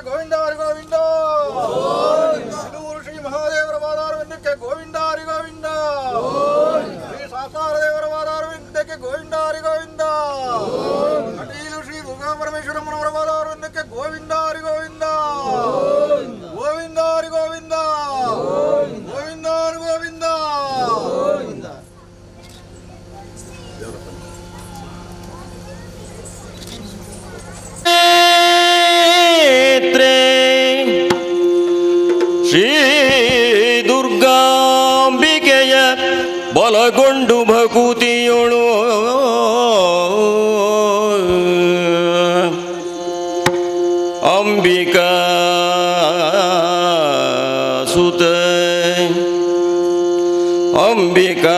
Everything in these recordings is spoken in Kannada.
ಗೋವಿಂದ ಗೋವಿಂದ ಶ್ರೀ ಮಹಾದೇವರ ವಾದಾರವಿಂದಕ್ಕೆ ಗೋವಿಂದ ಗೋವಿಂದ ಶ್ರೀ ಸಾಸಾರ ದೇವರ ವಾದಾರವಿಂದಕ್ಕೆ ಗೋವಿಂದ ಗೋವಿಂದ ಅಟೀಲು ಶ್ರೀ ದುರ್ಗಾ ಪರಮೇಶ್ವರಮ್ಮನವರ ವಾದಾರವಿಂದಕ್ಕೆ ಗೋವಿಂದ ಗೋವಿಂದ ಗೋವಿಂದ ಗೋವಿಂದ ಗೋವಿಂದ ಗೋವಿಂದ ಶ್ರೀ ದುರ್ಗಾಂಬಿಕೆಯ ಬಲಗೊಂಡು ಭಕುತಿಯೊಳು ಅಂಬಿಕಾ ಸುತ ಅಂಬಿಕಾ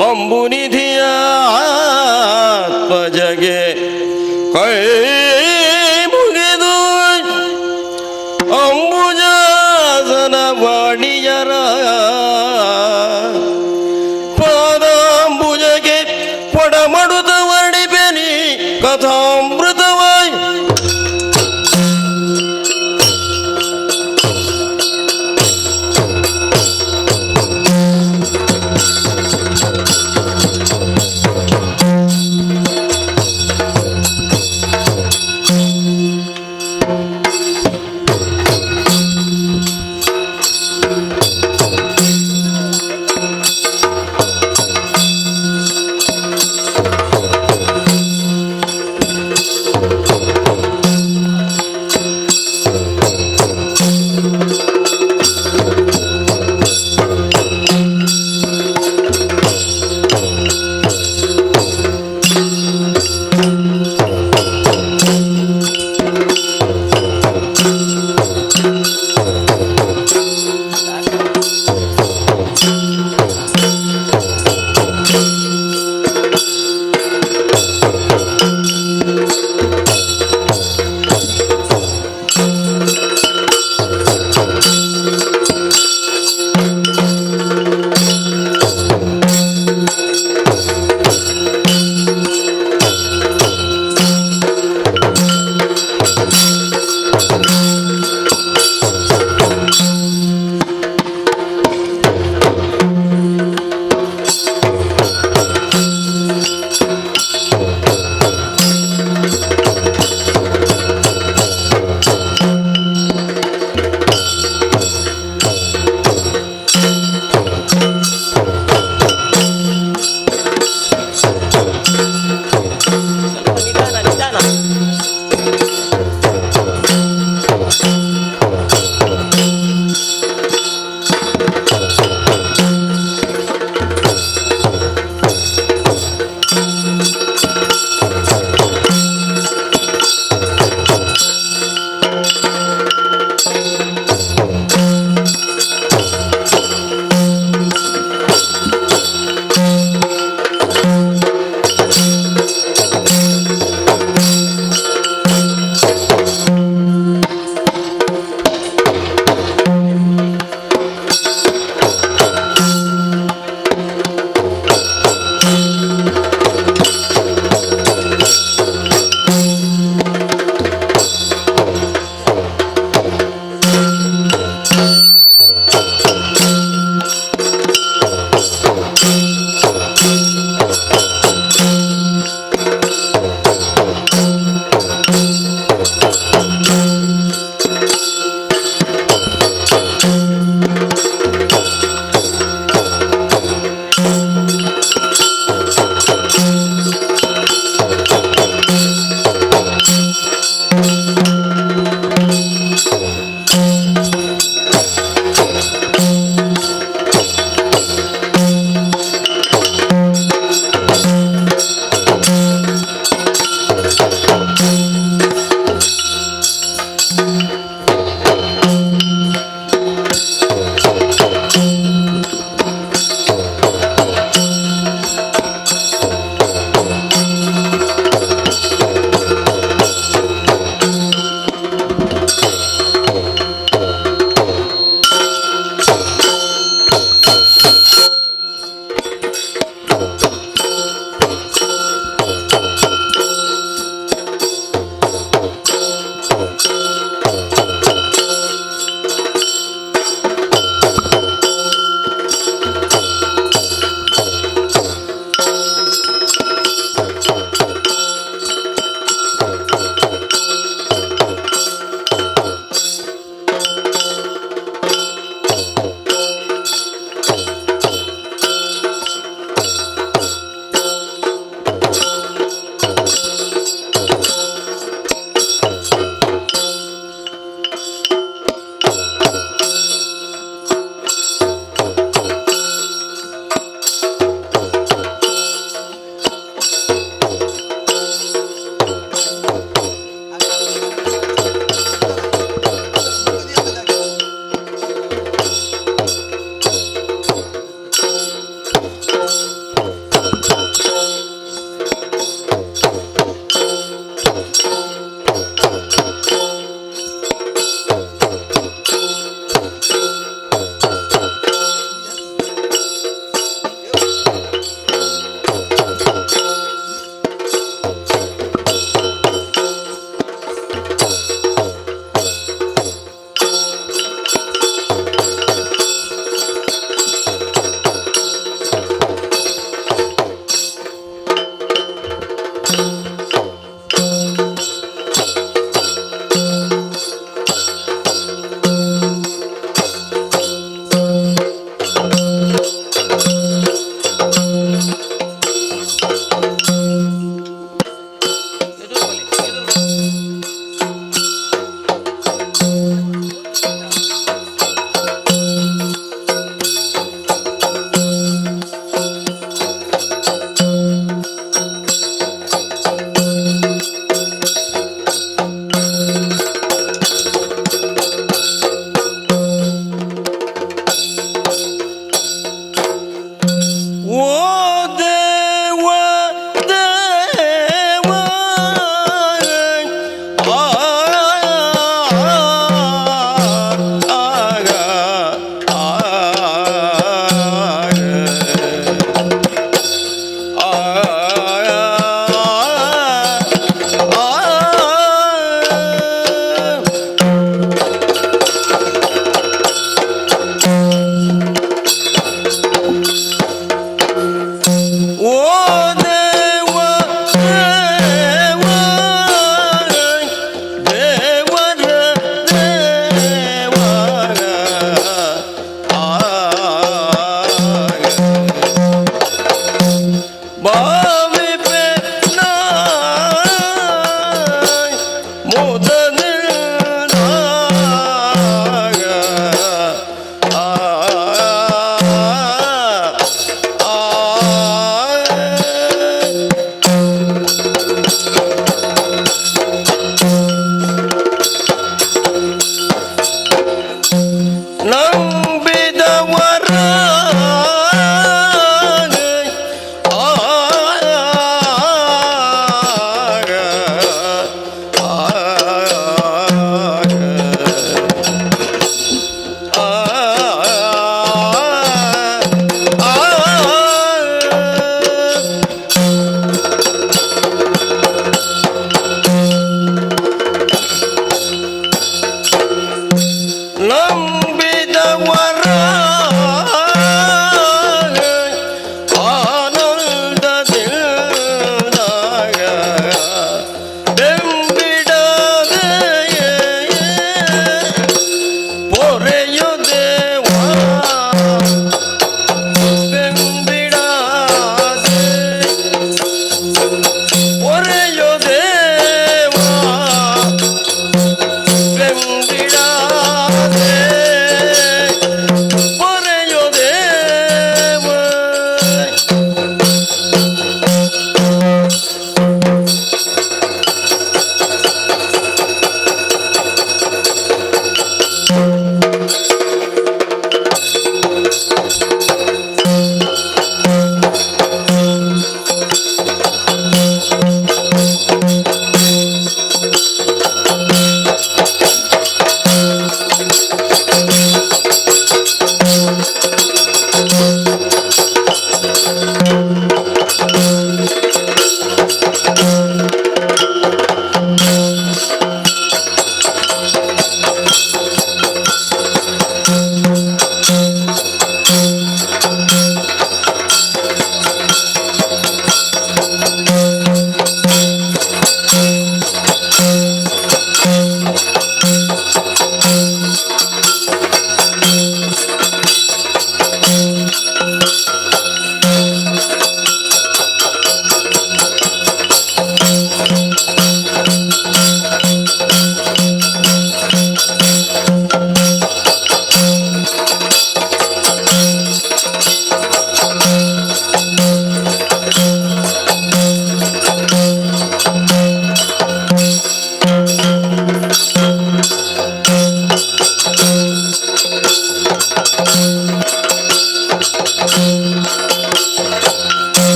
ಅಂಬುನಿಧಿಯ ಆತ್ಮಜಗೆ ಕೈ ಮುಗಿದು ಅಂಬುಜಾಸನ ವಾಣಿಯರ ಪಾದಾಂಬುಜಗೆ ಪಡಮಡುತ್ತ ವರ್ಣಿಪೆನಿ ಕಥಾಮೃತವಾಯ್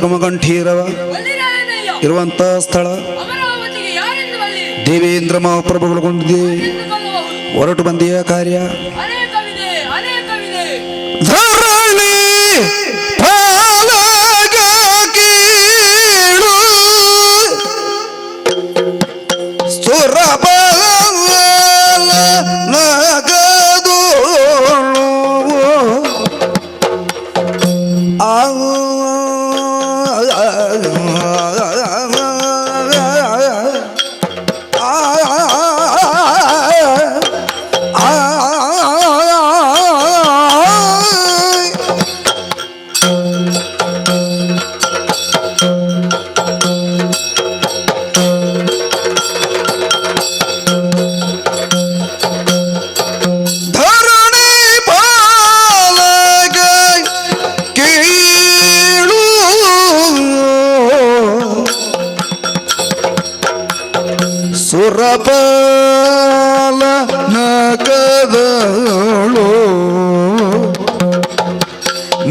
ವಿಕ್ರಮಕಂಠೀರವ ಇರುವಂತ ಸ್ಥಳ ದೇವೇಂದ್ರ ಮಹಾಪ್ರಭುಗಳು ಕೊಂಡಿದೆ. ಹೊರಟು ಬಂದಿಯ ಕಾರ್ಯ ಧರಣಿ ಪಾಲಗ ಕೀಳು ಸುರಬಲ ನಗದು ಸುರಬಲ ನಗದಳು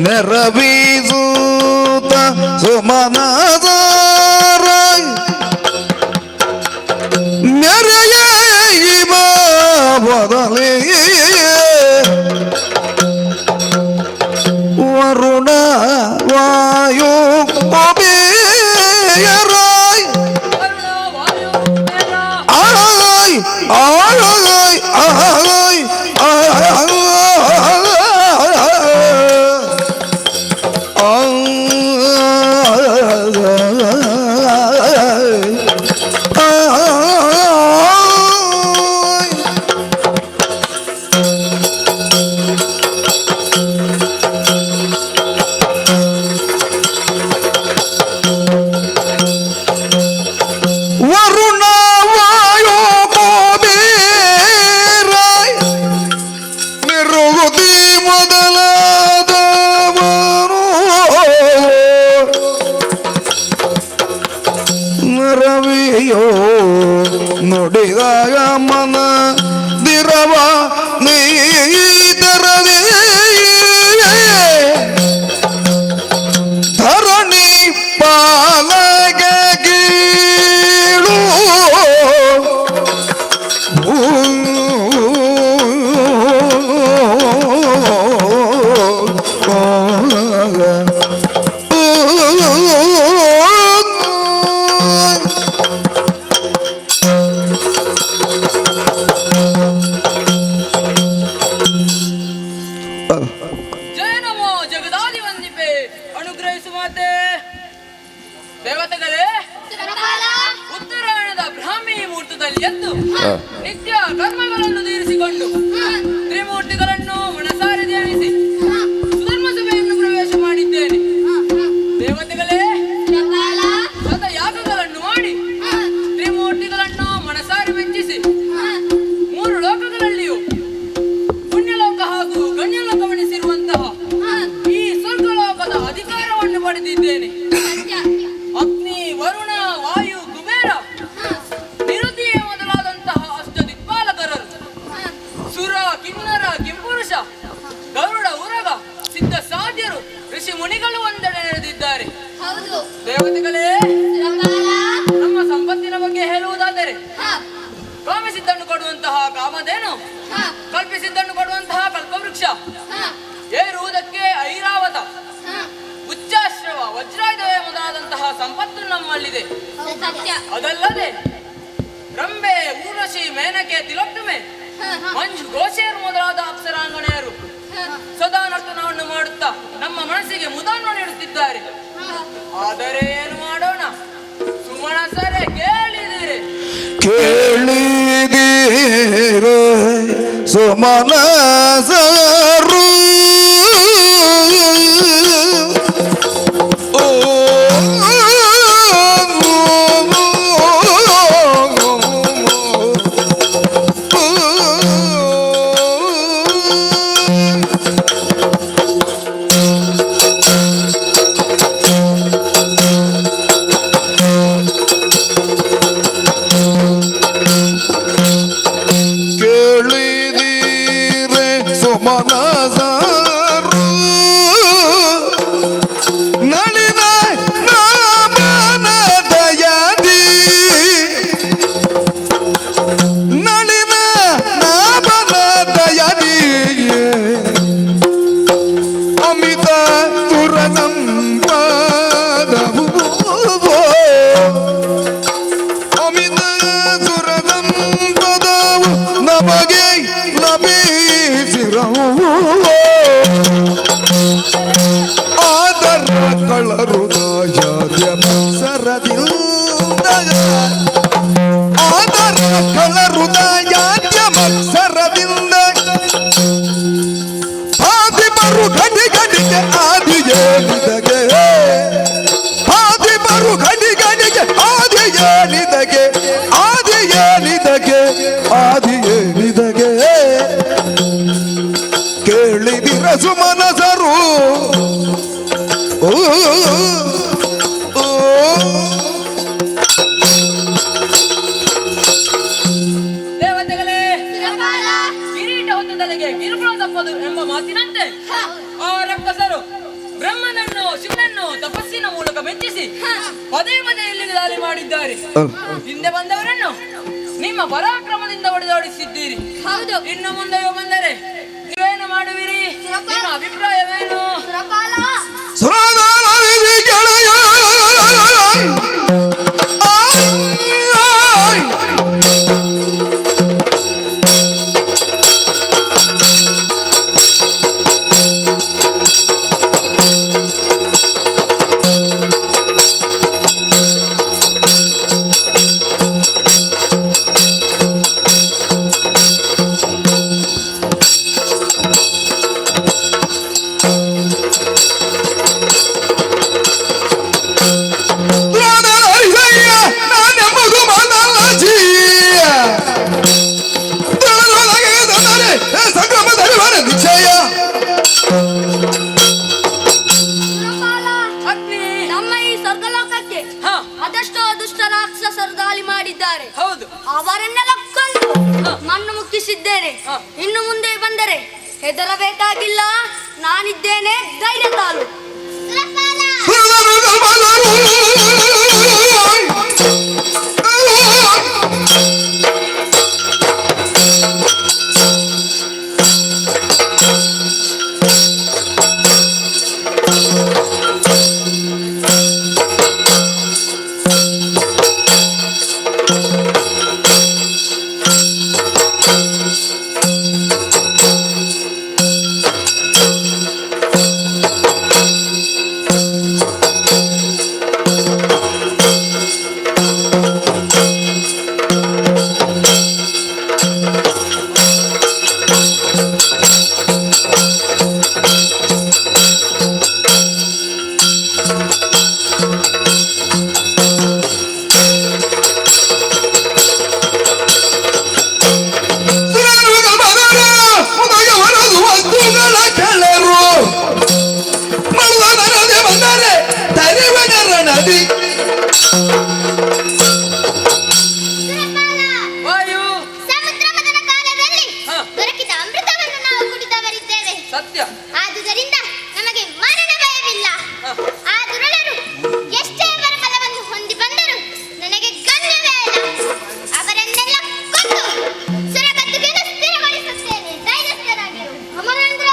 ನೆರವೀಸೂತ ಸುಮನದಾರ ನೆರೆಯ ಬದಲೇ ವರುಣ ವಾಯು ಕುಬೇರಾಯ್ ಆಯ್ ಆಯ್ ಆಯ್ ವರುಣ ವಾಯು ಕೋಬೇರಾಯ್ ನಿರುಗುತಿ ಮೊದಲಾದವರು ನರವಿಯೋ ನುಡಿದಾಗ ಮನ ದಿರವ ನೀತರವೇ ಧರಣಿ ಪಾಲಗ ಕೀಳು ಜಯ ನಮೋ ಜಗದಾದಿ ವಂದಿಪೆ ಅನುಗ್ರಹಿಸು ಮಾತೆ. ದೇವತೆಗಳೇ, ಉತ್ತರಾಯಣದ ಬ್ರಾಹ್ಮಿ ಮುಹೂರ್ತದಲ್ಲಿ ಎದ್ದು ನಿತ್ಯ ಕರ್ಮಗಳನ್ನು ತೀರಿಸಿಕೊಂಡು ತ್ರಿಮೂರ್ತಿಗಳನ್ನು ಮನಸಾರೆ ಧ್ಯಾನಿಸಿ ಸುಧರ್ಮ ಸಭೆಯನ್ನು ಪ್ರವೇಶ ಮಾಡಿದ್ದೇನೆ. ದೇವತೆಗಳೇ, ಸತ ಯಾಗಗಳನ್ನು ಮಾಡಿ ತ್ರಿಮೂರ್ತಿಗಳನ್ನು ಮನಸಾರೆ ಮೆಚ್ಚಿಸಿ ಮೂರು ಲೋಕಗಳಲ್ಲಿಯೂ ಪುಣ್ಯಲೋಕ ಹಾಗೂ ಗಣ್ಯಲೋಕವೆನಿಸಿರುವಂತಹ ಈ ಸ್ವರ್ಗಲೋಕದ ಅಧಿಕಾರವನ್ನು ಪಡೆದಿದ್ದೇನೆ. ಅಗ್ನಿ, ವರುಣ, ವಾಯು, ಕುಬೇರ, ನಿರುತಿ ಮೊದಲಾದಂತಹ ಅಷ್ಟ ದಿಕ್ಪಾಲಕರರು, ಸುರ, ಕಿನ್ನರ, ಕಿಂಪುರುಷ, ಗರುಡ, ಉರಗ, ಸಿದ್ಧ ಸಾಧ್ಯರು, ಋಷಿ ಮುನಿಗಳು ಒಂದೆಡೆ ನೆರೆದಿದ್ದಾರೆ. ದೇವತೆಗಳೇ, ನಮ್ಮ ಸಂಪತ್ತಿನ ಬಗ್ಗೆ ಹೇಳುವುದಾದರೆ ಕಾಮಿಸಿದ್ದನ್ನು ಕೊಡುವಂತಹ ಕಾಮಧೇನು, ಕಲ್ಪಿಸಿದ್ದನ್ನು ಕೊಡುವಂತಹ ಕಲ್ಪವೃಕ್ಷ, ಏರುವುದಕ್ಕೆ ಐರಾವತ, ಉಚ್ಚಾಶ್ರವ, ವಜ್ರಾಯುಧವೇ ಮೊದಲಾದಂತಹ ಸಂಪತ್ತು ನಮ್ಮಲ್ಲಿದೆ. ಅದಲ್ಲದೆ ರಂಬೆ, ಊರ್ವಶಿ, ಮೇನಕೆ, ತಿಲೋತ್ತಮೆ, ಮಂಜು, ಗೋಚೇರು ಮೊದಲಾದ ಅಪ್ಸರಾಂಗಣೆಯರು ಸದಾ ನರ್ತನವನ್ನು ಮಾಡುತ್ತಾ ನಮ್ಮ ಮನಸ್ಸಿಗೆ ಮುದವನ್ನು ನೀಡುತ್ತಿದ್ದಾರೆ. ಆದರೆ ಏನು ಮಾಡೋಣ, ಸುಮನಸರೆ ಕೇಳಿದಿರಿ ಕೇಳಿದೀರ ಸುಮನಸರು ಕೇಳಿದೀರೆ ಸುಮನಸರು ಮತ್ಸರದಿಂದ ಆದರ ಕಳ ಹೃದಯಾದ್ಯ ಮತ್ಸರದಿಂದ ಆದಿ ಬರು ಗಡಿ ಗಡಿಗೆ ಆದಿಯೇನಿದಗೆ ಆದಿ ಬರು ಗಡಿ ಗಡಿಗೆ ಆದಿಯೇನಿದಗೆ ಆದಿಯೇನಿದಗೆ ಆದಿಯೇನಿದಗೆ ಕೇಳಿದಿರಸು ಮನಸರು ದೇವತೆಗಳೇ ಕಿರೀಟ ಹೊತ್ತ ತಲೆಗೆ ಕಿರುಕುಳ ತಪ್ಪದು ಎಂಬ ಮಾತಿನಂತೆ ಆ ರಕ್ಕಸರು ಬ್ರಹ್ಮನನ್ನು ಶಿವನನ್ನು ತಪಸ್ಸಿನ ಮೂಲಕ ಮೆಚ್ಚಿಸಿ ಪದೇ ಪದೇ ಇಲ್ಲಿಗೆ ದಾಳಿ ಮಾಡಿದ್ದಾರೆ. ಹಿಂದೆ ಬಂದವರನ್ನು ನಿಮ್ಮ ಪರಾಕ್ರಮದಿಂದ ಹೊಡೆದಾಡಿಸಿದ್ದೀರಿ. ಹೌದು, ಇನ್ನು ಮುಂದೆಯೂ ಬಂದರೆ ನೀವೇನು ಮಾಡುವಿರಿ? ನಿಮ್ಮ ಅಭಿಪ್ರಾಯವೇನು? ನಮ್ಮ ಈ ಸ್ವರ್ಗಲೋಕಕ್ಕೆ ಅದೆಷ್ಟೋ ದುಷ್ಟ ರಾಕ್ಷಸರು ದಾಳಿ ಮಾಡಿದ್ದಾರೆ. ಹೌದು, ಅವರನ್ನೆಲ್ಲ ಕೊಂದು ಮಣ್ಣು ಮುಕ್ಕಿಸಿದ್ದೇನೆ. ಇನ್ನು ಮುಂದೆ ಬಂದರೆ ಹೆದರಬೇಕಾಗಿಲ್ಲ, ನಾನಿದ್ದೇನೆ, ಧೈರ್ಯ ತಾಳು. ಸತ್ಯ. ಆದುದರಿಂದ ನಮಗೆ ಮರಣ ಭಯವಿಲ್ಲ. ಆ ದುರುಳರು ಎಷ್ಟೇ ಬಲವನ್ನು ಹೊಂದಿ ಬಂದರು ನನಗೆ ಗಮ್ಯವೇ ಇಲ್ಲ. ಅವರನ್ನೆಲ್ಲ ಕೊಂದು ಸುರಗದ್ದುಗೆಯನ್ನು ಸ್ಥಿರಗೊಳಿಸುತ್ತೇನೆ. ಧೈರ್ಯಸ್ಥರಾಗಿರು. ಅಮರೇಂದ್ರ.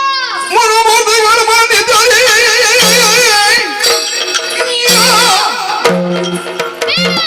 ಬೇಡ.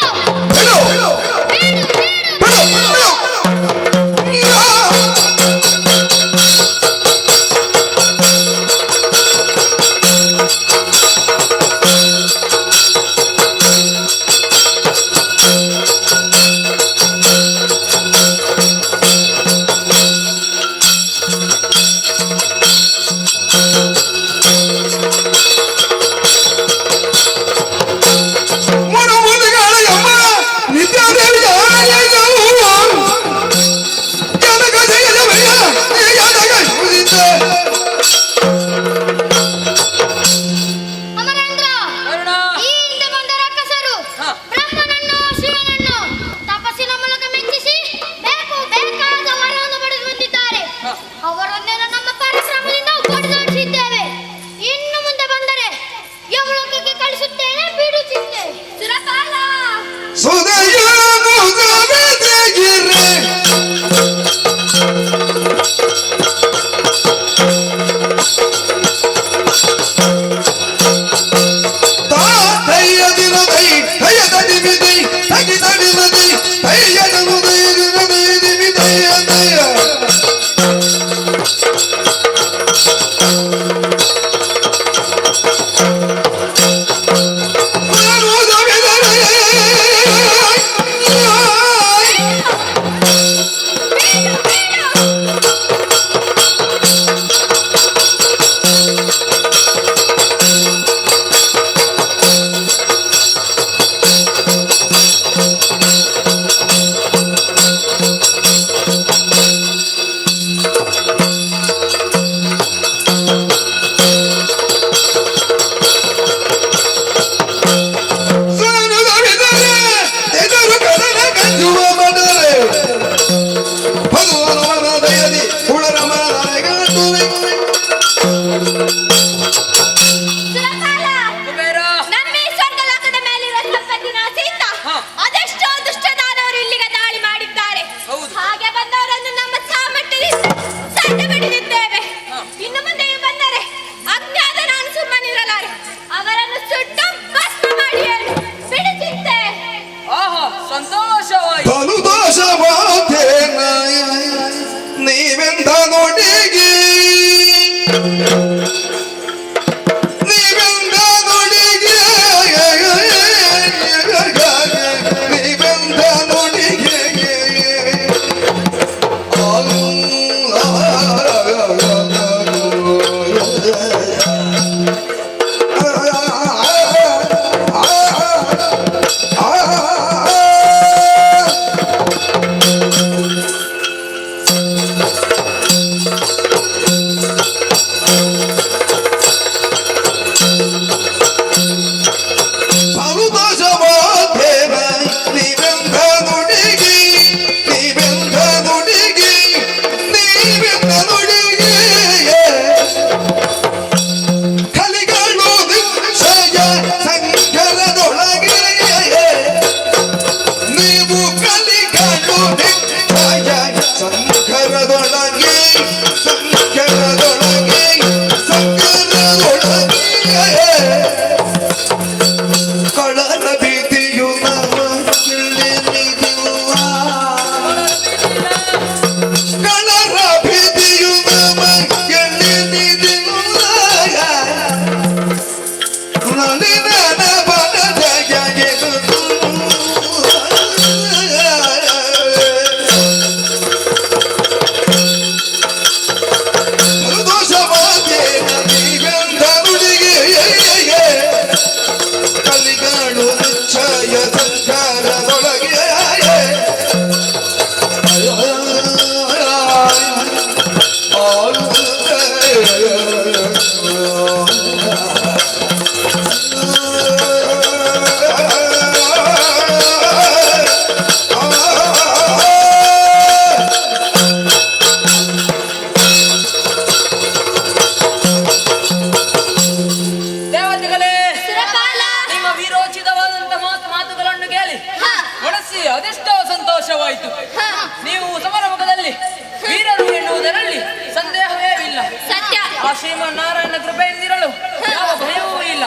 ಶ್ರೀಮನ್ನಾರಾಯಣ ಕೃಪೆಯಿಂದಿರಲು ಯಾವ ಭಯವೂ ಇಲ್ಲ.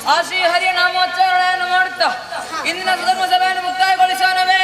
ಆ ಶ್ರೀ ಹರಿಯ ನಾಮೋಚ್ಚಾರಣೆಯನ್ನು ಮಾಡುತ್ತಾ ಇಂದಿನ ಧರ್ಮ ಸಭೆಯನ್ನು ಮುಕ್ತಾಯಗೊಳಿಸೋಣವೇ?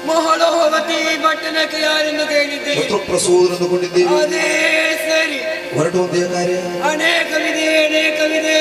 ಮಹಳೋವತಿ ಪಟ್ಟಣಕ್ಕೆ ಯಾರೆಂದು ಕೇಳಿದ್ದೇನೆ. ಪ್ರಸೂದನಂದುಕೊಂಡಿದ್ದೇವೆ. ಅದೇ ಸರಿ. ಹೊರಟುವಂತೆಯ ಕಾರ್ಯ ಅನೇಕವಿದೆ ಅನೇಕವಿದೆ.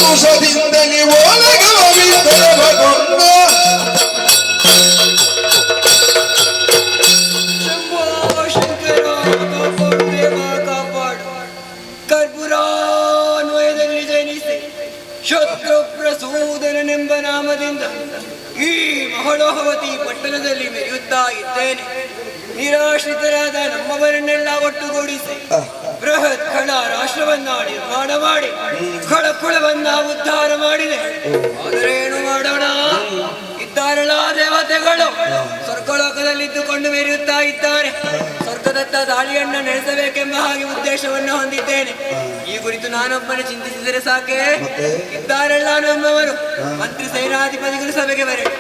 ಔಷಧಿಯಿಂದಲೇ ಓಲಗವಿದ್ದರಗೊಂಡ ಶಂಭೋ ಶಂಕರ ಕಾಪಾಡು ದೇವ ಕಾಪಾಡು. ಕರ್ಪೂರಾನ್ವಯದಲ್ಲಿ ಜನಿಸಿ ಶತ್ರು ಪ್ರಸೂದನೆಂಬ ನಾಮದಿಂದ ಈ ಮಹಳೋಹವತಿ ಪಟ್ಟಣದಲ್ಲಿ ಮೆರೆಯುತ್ತಾ ಇದ್ದೇನೆ. ನಿರಾಶ್ರಿತರಾದ ನಮ್ಮವರನ್ನೆಲ್ಲ ಒಟ್ಟುಗೂಡಿಸಿ ಬೃಹತ್ ಖಳ ರಾಷ್ಟ್ರವನ್ನ ನಿರ್ಮಾಣ ಮಾಡಿ ಖಳಕುಳವನ್ನ ಉದ್ಧಾರ ಮಾಡಿದೆ. ಆದರೆ ಏನು ಮಾಡೋಣ, ಇದ್ದಾರಲ್ಲ ದೇವತೆಗಳು ಸ್ವರ್ಗಲೋಕದಲ್ಲಿದ್ದುಕೊಂಡು ಮೆರೆಯುತ್ತಾ ಇದ್ದಾರೆ. ಸ್ವರ್ಗದತ್ತ ದಾಳಿಯನ್ನ ನಡೆಸಬೇಕೆಂಬ ಹಾಗೆ ಉದ್ದೇಶವನ್ನು ಹೊಂದಿದ್ದೇನೆ. ಈ ಕುರಿತು ನಾನೊಬ್ಬನೇ ಚಿಂತಿಸಿದರೆ ಸಾಕೆ. ಇದ್ದಾರಲ್ಲ ನಮ್ಮವರು ಮಂತ್ರಿ ಸೇನಾಧಿಪತಿಗಳು ಸಭೆಗೆ ಬರಲಿ.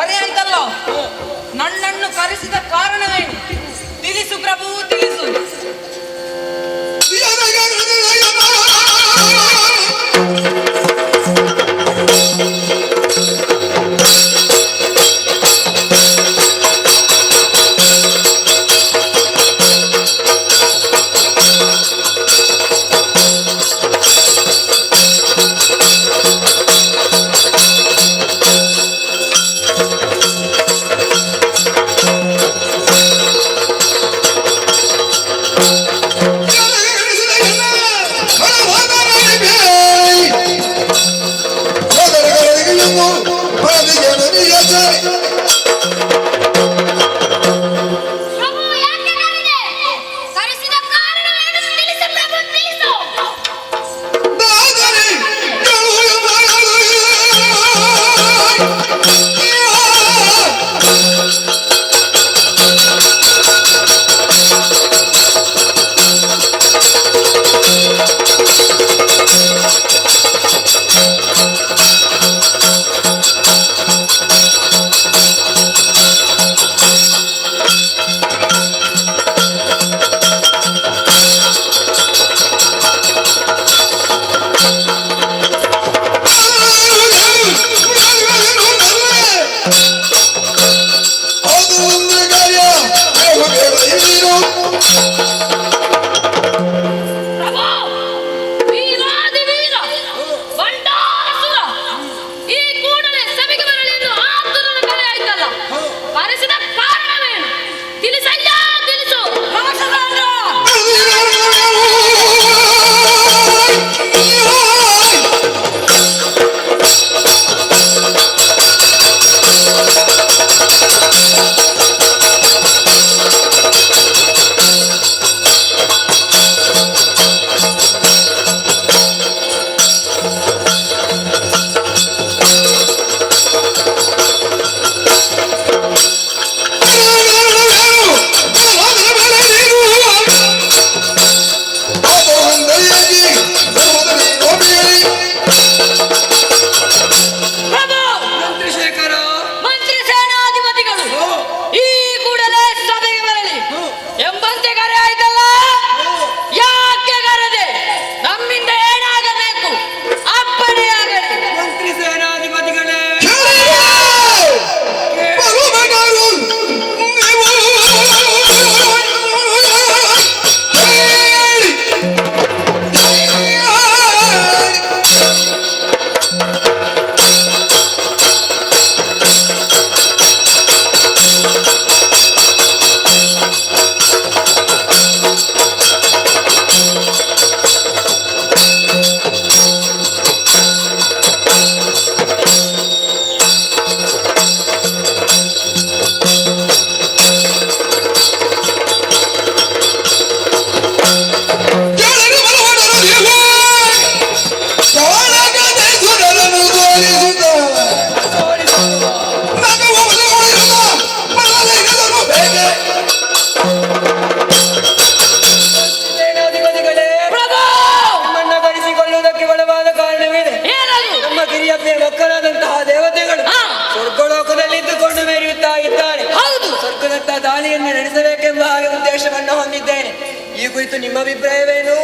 ಅರೆ ಆಯ್ತಲ್ಲ, ನನ್ನನ್ನು ಕರೆಸಿದ ಕಾರಣವೇನು? ತಿಳಿಸು ಪ್ರಭು, ತಿಳಿಸು. ಈ ಕುರಿತು ನಿಮ್ಮ ಅಭಿಪ್ರಾಯವೇನು?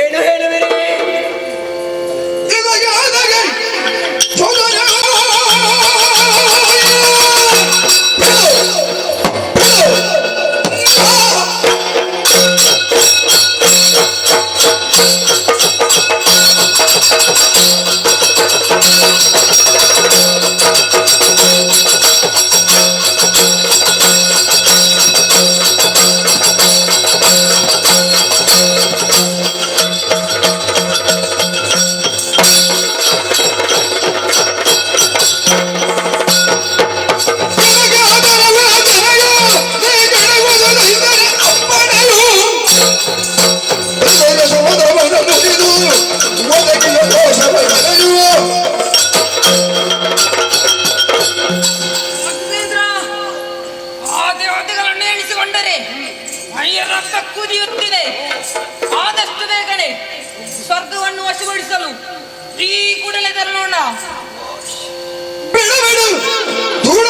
ಏನು ಹೇಳುವಿರಿ? ರಕ್ತ ಕುದಿಯುತ್ತಿದೆ. ಆದಷ್ಟು ಬೇಗನೆ ಸ್ವರ್ಗವನ್ನು ವಶಗೊಳಿಸಲು ಈ ಕೂಡಲೇ ತರೋಣ. ಬಿಡು ಬಿಡು, ದೂರ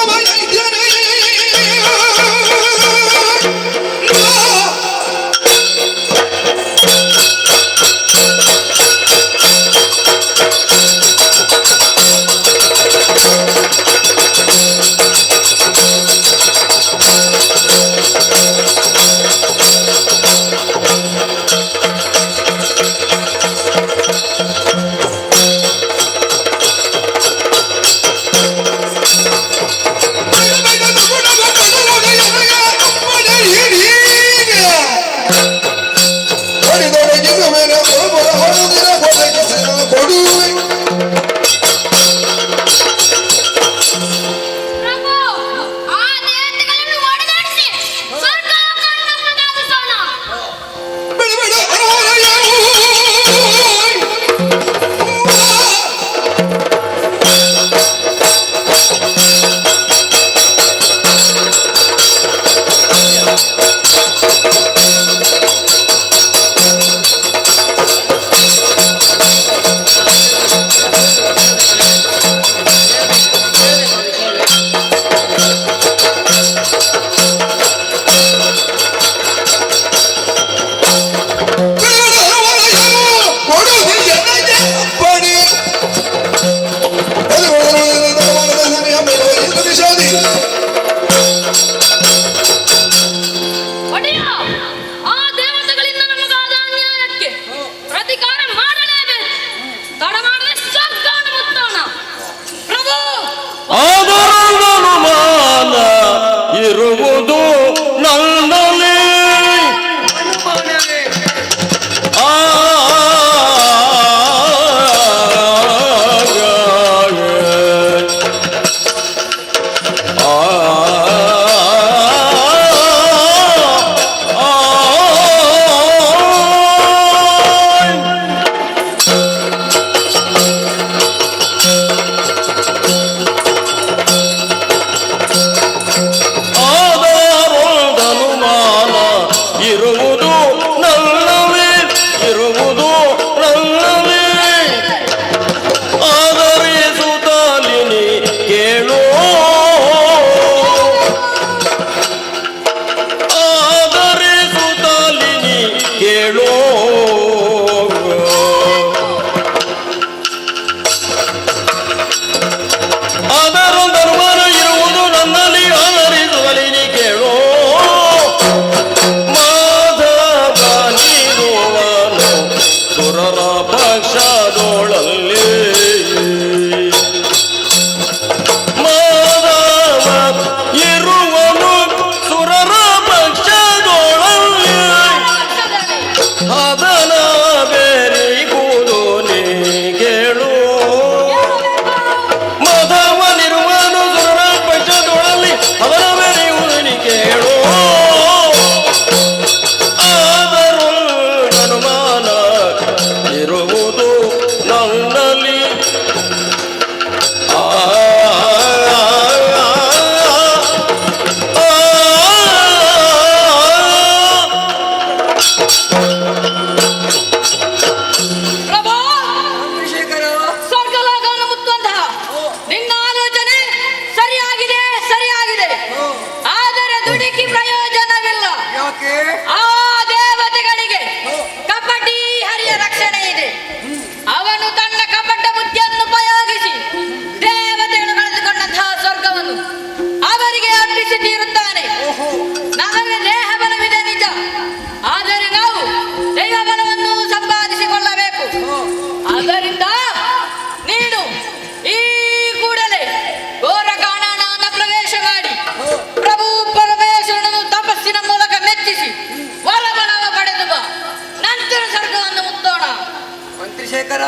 ಶೇಖರ,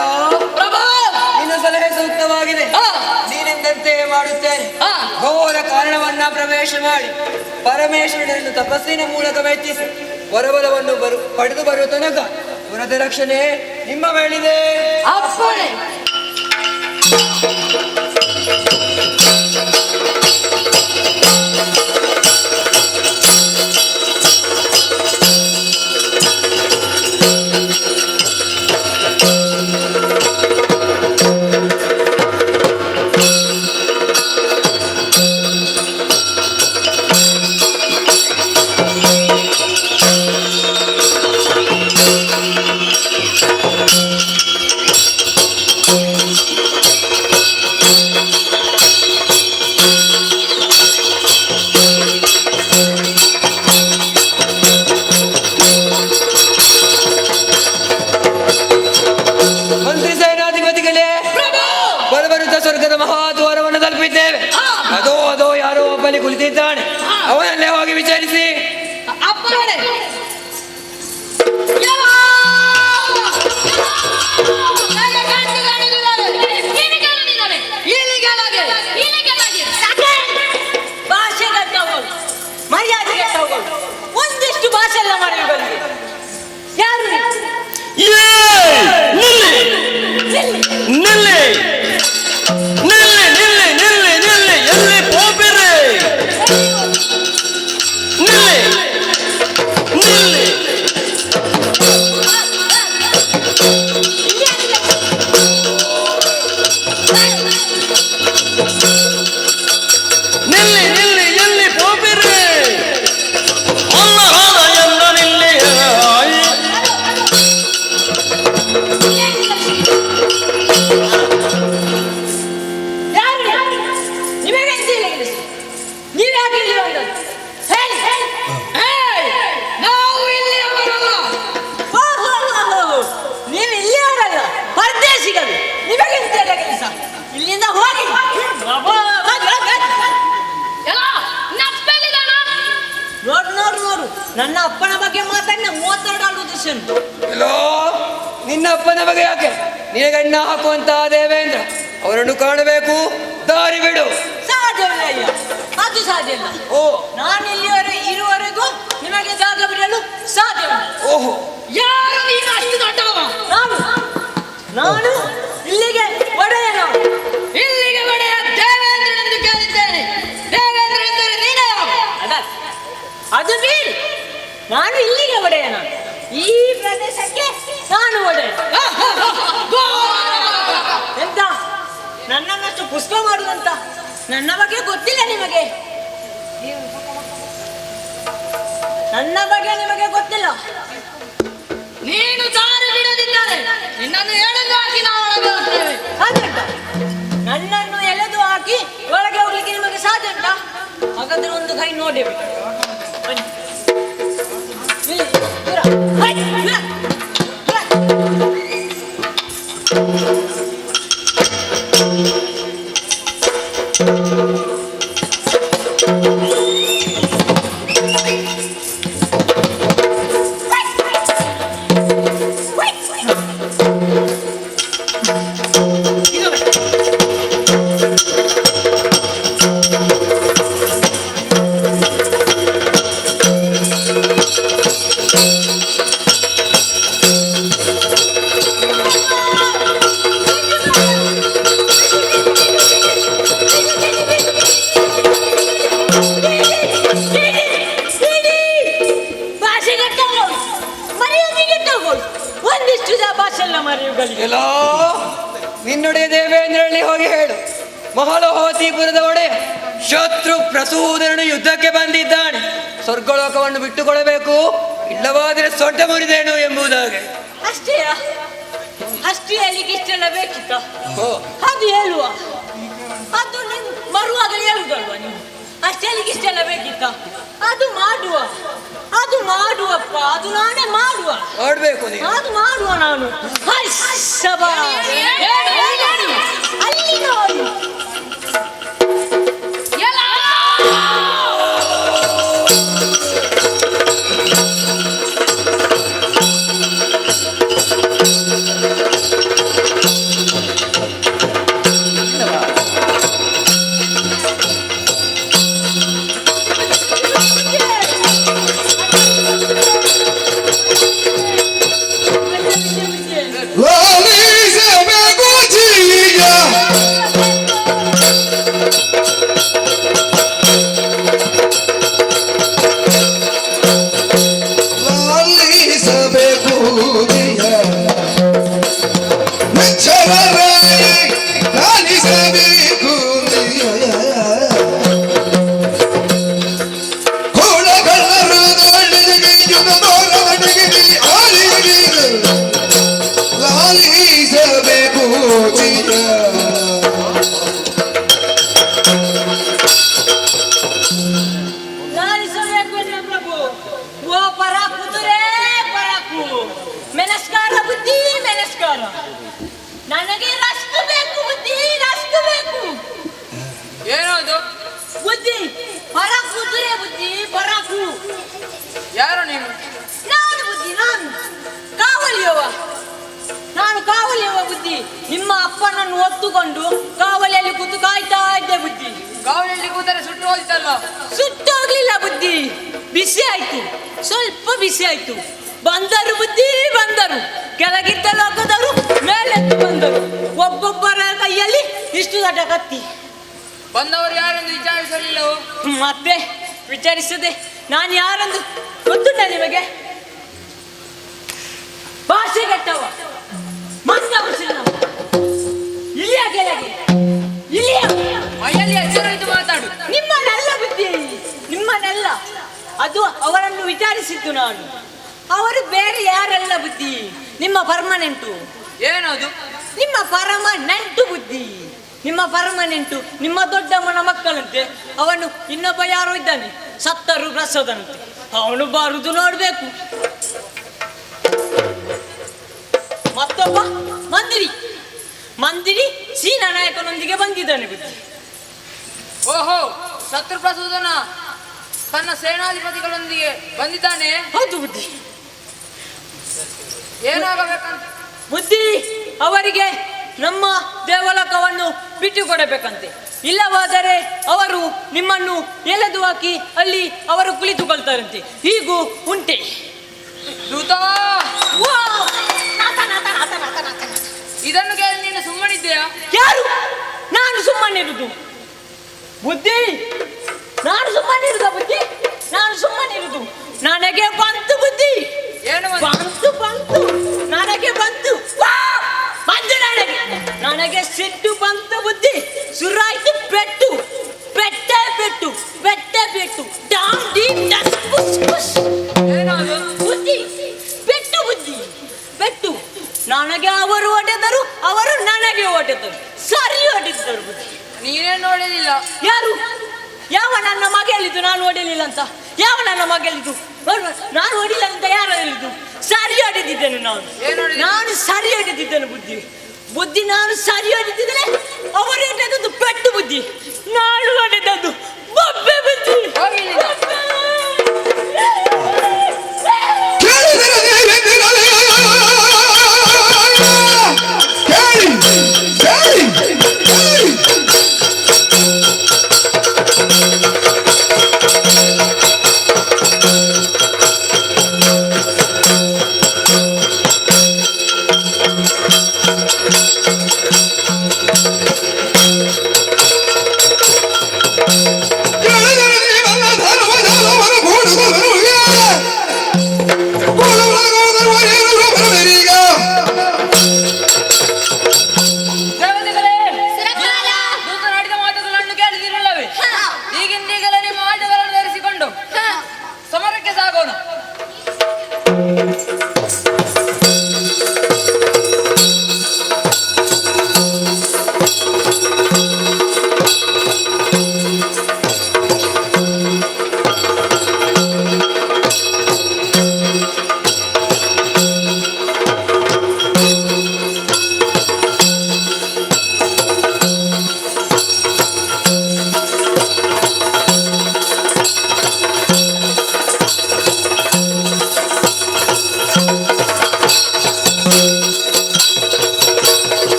ಪ್ರಭು ನಿನ್ನ ಸಲಹೆ ಸೂಕ್ತವಾಗಿದೆ. ಹಾ. ನೀನೆಂದಂತೆ ಮಾಡುತ್ತೇನೆ. ಹಾ. ಘೋರ ಕಾರಣವನ್ನ ಪ್ರವೇಶ ಮಾಡಿ ಪರಮೇಶ್ವರನನ್ನು ತಪಸ್ಸಿನ ಮೂಲಕ ಮೆಚ್ಚಿಸಿ ವರಬಲವನ್ನು ಪಡೆದು ಬರುವ ತನಕ ವರದ ರಕ್ಷಣೆ ನಿಮ್ಮ ಮೇಲಿದೆ. ಅಪ್ಪಣೆ. ಮಂತ್ರಿ ಸೇನಾಧಿಪತಿಗಳೇ, ಬರಬರುತ್ತ ಸ್ವರ್ಗದ ಮಹಾದ್ವಾರವನ್ನು ತಲುಪಿದ್ದೇವೆ. ಅದೋ ಯಾರೋ ಒಬ್ಬಲ್ಲಿ ಕುಳಿತಿದ್ದಾನೆ. ಅವನಲ್ಲೇ ಹೋಗಿ ವಿಚಾರಿಸಿ. ಅಪ್ಪಣೆ. ಒಂದಿಷ್ಟು ಭಾಷೆ ಎಲ್ಲ ಮಾಡಿ ಬಂದಿ. ಯಾರು ನಿಲ್ಲಿ ಎಲ್ಲಿ ಹೋಗ್ಬಿರ್ರಿ? ನಿಲ್ಲಿ ಎಲ್ಲಿ ಹೋಗ್ಬಿರ್ರಿ? ಅಲ್ಲ ಎಂದ ನಿಲ್ಲಿ. ಇಲ್ಲಿಂದ ಹೋಗಿ. ನೋಡು ನನ್ನ ಅಪ್ಪನ ಬಗ್ಗೆ ಮಾತಾಡಿ 32 ಆಲೋಚಿಸನ್. ಎಲ್ಲೋ ನಿನ್ನ ಅಪ್ಪನ ಬಗ್ಗೆ ಯಾಕೆ? ನಿನಗಣ್ಣ ಹಾಕುವಂತ ದೇವೇಂದ್ರ ಅವರನ್ನು ಕಾಣಬೇಕು. ದಾರಿ ಬಿಡು. ಸಾಧ್ಯವಿಲ್ಲ ಅಯ್ಯ, ಅದು ಸಾಧ್ಯ ಇಲ್ಲ. ಓ, ನಾನು ಇರುವವರೆಗೂ ನಿಮಗೆ ಜಾಗ ಬಿಡಲು ಸಾಧ್ಯವಿಲ್ಲ. ಓಹೋ, ಯಾರು ನೀನು ಅಷ್ಟು ದೊಡ್ಡವ? ನಾನು ಇಲ್ಲಿಗೆ ಒಡೆಯನ. ಇಲ್ಲಿಗೆ ಒಡೆಯ ದೇವೇಂದ್ರನೆಂದು ಕೇಳಿದ್ದೇನೆ. ದೇವೇಂದ್ರ ಎಂದರೆ ನೀನೇ. ಅದು ಬೀರು. ನಾನು ಇಲ್ಲಿಗೆ ಒಡೆಯನ. ಈ ಪ್ರದೇಶಕ್ಕೆ ನಾನು ಒಡೆಯ. ಎಂತ ನನ್ನನ್ನಷ್ಟು ಪುಷ್ಪ ಮಾಡುವಂತ ನನ್ನ ಬಗ್ಗೆ ಗೊತ್ತಿಲ್ಲ ನಿಮಗೆ? ನನ್ನ ಬಗ್ಗೆ ನಿಮಗೆ ಗೊತ್ತಿಲ್ಲ. ನೀನು ದಾರಿ ಬಿಡದಿದ್ದರೆ ನಿನ್ನನ್ನು ಎಳೆದು ಹಾಕಿ ನಾವು ಒಳಗೆ ಹೋಗ್ತೇವೆ. ಹಾಗಂತ ನನ್ನನ್ನು ಎಳೆದು ಹಾಕಿ ಒಳಗೆ ಹೋಗ್ಲಿಕ್ಕೆ ನಿಮಗೆ ಸಾಧ್ಯ ಉಂಟಾ? ಹಾಗಾದ್ರೆ ಒಂದು ಕೈ ನೋಡಿ ಬಿಡಿ. ಬನ್ನಿ. ಇಲ್ಲಿ, ದೂರ. ಹೈ, ದೂರ. ಎಲ್ಲೋ ನಿನ್ನೊಡೆಯ ದೇವೇಂದ್ರಲ್ಲಿ ಹೋಗಿ ಹೇಳು. ಮಹಲೋಹತಿಪುರದ ಒಡೆಯ ಶತ್ರು ಪ್ರಸೂದರನು ಯುದ್ಧಕ್ಕೆ ಬಂದಿದ್ದಾನೆ. ಸ್ವರ್ಗಲೋಕವನ್ನು ಬಿಟ್ಟುಕೊಡಬೇಕು, ಇಲ್ಲವಾದರೆ ಸೊಡ್ಡ ಮುರಿದೇನು ಎಂಬುದಾಗಿ. ಅಷ್ಟೇ ಹೇಳಿಕ್ಕೆ ಇಷ್ಟೆಲ್ಲ ಬೇಕಿತ್ತ? ಅದು ಹೇಳುವ, ಅದು ನೀನು ಬರುವಾಗಲೇ ಹೇಳುದಲ್ವಾ ನೀವು? ಅಷ್ಟೇ ಹೇಳಿಕ್ಕೆ ಇಷ್ಟೆಲ್ಲ ಬೇಕಿತ್ತ? ಅದು ಮಾಡುವಪ್ಪ, ಅದು ನಾನೇ ಮಾಡ್ಬೇಕು ನೀನು. ಅದು ಮಾಡುವ ನಾನು. ಅಲ್ಲಿ ನೋಡಿ. ಪೂಜೆಯ ಮೆಚ್ಚವರಾಯ ಲಾಲಿಸಬೇಕು ಕೋಳಗಳ್ಳರು ಲಾಲಿಸಬೇಕು ಪೂಜೆಯ ಲಾಲಿಸಬೇಕು ಎನ್ನ ಪ್ರಭು. ಓ ಪರಾಕುದುರೇ ಪರಾಕು, ಮೆನಸ್ಕಾರ ಬುದ್ಧಿ ಮೆನಸ್ಕಾರ. ನನಗೆ ರಸ್ತು ಬೇಕು ಬುದ್ಧಿ, ರಸ್ತು ಬೇಕು. ಏನದು ಬುದ್ಧಿ ಪರಾಕುದುರೇ ಬುದ್ಧಿ ಪರಾಕು. ಯಾರು ನೀನು? ನಾನು ಬುದ್ಧಿ, ನಾನು ಕಾವಲಿಯವ, ನಾನು ಕಾವಲಿಯವ ಬುದ್ಧಿ. ನಿಮ್ಮ ಅಪ್ಪನನ್ನು ಒತ್ತುಕೊಂಡು ಕಾವಲಿಯಲ್ಲಿ ಕೂತು ಕಾಯ್ತಾ ಇದ್ದೆ ಬುದ್ಧಿ. ಕಾವಲಿಯಲ್ಲಿ ಕೂತರೆ ಸುಟ್ಟು ಹೋಯ್ತಲ್ಲ. ಸುಟ್ಟೋಗ್ಲಿಲ್ಲ ಬುದ್ಧಿ, ಬಿಸಿ ಆಯ್ತು, ಸ್ವಲ್ಪ ಬಿಸಿ ಆಯ್ತು. ಬಂದರು ಬುದ್ಧಿ ಬಂದರು, ಕೆಳಗಿದ್ದ ಲೋಕದವರು ಮೇಲೆತ್ತು ಬಂದರು. ಒಬ್ಬೊಬ್ಬರ ಕೈಯಲ್ಲಿ ಇಷ್ಟು ದೊಡ್ಡ ಕತ್ತಿ. ಬಂದವರು ಯಾರೆಂದು ವಿಚಾರಿಸಲಿಲ್ಲವೋ? ಮತ್ತೆ ವಿಚಾರಿಸದೆ ನಾನು ಯಾರೆಂದು ಗೊತ್ತುಂಟ ನಿಮಗೆ? ಭಾಷೆ ಕೆಟ್ಟವ, ಮಂದ ಮುಸಿಲಿನವ, ಇಲಿಯ ಕೆಳಗೆ ಇಲಿಯ ಮೈಯಲ್ಲಿ ಹೆಸರು ಇದು ಮಾತಾಡು. ನಿಮ್ಮನ್ನೆಲ್ಲ ಬುದ್ಧಿ, ನಿಮ್ಮನ್ನೆಲ್ಲ. ಅದು ಅವರನ್ನು ವಿಚಾರಿಸಿದ್ದು ನಾನು. ಅವರು ಬೇರೆ ಯಾರೆಲ್ಲ ಬುದ್ಧಿ, ನಿಮ್ಮ ಪರ್ಮನೆಂಟು. ಏನದು? ನಿಮ್ಮ ಪರಮನೆಂಟು ಬುದ್ಧಿ, ನಿಮ್ಮ ಪರಮನೆಂಟು. ನಿಮ್ಮ ದೊಡ್ಡಮ್ಮನ ಮಕ್ಕಳಂತೆ. ಅವನು ಇನ್ನೊಬ್ಬ ಯಾರೋ ಇದ್ದಾನೆ, ಸತ್ತರು ಪ್ರಸೋದನಂತೆ. ಅವನು ಬಾರುದು ನೋಡ್ಬೇಕು. ಮತ್ತೊಬ್ಬ ಮಂದಿರಿ, ಮಂದಿರಿ ಸೀನಾ ನಾಯಕನೊಂದಿಗೆ ಬಂದಿದ್ದಾನೆ ಬುದ್ಧಿ. ಓಹೋ, ಶತ್ರು ಪ್ರಸೂದನ ತನ್ನ ಸೇನಾಧಿಪತಿಗಳೊಂದಿಗೆ ಬಂದಿದ್ದಾನೆ. ಹೌದು ಬುದ್ಧಿ. ಏನಾಗಬೇಕಂತ? ಬುದ್ಧಿ ಅವರಿಗೆ ನಮ್ಮ ದೇವಲೋಕವನ್ನು ಬಿಟ್ಟು ಕೊಡಬೇಕಂತೆ. ಇಲ್ಲವಾದರೆ ಅವರು ನಿಮ್ಮನ್ನು ಎಳೆದು ಹಾಕಿ ಅಲ್ಲಿ ಅವರು ಕುಳಿತುಕೊಳ್ತಾರಂತೆ. ಹೀಗೂ ಉಂಟೆ. ದೂತ, ವಾ! ನಾಥ, ನಾಥ, ನಾಥ, ನಾಥ, ನಾಥ, ನಾಥ. ಇದನ್ನು ಕೇಳಿ ನೀನು ಸುಮ್ಮನಿದ್ದೀಯಾ? ಯಾರು? ನಾನು ಸುಮ್ಮನಿರುವುದು ಬುದ್ಧಿ, ನಾನು ಸುಮ್ಮನಿರುದ ಬುದ್ಧಿ, ನಾನು ಸುಮ್ಮನಿರುವುದು. ನನಗೆ ಬಂತು ಬುದ್ಧಿ, ಏನು ಬಂತು ಬಂತು, ನನಗೆ ಬಂತು. ವಾ! ಬಂತು ನನಗೆ, ನನಗೆ ಸಿಟ್ಟು ಬಂತು ಬುದ್ಧಿ. ಸುರಾಯ್ತು ಪೆಟ್ಟು, ಪೆಟ್ಟೆ ಪೆಟ್ಟು, ಪೆಟ್ಟೆ ಪೆಟ್ಟು. ಡಾಮ್ ಡೀಮ್ ಡಸ್ ಪುಸ್ ಪುಸ್. ಏನದು? ಬುದ್ಧಿ ಪೆಟ್ಟು, ಬುದ್ಧಿ ಪೆಟ್ಟು. ನನಗೆ ಅವರು ಹೊಡೆದರು, ಅವರು ನನಗೆ ಹೊಡೆದರು. ಸರಿ ಹೊಡೆದರು ಬುದ್ಧಿ. ನೀನೇನು ನೋಡಲಿಲ್ಲ? ಯಾರು? ಯಾವ ನನ್ನ ಮಗ ಹೇಳಿದ್ದು ನಾನು ಹೊಡೆಯಲಿಲ್ಲ ಅಂತ? ಯಾವ ನನ್ನ ಮಗ ಹೇಳಿದ್ದು? ನಾನು ಹೊಡಿಲ್ಲ ಅಂತ ಯಾರು ಹೇಳಿದ್ದು? ಸರಿ ಹೊಡೆದಿದ್ದೇನೆ ನಾನು. ಏನು ಹೊಡೆದಿದ್ದು? ನಾನು ಸರಿ ಹೊಡೆದಿದ್ದೇನೆ ಬುದ್ಧಿ, ಬುದ್ಧಿ. ನಾನು ಸರಿ ಹೊಡೆದಿದ್ದೇನೆ, ಅವರು ಹೊಡೆದದ್ದು ಪೆಟ್ಟು ಬುದ್ಧಿ. ನಾನು ಹೊಡೆದದ್ದು ಬೊಬ್ಬೆ ಬುದ್ಧಿ. ಹೋಗಿ ಇಲ್ಲಿಂದ.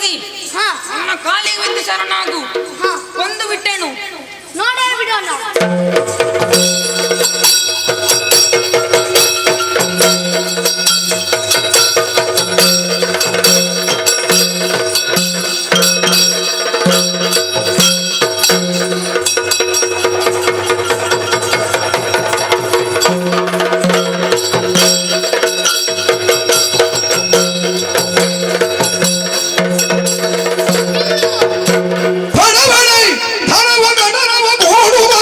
ಒಪ್ಪಿಸಿ ಹಾ ನನ್ನ ಕಾಲಿಗೆ ಬಿದ್ದು ಶರಣಾಗು. ಹಾ ಕೊಂದು ಬಿಟ್ಟೆನು. ನೋಡೇ ಬಿಡೋಣ. ಧನವ ಗಣನವ ಕೊಡುವ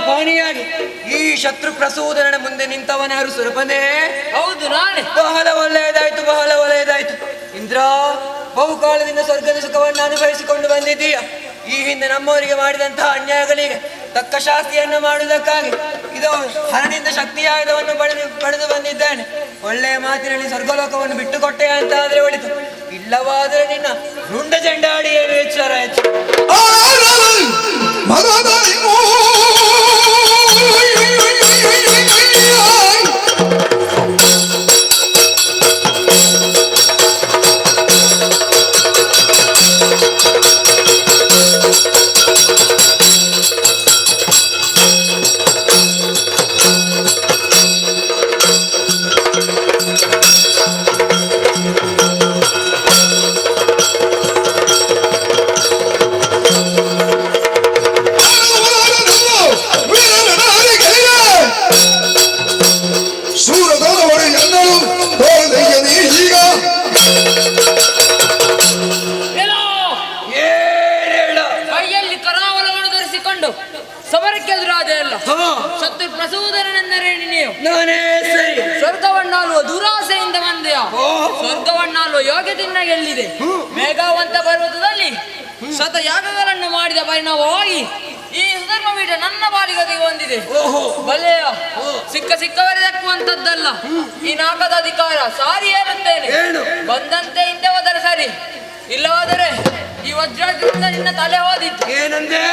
ಪಾಣಿಯಾಗಿ ಈ ಶತ್ರು ಪ್ರಸೂದನ ಮುಂದೆ ನಿಂತವನಾರು ಸುರಪನೇ? ಹೌದು ನಾನೇ. ಬಹಳ ಒಳ್ಳೆಯದಾಯ್ತು, ಬಹಳ ಒಳ್ಳೆಯದಾಯ್ತು. ಇಂದ್ರ, ಬಹುಕಾಲದಿಂದ ಸ್ವರ್ಗದ ಸುಖವನ್ನು ಅನುಭವಿಸಿಕೊಂಡು ಬಂದಿದ್ದೀಯ. ಈ ಹಿಂದೆ ನಮ್ಮವರಿಗೆ ಮಾಡಿದಂತಹ ಅನ್ಯಾಯಗಳಿಗೆ ತಕ್ಕ ಶಾಸ್ತಿಯನ್ನು ಮಾಡುವುದಕ್ಕಾಗಿ ಇದು ಹರನಿಂದ ಶಕ್ತಿಯಾಯುಧವನ್ನು ಪಡೆದು ಬಂದಿದ್ದೇನೆ. ಒಳ್ಳೆಯ ಮಾತಿನಲ್ಲಿ ಸ್ವರ್ಗಲೋಕವನ್ನು ಬಿಟ್ಟುಕೊಟ್ಟೆ ಅಂತ ಆದ್ರೆ ಒಳಿತು, ಇಲ್ಲವಾದರೆ ನಿನ್ನ ರುಂಡ ಜಂಡಾಡಿ ಏನು ಎಚ್ಚರ ಹೆಚ್ಚು. ಕೈಯಲ್ಲಿ ಕರಾವಲವನ್ನು ಧರಿಸಿಕೊಂಡು ಸಮರಕ್ಕೆ ಎದುರಾದೆ ಅಲ್ಲ. ಶತ್ರು ಪ್ರಸೂದನೆಂದರೆ ನೀವು. ನಾನೇ ಸರಿ. ಸ್ವರ್ಗವನ್ನಾಳುವ ದುರಾಸೆಯಿಂದ ಬಂದೆಯ. ಸ್ವರ್ಗವನ್ನಾಳುವ ಯೋಗ್ಯತೆಯಿಂದ ಗೆಲ್ಲಿದೆ. ಮೇಘಾವಂತ ಪರ್ವತದಲ್ಲಿ ಶತಯಾಗಗಳನ್ನು ಮಾಡಿದ ಪರಿಣಾಮವಾಗಿ ಈ ಸುಧರ್ಮ ಪೀಠ ನನ್ನ ಬಾಲಿಗೆ ಹೊಂದಿದೆ. ಬಲೆಯ ಸಿಕ್ಕವರೆ ದಕ್ಕುವಂತದ್ದಲ್ಲ. ಈ ನಾಗದ ಅಧಿಕಾರ ಸಾರಿ ಹೇಳುತ್ತೇನೆ. ಬಂದಂತೆ ಹಿಂದೆ ಹೋದರೆ ಸರಿ, ಇಲ್ಲವಾದರೆ ಈ ವಜ್ರಾಜ್ಯದಿಂದ ನಿನ್ನ ತಲೆ ಹೋದಿತ್ತು. ಏನಂದೆ?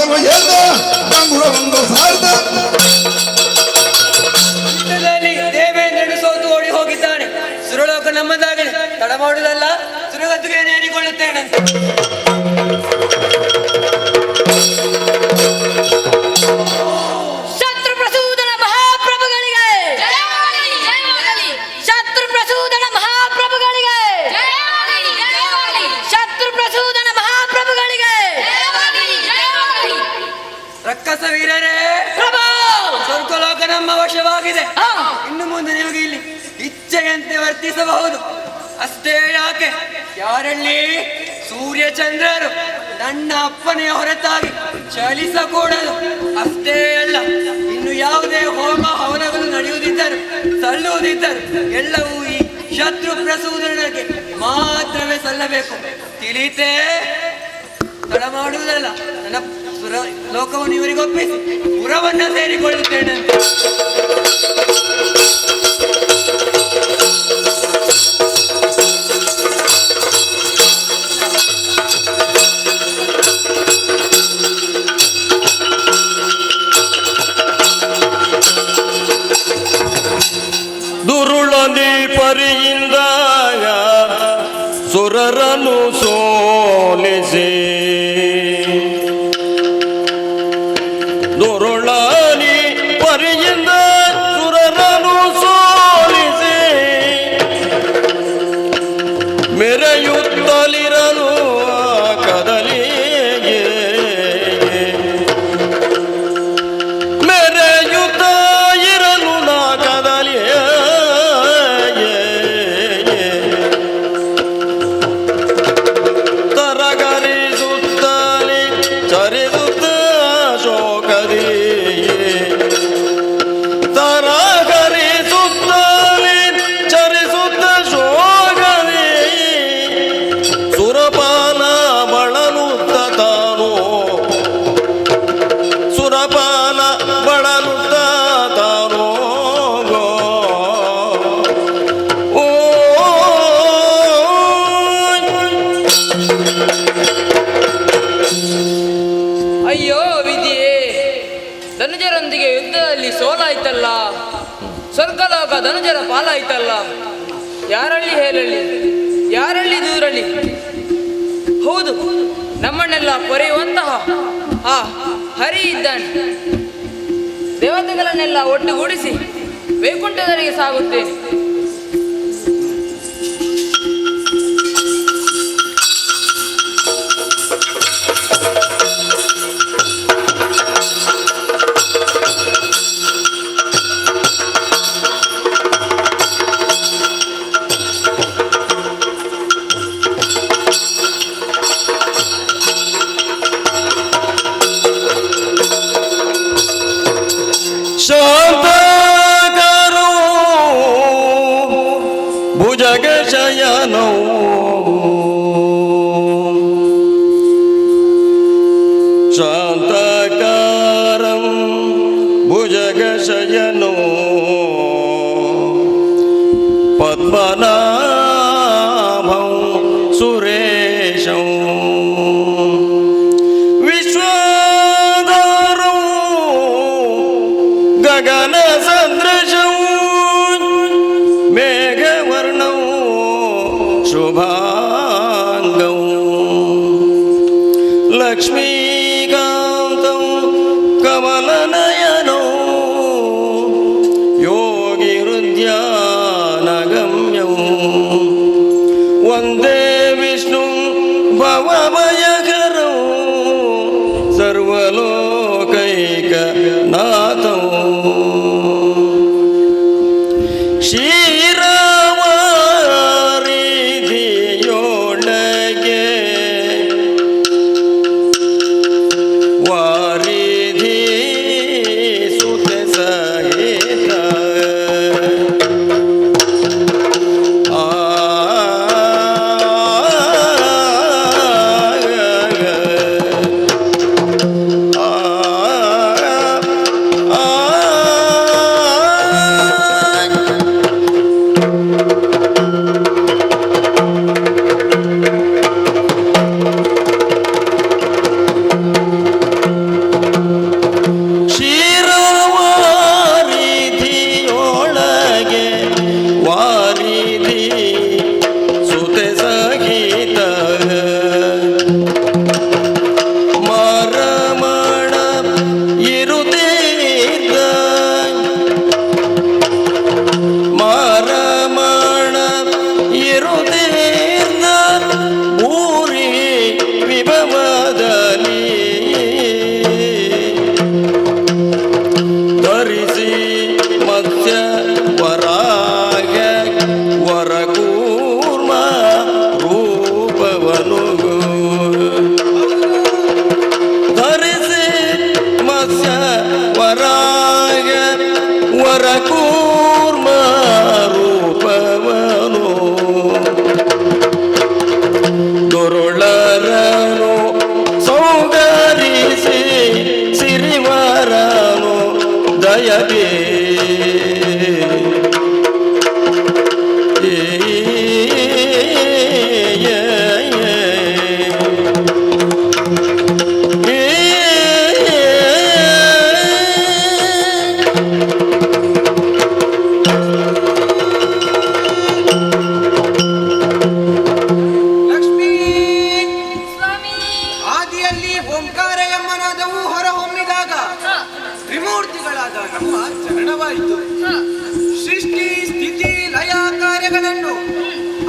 ಬಾಣಗಳು ಏರ್ದ ಬಂಗುಳ ಒಂದು ಸಾರ್ದ ಯುದ್ಧದಲ್ಲಿ ದೇವೇಂದ್ರನು ಸೋತು ಓಡಿ ಹೋಗಿದ್ದಾನೆ. ಸುರಲೋಕ ನಮ್ಮದಾಗಿದೆ. ತಡ ಮಾಡುವುದಲ್ಲ, ಸುರಗತಿಗೆ ನೇರಿಕೊಳ್ಳುತ್ತೇನಂತೆ. ಶತ್ರು ಪ್ರಸೂದನ ಮಹಾಪ್ರಭುಗಳಿಗೆ ಶತ್ರು ಪ್ರಸೂದನ ಮಹಾಪ್ರಭುಗಳಿಗೆ ಶತ್ರು ಪ್ರಸೂದನ ಮಹಾಪ್ರಭುಗಳಿಗೆ ರಕ್ಕಸ ವೀರರೇ, ಸ್ವರ್ಗಲೋಕ ನಮ್ಮ ವಶವಾಗಿದೆ. ಇನ್ನು ಮುಂದೆ ನಿಮಗೆ ಇಲ್ಲಿ ಇಚ್ಛೆಯಂತೆ ವರ್ತಿಸಬಹುದು. ಅಷ್ಟೇ ಯಾಕೆ, ಯಾರಲ್ಲಿ ಸೂರ್ಯ ಚಂದ್ರರು ನನ್ನ ಅಪ್ಪನೆಯ ಹೊರತಾಗಿ ಚಲಿಸಕೂಡದು. ಅಷ್ಟೇ ಅಲ್ಲ, ಇನ್ನು ಯಾವುದೇ ಹೋಮ ಹವನಗಳು ನಡೆಯುವುದಿದ್ದರು ಸಲ್ಲುವುದಿದ್ದರು ಎಲ್ಲವೂ ಈ ಶತ್ರು ಪ್ರಸೂದನಕ್ಕೆ ಮಾತ್ರವೇ ಸಲ್ಲಬೇಕು. ತಿಳಿತೇ? ತಡ ಮಾಡುವುದಲ್ಲ, ನನ್ನ ಲೋಕವನ್ನು ಇವರಿಗೊಪ್ಪಿಸಿ ಪುರವನ್ನ ಸೇರಿಕೊಳ್ಳುತ್ತೇನೆ. ದುರುಳದಿ ಪರಿಯಿಂದ ಸುರರನು ಸೋಲಿಸಿ ದುರುಳನಿ ಪರಿಯಿಂದ ಸುರರನು ಸೋಲಿಸಿ ಮೆರೆಯುತ್ತಲಿರಲು ಕದಲಿಗೆ ಮೆರೆಯುತ್ತ ಇರಲು ನಾ ಕದಲಿಯ ತರಗರಿಸುತ್ತಲಿ ಚರಿಸುತ್ತ ಶೋಕದಿ ತರಗರಿಸುತ್ತಲಿ ಚರಿಸುತ್ತ ಶೋಕದಿ ಸುರಪಾನ ಬಳಲುತ್ತ ತಾನು ಸುರಪಾನ ಬಳಲುತ್ತ ತಾನು ಓ ಅಯ್ಯೋ ವಿಧಿಯೇ, ಧನುಜರೊಂದಿಗೆ ಯುದ್ಧದಲ್ಲಿ ಸೋಲಾಯ್ತಲ್ಲ, ಸ್ವರ್ಗಲೋಕ ಧನುಜರ ಪಾಲಾಯ್ತಲ್ಲ. ಯಾರಲ್ಲಿ ಹೇಳಲಿ, ಯಾರಲ್ಲಿ ದೂರಲಿ? ಹೌದು, ನಮ್ಮನ್ನೆಲ್ಲ ಪೊರೆಯುವಂತಹ ಆ ಹರಿ ಇದ್ದಾನೆ. ದೇವತೆಗಳನ್ನೆಲ್ಲ ಒಟ್ಟುಗೂಡಿಸಿ ವೈಕುಂಠದವರೆಗೆ ಸಾಗುತ್ತೇನೆ. ಶಾಂತಕರು ಭುಜಗ ಶಯನೋ ಶಾಂತಕರಂ ಭುಜಗ ಶಯನೋ ಪದ್ಮನಾಭಂ ಸುರೇಶಂ ವಿಶ್ವಧಾರಂ ಗಗನ ಸದೃಶಂ ಮೇಘವರ್ಣಂ ಶುಭಾಂಗಂ ಲಕ್ಷ್ಮೀಕಾಂತಂ ಕಮಲನಯನೋ ಯೋಗಿ ಹೃದ್ಯಾನಗಮ್ಯಂ ವಂದೇ ವಿಷ್ಣು ಭವಭಯಕರಂ ಸರ್ವಲೋಕೈಕನಾಥಂ ಕ್ಷೀರವಾರಿಧಿಯೊಳಗೆ ವಾರಿಧಿ ಸುತ ಸಹಿತ ಆ ಆ ವರಾಗ ವರಕೂರ್ಮ ರೂಪವನು ದುರುಳರನು ಸೌಂದರಿಸಿ ಸಿರಿವರನು ದಯಗೆ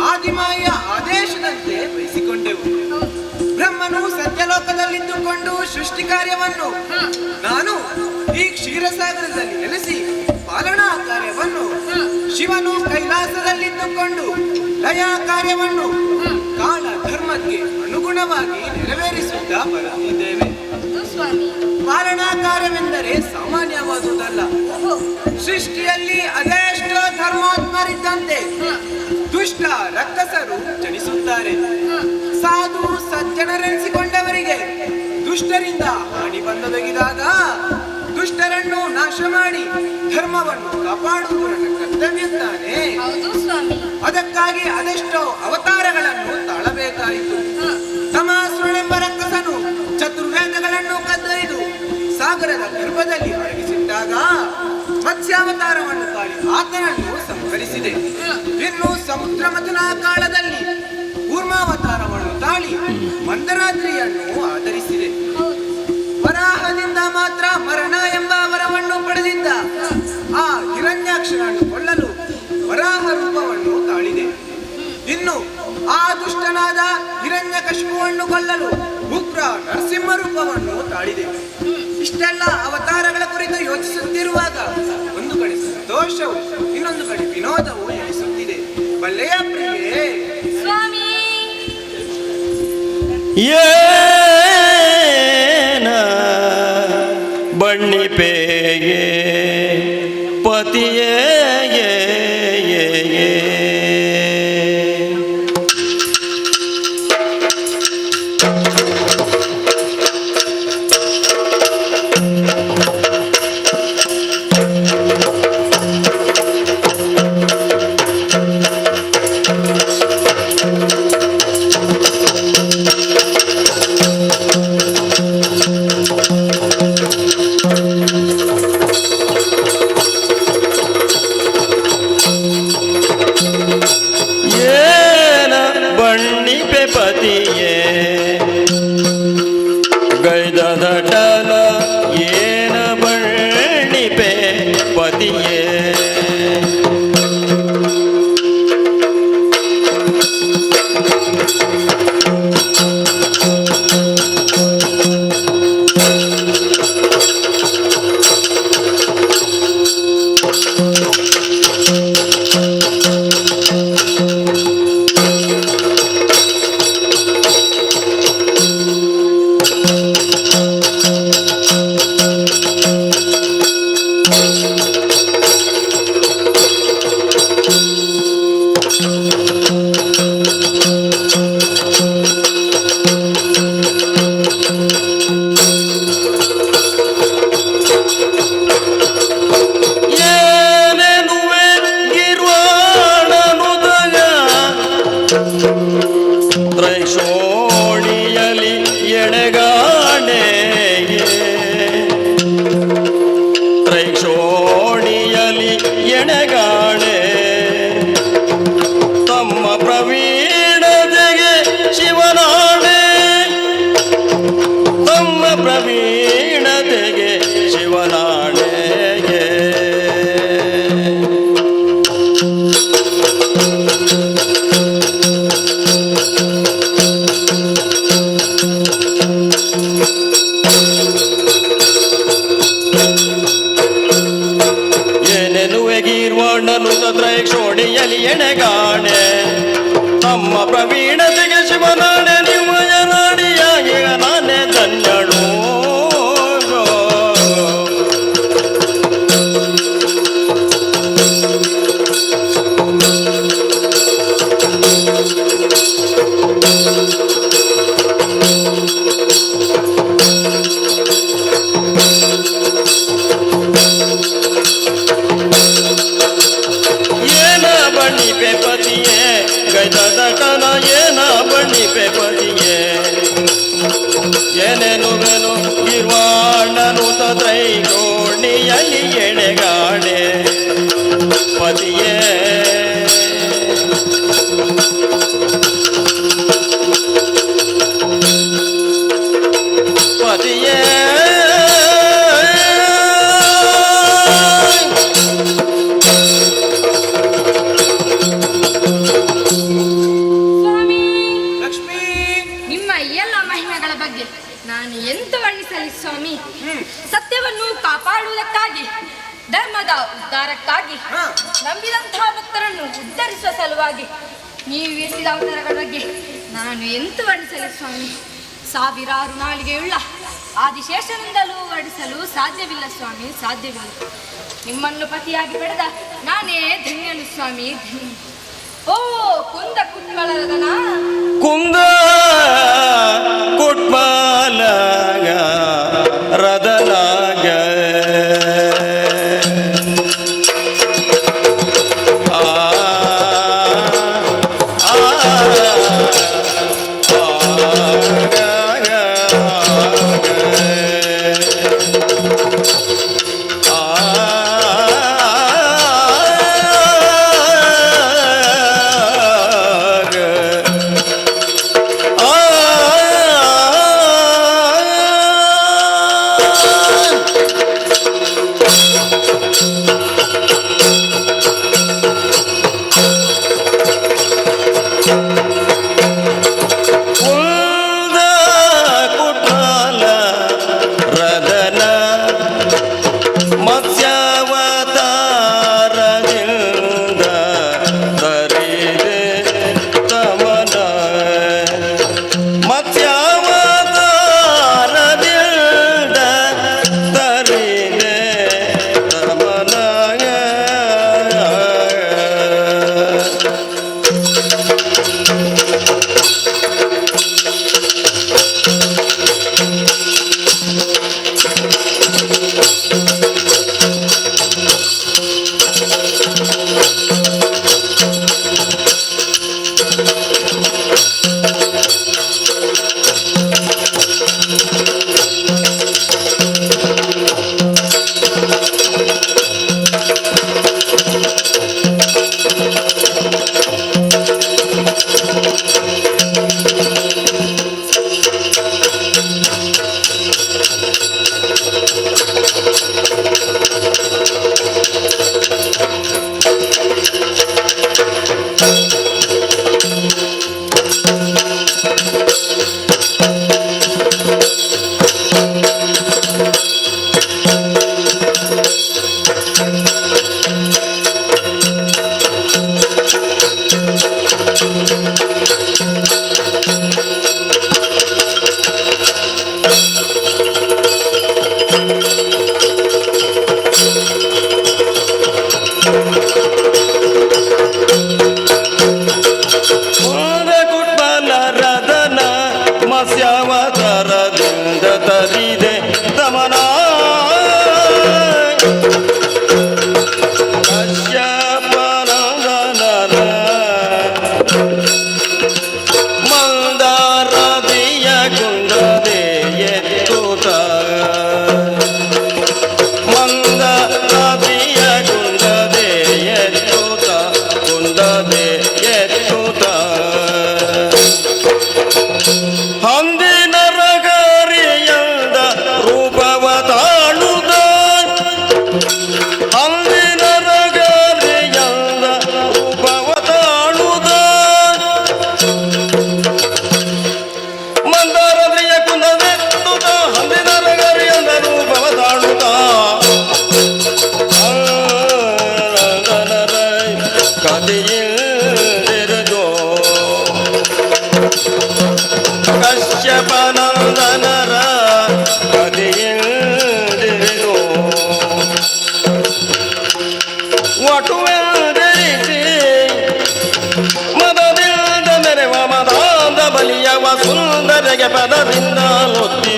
ಆದಿಮಾಯ ಆದೇಶದಂತೆ ಬಯಸಿಕೊಂಡೆವು. ಬ್ರಹ್ಮನು ಸತ್ಯಲೋಕದಲ್ಲಿದ್ದುಕೊಂಡು ಸೃಷ್ಟಿ ಕಾರ್ಯವನ್ನು, ನಾನು ಈ ಕ್ಷೀರಸಾಗರದಲ್ಲಿ ನೆಲೆಸಿ ಪಾಲನಾ ಕಾರ್ಯವನ್ನು, ಶಿವನು ಕೈಲಾಸದಲ್ಲಿದ್ದುಕೊಂಡು ಲಯಾ ಕಾರ್ಯವನ್ನು ಕಾಲ ಧರ್ಮಕ್ಕೆ ಅನುಗುಣವಾಗಿ ನೆರವೇರಿಸುತ್ತಾ ಬರುತ್ತಿದ್ದೇವೆ. ಪಾಲನಾ ಕಾರ್ಯವೆಂದರೆ ಸಾಮಾನ್ಯವಾದುದಲ್ಲ. ಸೃಷ್ಟಿಯಲ್ಲಿ ಅದೆಷ್ಟೋ ಧರ್ಮಾತ್ಮರಿದ್ದಂತೆ ದುಷ್ಟ ರಕ್ಕಸರು ಜನಿಸುತ್ತಾರೆ. ಸಾಧು ಸಜ್ಜನರೆನಿಸಿಕೊಂಡವರಿಗೆ ದುಷ್ಟರಿಂದ ಹಾನಿ ಬಂದೊದಗಿದಾಗ ದುಷ್ಟರನ್ನು ನಾಶ ಮಾಡಿ ಧರ್ಮವನ್ನು ಕಾಪಾಡುವುದು ನನ್ನ ಕರ್ತವ್ಯ ತಾನೆ. ಅದಕ್ಕಾಗಿ ಅದೆಷ್ಟೋ ಅವತಾರಗಳನ್ನು ತಾಳಬೇಕಾಯಿತು. ತಮಾಸುರನೆಂಬ ರಕ್ಕಸನು ಚತುರ್ವೇದಗಳನ್ನು ಕದ್ದೊಯ್ದು ಸಾಗರದ ಗರ್ಭದಲ್ಲಿ ಅಡಗಿಸಿಟ್ಟಾಗ ಮತ್ಸ್ಯಾವತಾರವನ್ನು ತಾಳಿ ಆತನನ್ನು ಸಂಹರಿಸಿದೆ. ಇನ್ನು ಸಮುದ್ರ ಮಥನ ಕಾಲದಲ್ಲಿ ಕೂರ್ಮಾವತಾರವನ್ನು ತಾಳಿ ಮಂದರಾತ್ರಿಯನ್ನು ಆಧರಿಸಿದೆ. ವರಾಹದಿಂದ ಮಾತ್ರ ಮರಣ ಎಂಬ ವರವನ್ನು ಪಡೆದಿದ್ದ ಆ ಹಿರಣ್ಯಾಕ್ಷರನ್ನು ಕೊಲ್ಲಲು ವರಾಹ ರೂಪವನ್ನು ತಾಳಿದೆ. ಇನ್ನು ಆ ದುಷ್ಟನಾದ ಹಿರಣ್ಯಕಶಿಪುವನ್ನು ಕೊಲ್ಲಲು ಉಗ್ರ ನರಸಿಂಹ ರೂಪವನ್ನು ತಾಳಿದೆ. ಇಷ್ಟೆಲ್ಲ ಅವತಾರಗಳ ಕುರಿತು ಯೋಚಿಸುತ್ತಿರುವಾಗ ಒಂದು ಕಡೆ ಸಂತೋಷವು, ಇನ್ನೊಂದು ಕಡೆ ವಿನೋದವು ಎನಿಸುತ್ತಿದೆ. ಬಲ್ಲೆಯ ಪ್ರಿಯೆ ಸ್ವಾಮಿ, ಏನ ಬಣ್ಣಿಪೇಯೇ ಪತಿಯೇ ಗೈದಟಲ ಏನ ಬಣ್ಣಿಪೆ ಪತಿಯೇ ತ್ರೈಶೋಣಿಯಲಿ ಎಣೆಗಾಣೆ ತ್ರೈಶೋಣಿಯಲಿ ಎಣೆಗಾಣೆ ತಮ್ಮ ಪ್ರವೀಣತೆಗೆ ಶಿವನಾಣೆ ತಮ್ಮ ಪ್ರವೀಣತೆಗೆ ಶಿವನಾಣೆ ತ್ರೈಕ್ಷೋಣಿಯಲಿ ಎಣೆಗಾಣೆ ತಮ್ಮ ಪ್ರವೀಣತೆಗೆ ಶಿವನಾಣೆ ನಿಮ್ಮಯ ನಾಡಿಯಾಗಿ ನಾನೇ ಧನ್ಯಳು ಸತ್ಯವನ್ನು ಕಾಪಾಡುವುದಕ್ಕಾಗಿ, ಧರ್ಮದ ಉದ್ಧಾರಕ್ಕಾಗಿ, ನಂಬಿದಂತಹ ಭಕ್ತರನ್ನು ಉದ್ಧರಿಸುವ ಸಲುವಾಗಿ ನೀವು ಎತ್ತಿದ ಅವತಾರಗಳ ಬಗ್ಗೆ ನಾನು ಎಂತ ವರ್ಣಿಸಲಿ ಸ್ವಾಮಿ. ಸಾವಿರಾರು ನಾಲಿಗೆಯುಳ್ಳ ಆದಿಶೇಷನಿಂದಲೂ ವರ್ಣಿಸಲು ಸಾಧ್ಯವಿಲ್ಲ ಸ್ವಾಮಿ, ಸಾಧ್ಯವಿಲ್ಲ. ನಿಮ್ಮನ್ನು ಪತಿಯಾಗಿ ಪಡೆದ ನಾನೇ ಧನ್ಯನು ಸ್ವಾಮಿ, ಧನ್ಯ. ಓ ಕುಂದ ಕುಟ್ಮಲರದನ ಕುಂದ ಕುಟ್ಮಲಗ ರದನಾಗ ಸುಂದರಿಗೆ ಪದದಿಂದ ಮುತ್ತಿ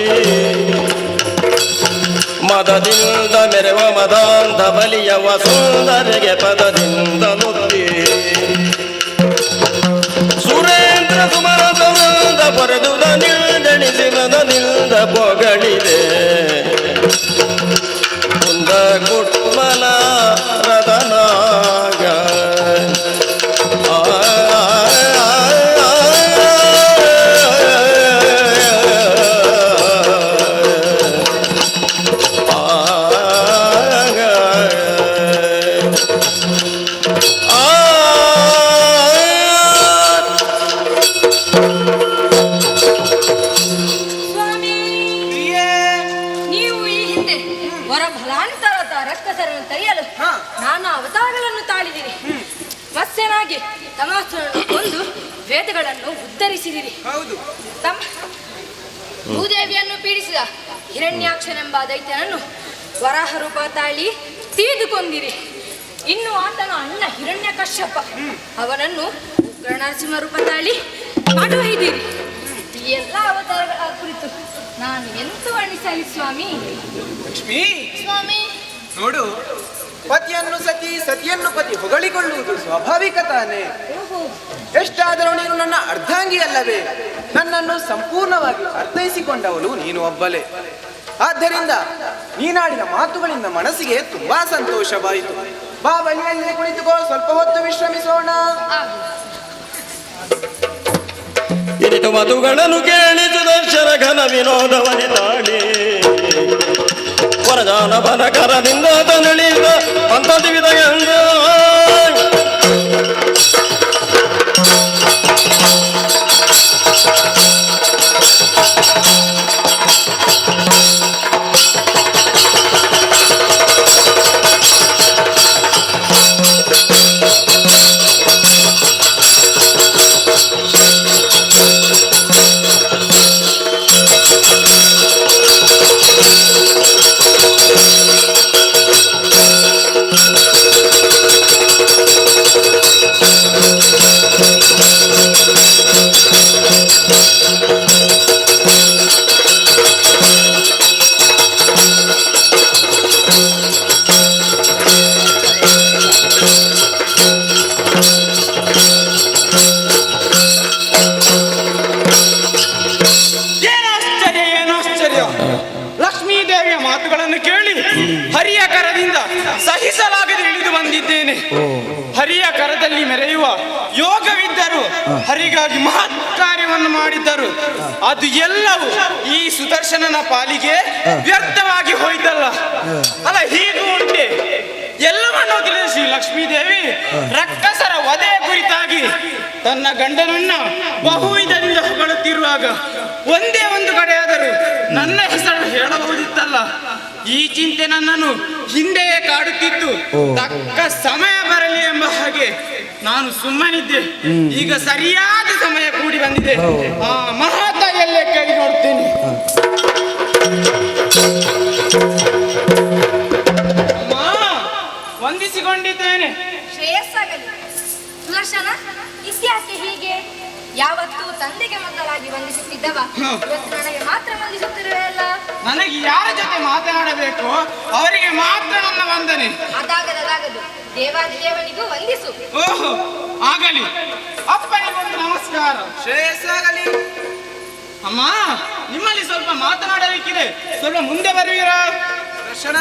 ಮದದಿಂದ ಮೆರೆವ ಮದಾಂತ ಬಲಿಯವ ಸುಂದರಿಗೆ ಪದದಿಂದ ಮುತ್ತಿ ಸುರೇಂದ್ರ ಸುಮನ ಸೌಂದ ಪೊರೆದುದ ನಿಲ್ದಣಿಸಿದ ನಿಲ್ದ ಪೊಗಳಿದೆ ಕುಂದ ಕುಟ್ಮಲ ರದನಾಗ ಸ್ವಾಮಿ, ನೀವು ಈ ಹಿಂದೆ ಹಿಂದೆ ಹೊರ ಬಲಾಂತರದ ರಕ್ಕಸರನ್ನು ತಡೆಯಲು ನಾನು ಅವತಾರಗಳನ್ನು ತಾಳಿದಿರಿ. ಮತ್ಸ್ಯನಾಗಿ ತಮಾಸರನ್ನು ಕೊಂದು ವೇದಗಳನ್ನು ಉದ್ಧರಿಸಿದಿರಿ. ಹೌದು. ಭೂದೇವಿಯನ್ನು ಪೀಡಿಸಿದ ಹಿರಣ್ಯಾಕ್ಷನೆಂಬ ದೈತ್ಯನನ್ನು ವರಾಹ ರೂಪ ತಾಳಿ ತೀದುಕೊಂದಿರಿ. ಇನ್ನು ಆತನ ಅಣ್ಣ ಹಿರಣ್ಯಕಶ್ಯಪ ಅವನನ್ನು ಉಗ್ರ ನರಸಿಂಹ ರೂಪ ತಾಳಿ ಕಾಟೊಯ್ದಿರಿ. ಈ ಎಲ್ಲ ಅವತಾರಗಳ ಕುರಿತು ನಾನು ಎಂತ ವರ್ಣಿಸಲಿ ಸ್ವಾಮಿ? ಲಕ್ಷ್ಮಿ ಸ್ವಾಮಿ, ನೋಡು, ಪತಿಯನ್ನು ಸತಿ, ಸತಿಯನ್ನು ಪತಿ ಹೊಗಳಿಕೊಳ್ಳುವುದು ಸ್ವಾಭಾವಿಕ ತಾನೇ. ಎಷ್ಟಾದರೂ ನೀನು ನನ್ನ ಅರ್ಧಾಂಗಿ ಅಲ್ಲವೇ? ನನ್ನನ್ನು ಸಂಪೂರ್ಣವಾಗಿ ಅರ್ಥೈಸಿಕೊಂಡವಳು ನೀನು ಒಬ್ಬಳೇ. ಆದ್ದರಿಂದ ನೀನಾಡಿದ ಮಾತುಗಳಿಂದ ಮನಸ್ಸಿಗೆ ತುಂಬಾ ಸಂತೋಷವಾಯಿತು. ಬಾ, ಬಳಿಯಲ್ಲೇ ಕುಳಿತುಕೋ, ಸ್ವಲ್ಪ ಹೊತ್ತು ವಿಶ್ರಮಿಸೋಣ. ಇನಿತು ಮಧುಗಳನ್ನು ಕೇಳಿ ಸುದರ್ಶನ ಘನ ವಿನೋದವನಿ ತಾಳಿ ವರದಾನ ಬನಕರದಿಂದ ತನಳಿದ ಪಂಥದಿವಿದ ಗಂಗ ಲಕ್ಷ್ಮೀದೇವಿಯ ಮಾತುಗಳನ್ನು ಕೇಳಿ ಹರಿಯ ಕರದಿಂದ ಸಹಿಸಲಾಗದೆ ಇಳಿದು ಬಂದಿದ್ದೇನೆ. ಹರಿಯ ಕರದಲ್ಲಿ ಮೆರೆಯುವ ಯೋಗವಿದ್ದರು, ಹರಿಗಾಗಿ ಮಹತ್ ಕಾರ್ಯವನ್ನು ಮಾಡಿದ್ದರು. ಅದು ಎಲ್ಲವೂ ಈ ಸುದರ್ಶನನ ಪಾಲಿಗೆ ವ್ಯರ್ಥವಾಗಿ ಹೋಯ್ತಲ್ಲ. ಅಲ್ಲ, ಹೀಗೂ ಉಂಟೆ. ಎಲ್ಲವನ್ನೂ ತಿಳಿದ ಶ್ರೀ ಲಕ್ಷ್ಮೀದೇವಿ ರಕ್ಕಸರ ವಧೆ ಕುರಿತಾಗಿ ತನ್ನ ಗಂಡನನ್ನ ಬಹುವಿಧದಿಂದ ಹೊಗಳುತ್ತಿರುವಾಗ ಒಂದೇ ಒಂದು ಕಡೆಯಾದರೂ ನನ್ನ ಹೆಸರು ಹೇಳಬಹುದಿತ್ತಲ್ಲ. ಈ ಚಿಂತೆ ನನ್ನನ್ನು ಹಿಂದೆಯೇ ಕಾಡುತ್ತಿದ್ದು, ತಕ್ಕ ಸಮಯ ಬರಲಿ ಎಂಬ ಹಾಗೆ ನಾನು ಸುಮ್ಮನಿದ್ದೆ. ಈಗ ಸರಿಯಾದ ಸಮಯ ಕೂಡಿ ಬಂದಿದೆ. ಆ ಮಹಾತಾಯಿಯಲ್ಲೇ ಕೇಳಿ ನೋಡ್ತೇನೆ. ಅಮ್ಮ, ವಂದಿಸಿಕೊಂಡಿದ್ದೇನೆ. ಶ್ರೇಯಸ್ಸಾಗಲಿ. ಸುದರ್ಶನ, ಇತ್ಯಾಕೆ ಹೀಗೆ? ಯಾವತ್ತೂ ತಂದೆಗೆ ಮೊದಲಾಗಿ ವಂದಿಸುತ್ತಿದ್ದವ ಇವತ್ತು ನನಗೆ ಮಾತ್ರ ವಂದಿಸುತ್ತಿರುವೆಯಲ್ಲ. ನನಗೆ ಯಾರ ಜೊತೆ ಮಾತನಾಡಬೇಕು ಅವರಿಗೆ ಮಾತ್ರ ನನ್ನ ವಂದನೆ. ಅದಾಗದು ದೇವಾದಿದೇವನಿಗೂ ವಂದಿಸು. ಓಹೋ, ಆಗಲಿ. ಅಪ್ಪನಿಗೊಂದು ನಮಸ್ಕಾರ. ಶ್ರೇಯಸ್ಸಾಗಲಿ. ಅಮ್ಮ, ನಿಮ್ಮಲ್ಲಿ ಸ್ವಲ್ಪ ಮಾತನಾಡಬೇಕಿದೆ, ಸ್ವಲ್ಪ ಮುಂದೆ ಬರುವಿರಾ? ದರ್ಶನ,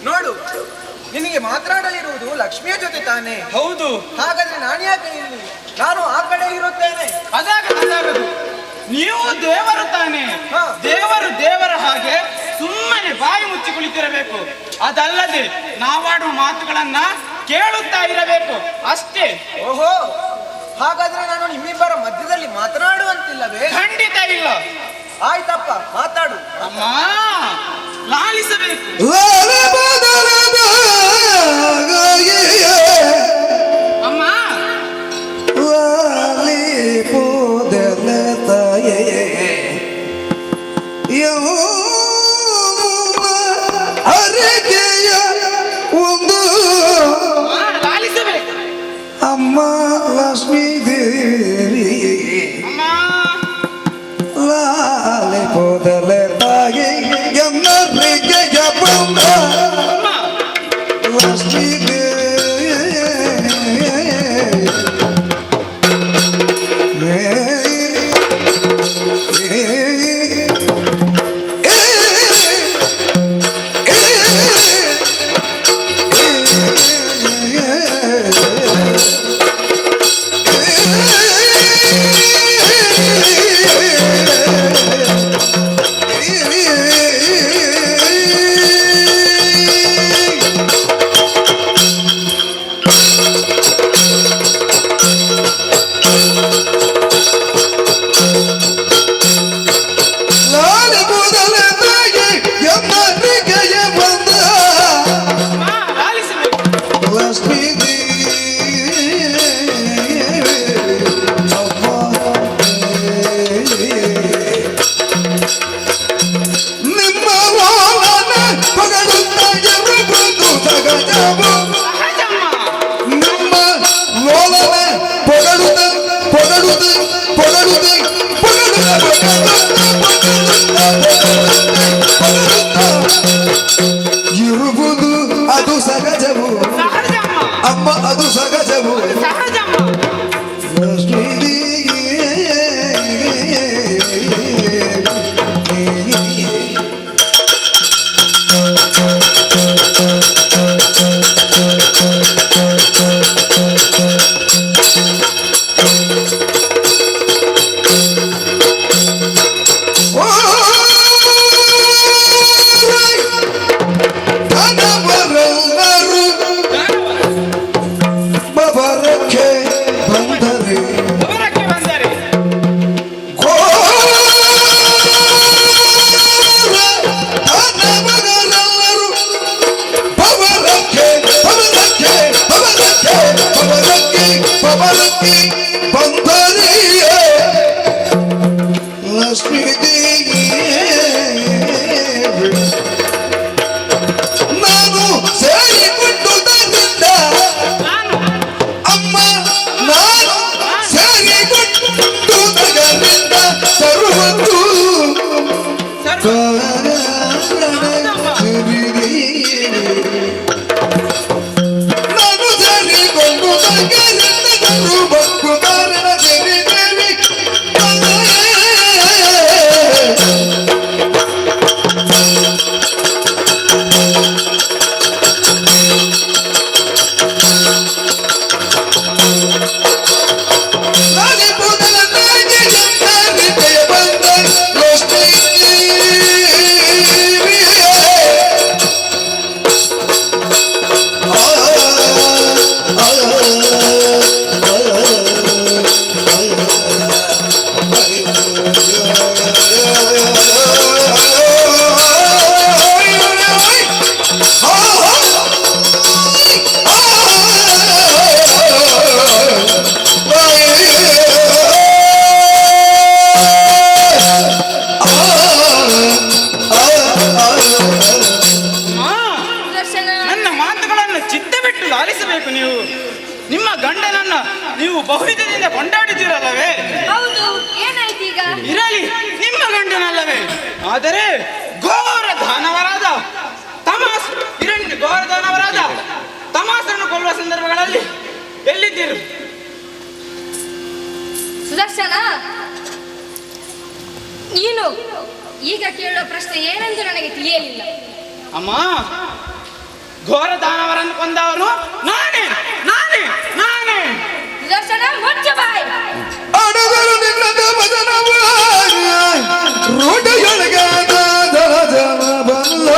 ನೋಡು, ನಿನಗೆ ಮಾತನಾಡಲಿರುವುದು ಲಕ್ಷ್ಮಿಯ ಜೊತೆ ತಾನೇ? ಹೌದು. ಹಾಗಾದ್ರೆ ನಾನು ಯಾಕೆ ಇಲ್ಲಿ? ನಾನು ಆ ಕಡೆ ಇರುತ್ತೇನೆ. ಅದಾಗದು. ನೀವು ದೇವರು ತಾನೇ. ದೇವರು ದೇವರ ಹಾಗೆ ಸುಮ್ಮನೆ ಬಾಯಿ ಮುಚ್ಚಿ ಕುಳಿತಿರಬೇಕು. ಅದಲ್ಲದೆ ನಾವಾಡುವ ಮಾತುಗಳನ್ನ ಕೇಳುತ್ತಾ ಇರಬೇಕು ಅಷ್ಟೇ. ಓಹೋ, ಹಾಗಾದ್ರೆ ನಾನು ನಿಮ್ಮಿಬ್ಬರ ಮಧ್ಯದಲ್ಲಿ ಮಾತನಾಡುವಂತಿಲ್ಲವೇ? ಖಂಡಿತ ಇಲ್ಲ. ಆಯ್ತಪ್ಪ, ಮಾತಾಡು. ಅಮ್ಮ, ಲಾಲಿಸಬೇಕು. ಅಮ್ಮ, ಲಾಲಿಸಬೇಕು. ಅಮ್ಮ ಲಕ್ಷ್ಮೀ ದೇವಿ ಅಮ್ಮ, ಲಾಲೆ ಪೋದಲೆ ತಾಯಿ ಎನ್ನರಿಗೆ ಬಂದ ಲಕ್ಷ್ಮೀ ಅಮ್ಮ ಅದು ಸಹಜವು ಸಹಜಮ್ಮ. ಬಬರಕ್ಕೆ ಬಂದರೆ ಅವರಕ್ಕೆ ಬಂದರೆ ಲಕ್ಷ್ಮೀ ದೇವಿ ನಾನು ಸೇರಿಕೊಂಡುದರಿಂದ ಅಮ್ಮ ನಾನು ಸೇರಿಕೊಂಡುದರಿಂದ ಸರ್ವತ್ತು ನಾನು ಸೇರಿಕೊಂಡುದರಿಂದ ಸರ್ವಕ್ಕೂ ಕಾರಣ ಸೇರಿದ್ದೇವೆ. ನನ್ನ ಮಾತುಗಳನ್ನು ಚಿತ್ತ ಬಿಟ್ಟು ಲಾಲಿಸಬೇಕು. ನೀವು ನಿಮ್ಮ ಗಂಡನನ್ನ ನೀವು ಬಹುವಿಧದಿಂದ ಕೊಂಡಾಡಿದ್ದೀರಲ್ಲವೇ? ಹೌದು, ಏನಾಯ್ತೀಗ? ಇರಲಿ, ನಿಮ್ಮ ಗಂಡನಲ್ಲವೇ? ಆದರೆ ಘೋರ ದಾನವರಾದ ತಮಾಸನ್ನು ಕೊಲ್ಲುವ ಸಂದರ್ಭಗಳಲ್ಲಿ ಎಲ್ಲಿದ್ದೀರು? ಸುದರ್ಶನ, ನೀನು ಈಗ ಕೇಳುವ ಪ್ರಶ್ನೆ ಏನೆಂದು ನನಗೆ ತಿಳಿಯಲಿಲ್ಲ. ಅಮ್ಮ, ಘೋರ ದಾನವರನ್ನು ಕೊಂದವನು ನಾನೇ ನಾನೇ ನಾನೇ. ಸುದರ್ಶನ, ಮುಚ್ಚು ಬಾಯಿ. ಅಡಗರು ನಿನ್ನದ ಭಜನವ ರೋಡೊಳಗಾದ ಜನ ಬಂದ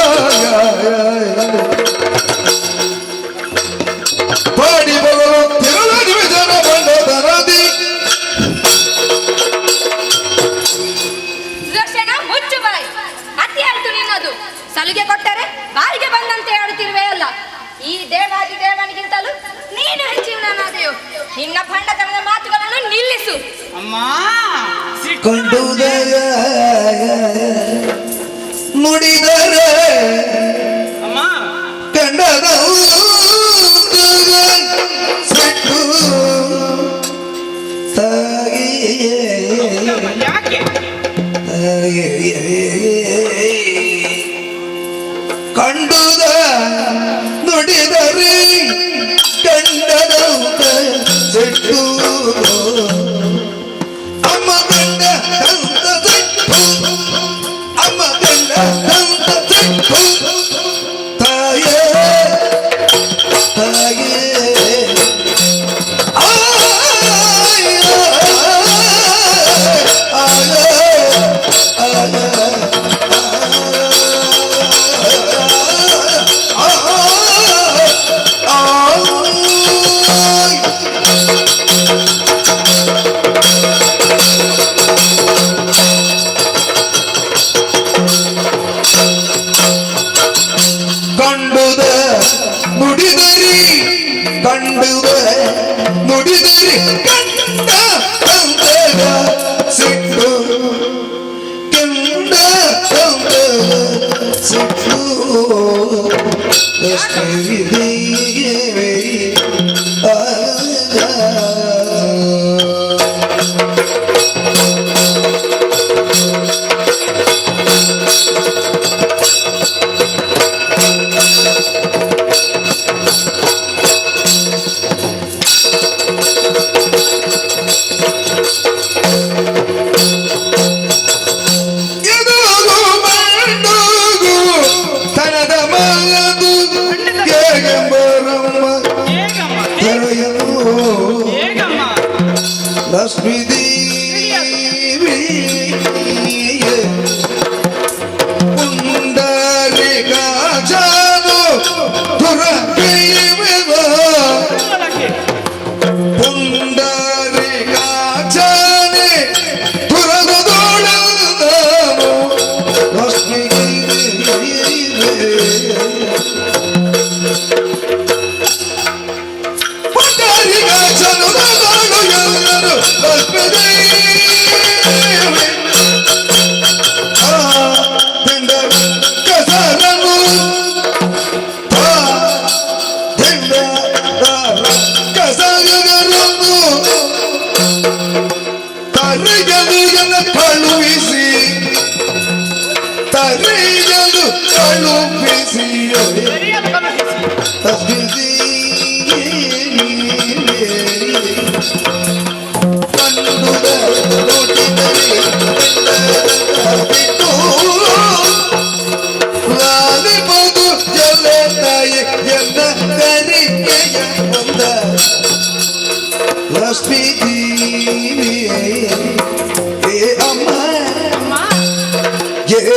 ಪಾಡಿ ಬಗಳು ತಿರುಳು ಜನ ಬಂದ ದರದಿ. ಸುದರ್ಶನ, ಮುಚ್ಚು ಬಾಯಿ. ಅತಿ ಆಯ್ತು ನಿನ್ನದು. ಸಲುಗೆ ಕೊಟ್ಟರೆ ಬಾಯಿಗೆ ಬಂದಂತೆ ಆಡುತ್ತಿರುವೆ ಅಲ್ಲ. ಈ ದೇವಾದಿ ದೇವನಿಗಿಂತಲೂ ನೀನು ಹೆಚ್ಚಿನನಾದೆಯು. ನಿನ್ನ ಭಂಡತನದ ಮಾತುಗಳನ್ನು ನಿಲ್ಲಿಸು. ಅಮ್ಮ, ಕಂಡುದಯ ನುಡಿದರೆ ಅಮ್ಮ, ಕಂಡದ ಸಿಟ್ಟು ತಾಯಿಯೇ ಯಾಕೆ ಕಂಡುದ ನುಡಿದರೆ ಕಂಡದಂತ ಸಿಟ್ಟು ಅಮ್ಮ ಕಂಡ ದಂತ ಸಿಟ್ಟು ಅಮ್ಮ ಕಂಡ ದಂತ ಸಿಟ್ಟು ತಾಯೇ ತಾಯೇ ಕಂಡುದ ನುಡಿದರಿ ಕಂಡುದ ನುಡಿದರಿ ಕಂಡ ಕಂದಗ ಸಿಟ್ಟು ಕಂಡ ಕಂದ ಸಿಟ್ಟು ಮಲದು ಹೇಗೆ ಬರಮ್ಮ ಹೇಗಮ್ಮ ಲಕ್ಷ್ಮೀ ದೇವಿ ಪುಂಡರೀಕಾಚಾನು ದುರಕೈವೆವ ಪುಂಡರೀಕಾಚಾನೆ ದುರದೋಳದನು ಲಕ್ಷ್ಮೀ ಪುಂಡರೀಕಾಚಾನು ಎಲ್ಲರೂ ಲಕ್ಷ್ಮೀ ಕಳುಹಿಸಿ ತರಿಯಲು ಕಳುಹಿಸಿ ಕಣ್ಣುದ ಲಾಲಿಬದು ಜಲತಾಯಿ ಎನ್ನ ಕರಿಕೆಯ ಬಂದ ಲಕ್ಷ್ಮೀ ದೇವಿ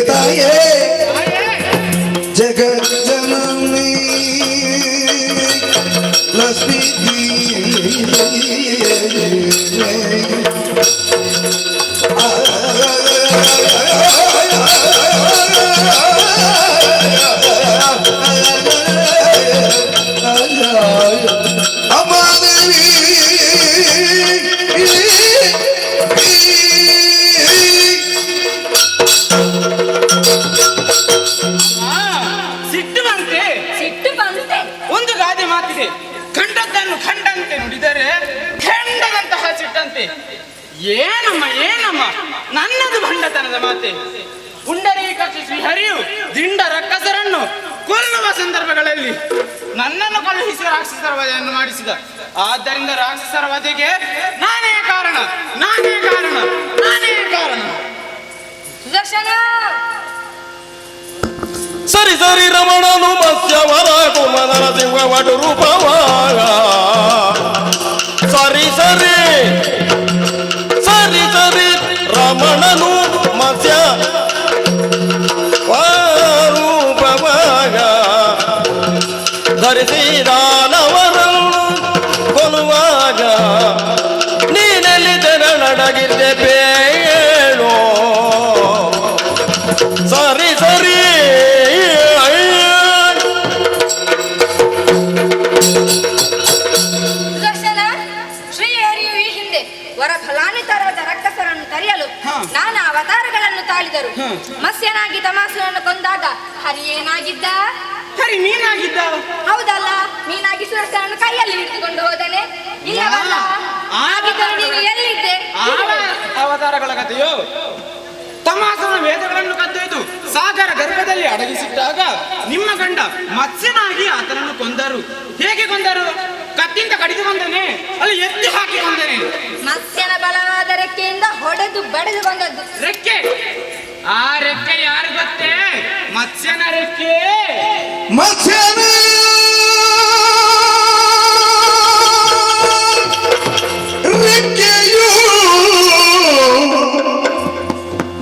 ತಾಯೇ ಜಗಜ್ಜನನಿ ಲಕ್ಷ್ಮೀ ಸಿಟ್ಟು ಬಂತೆ ಒಂದು ಗಾದೆ ಮಾತಿದೆ, ಕಂಡದ್ದನ್ನು ಕಂಡಂತೆ ನುಡಿದರೆ ಕೆಂಡದಂತಹ ಸಿಟ್ಟಂತೆ. ಏನಮ್ಮ ನನ್ನದು ಭಂಡತನದ ಮಾತೆ. ಪುಂಡರೀಕಾಕ್ಷ ಶ್ರೀಹರಿಯು ದಿಂಡ ರಕ್ಕಸರನ್ನು ಕೊಲ್ಲುವ ಸಂದರ್ಭಗಳಲ್ಲಿ ನನ್ನನ್ನು ಕಳುಹಿಸಿ ರಾಕ್ಷಸರ ವಧೆಯನ್ನು ಮಾಡಿಸಿದ. ಆದ್ದರಿಂದ ರಾಕ್ಷಸರ ವಧೆಗೆ ನಾನೇ ಕಾರಣ. ಸುದರ್ಶನ ಸರಿ ಸರಿ ರಮಣನು ಮತ್ಸ್ಯವರ ಕುಮನರ ಸಿಂಹ ವಟು ರೂಪವಾಗ ಸರಿ ಸರಿ ಸರಿ ಸರಿ ರಮಣನು ಮತ್ಸ್ಯ ರೂಪವಾಗ ಧರಿಸಿದಾನವರನ್ನು ಕೊಲ್ಲುವಾಗ ನೀನೆಲ್ಲಿದ್ದ ನಡಗಿದ್ದೆ ಬೇಳೋ ಸರಿ ಸರಿ ಸುದರ್ಶನ, ಶ್ರೀಹರಿಯು ಈ ಹಿಂದೆ ವರಫಲಾನ್ವಿತರಾದ ರಕ್ಕಸರನ್ನು ತರೆಯಲು ನಾನಾ ಅವತಾರಗಳನ್ನು ತಾಳಿದರು. ಮತ್ಸ್ಯನಾಗಿ ತಮಾಸುರನ್ನು ಕೊಂದಾಗ ಹರಿ ಏನಾಗಿದ್ದ? ಹರಿ ಮೀನಾಗಿದ್ದ. ಹೌದಲ್ಲ, ಮೀನಾಗಿ ಸುದರ್ಶನನ್ನು ಕೈಯಲ್ಲಿ ಹಿಡಿದುಕೊಂಡು ಹೋದನೆ. ಇಲ್ಲವಲ್ಲ, ಹಾಗಿದ್ದರೆ ನೀನು ಎಲ್ಲಿದ್ದೆ? ಅವತಾರಗಳ ಕಥೆಯೋ ತಮಾಸನ ವೇದಗಳನ್ನು ಕದ್ದೊಯ್ದು ಸಾಗರ ಗರ್ಭದಲ್ಲಿ ಅಡಗಿಸಿಟ್ಟಾಗ ನಿಮ್ಮ ಗಂಡ ಮತ್ಸ್ಯನಾಗಿ ಆತನನ್ನು ಕೊಂದರು. ಹೇಗೆ ಕೊಂದರು? ಕತ್ತಿಂದ ಕಡಿದು ಕೊಂದನೆ, ಅಲ್ಲಿ ಎತ್ತಿ ಹಾಕಿ ಕೊಂದನೆ. ಮತ್ಸ್ಯನ ಬಲವಾದ ರೆಕ್ಕೆಯಿಂದ ಹೊಡೆದು ಬಡಿದು ಬಂದದ್ದು. ರೆಕ್ಕೆ? ಆ ರೆಕ್ಕೆ ಯಾರು ಗೊತ್ತೇ? ಮತ್ಸ್ಯನ ರೆಕ್ಕೆ. ಮತ್ಸ್ಯನ ರೆಕ್ಕೆಯು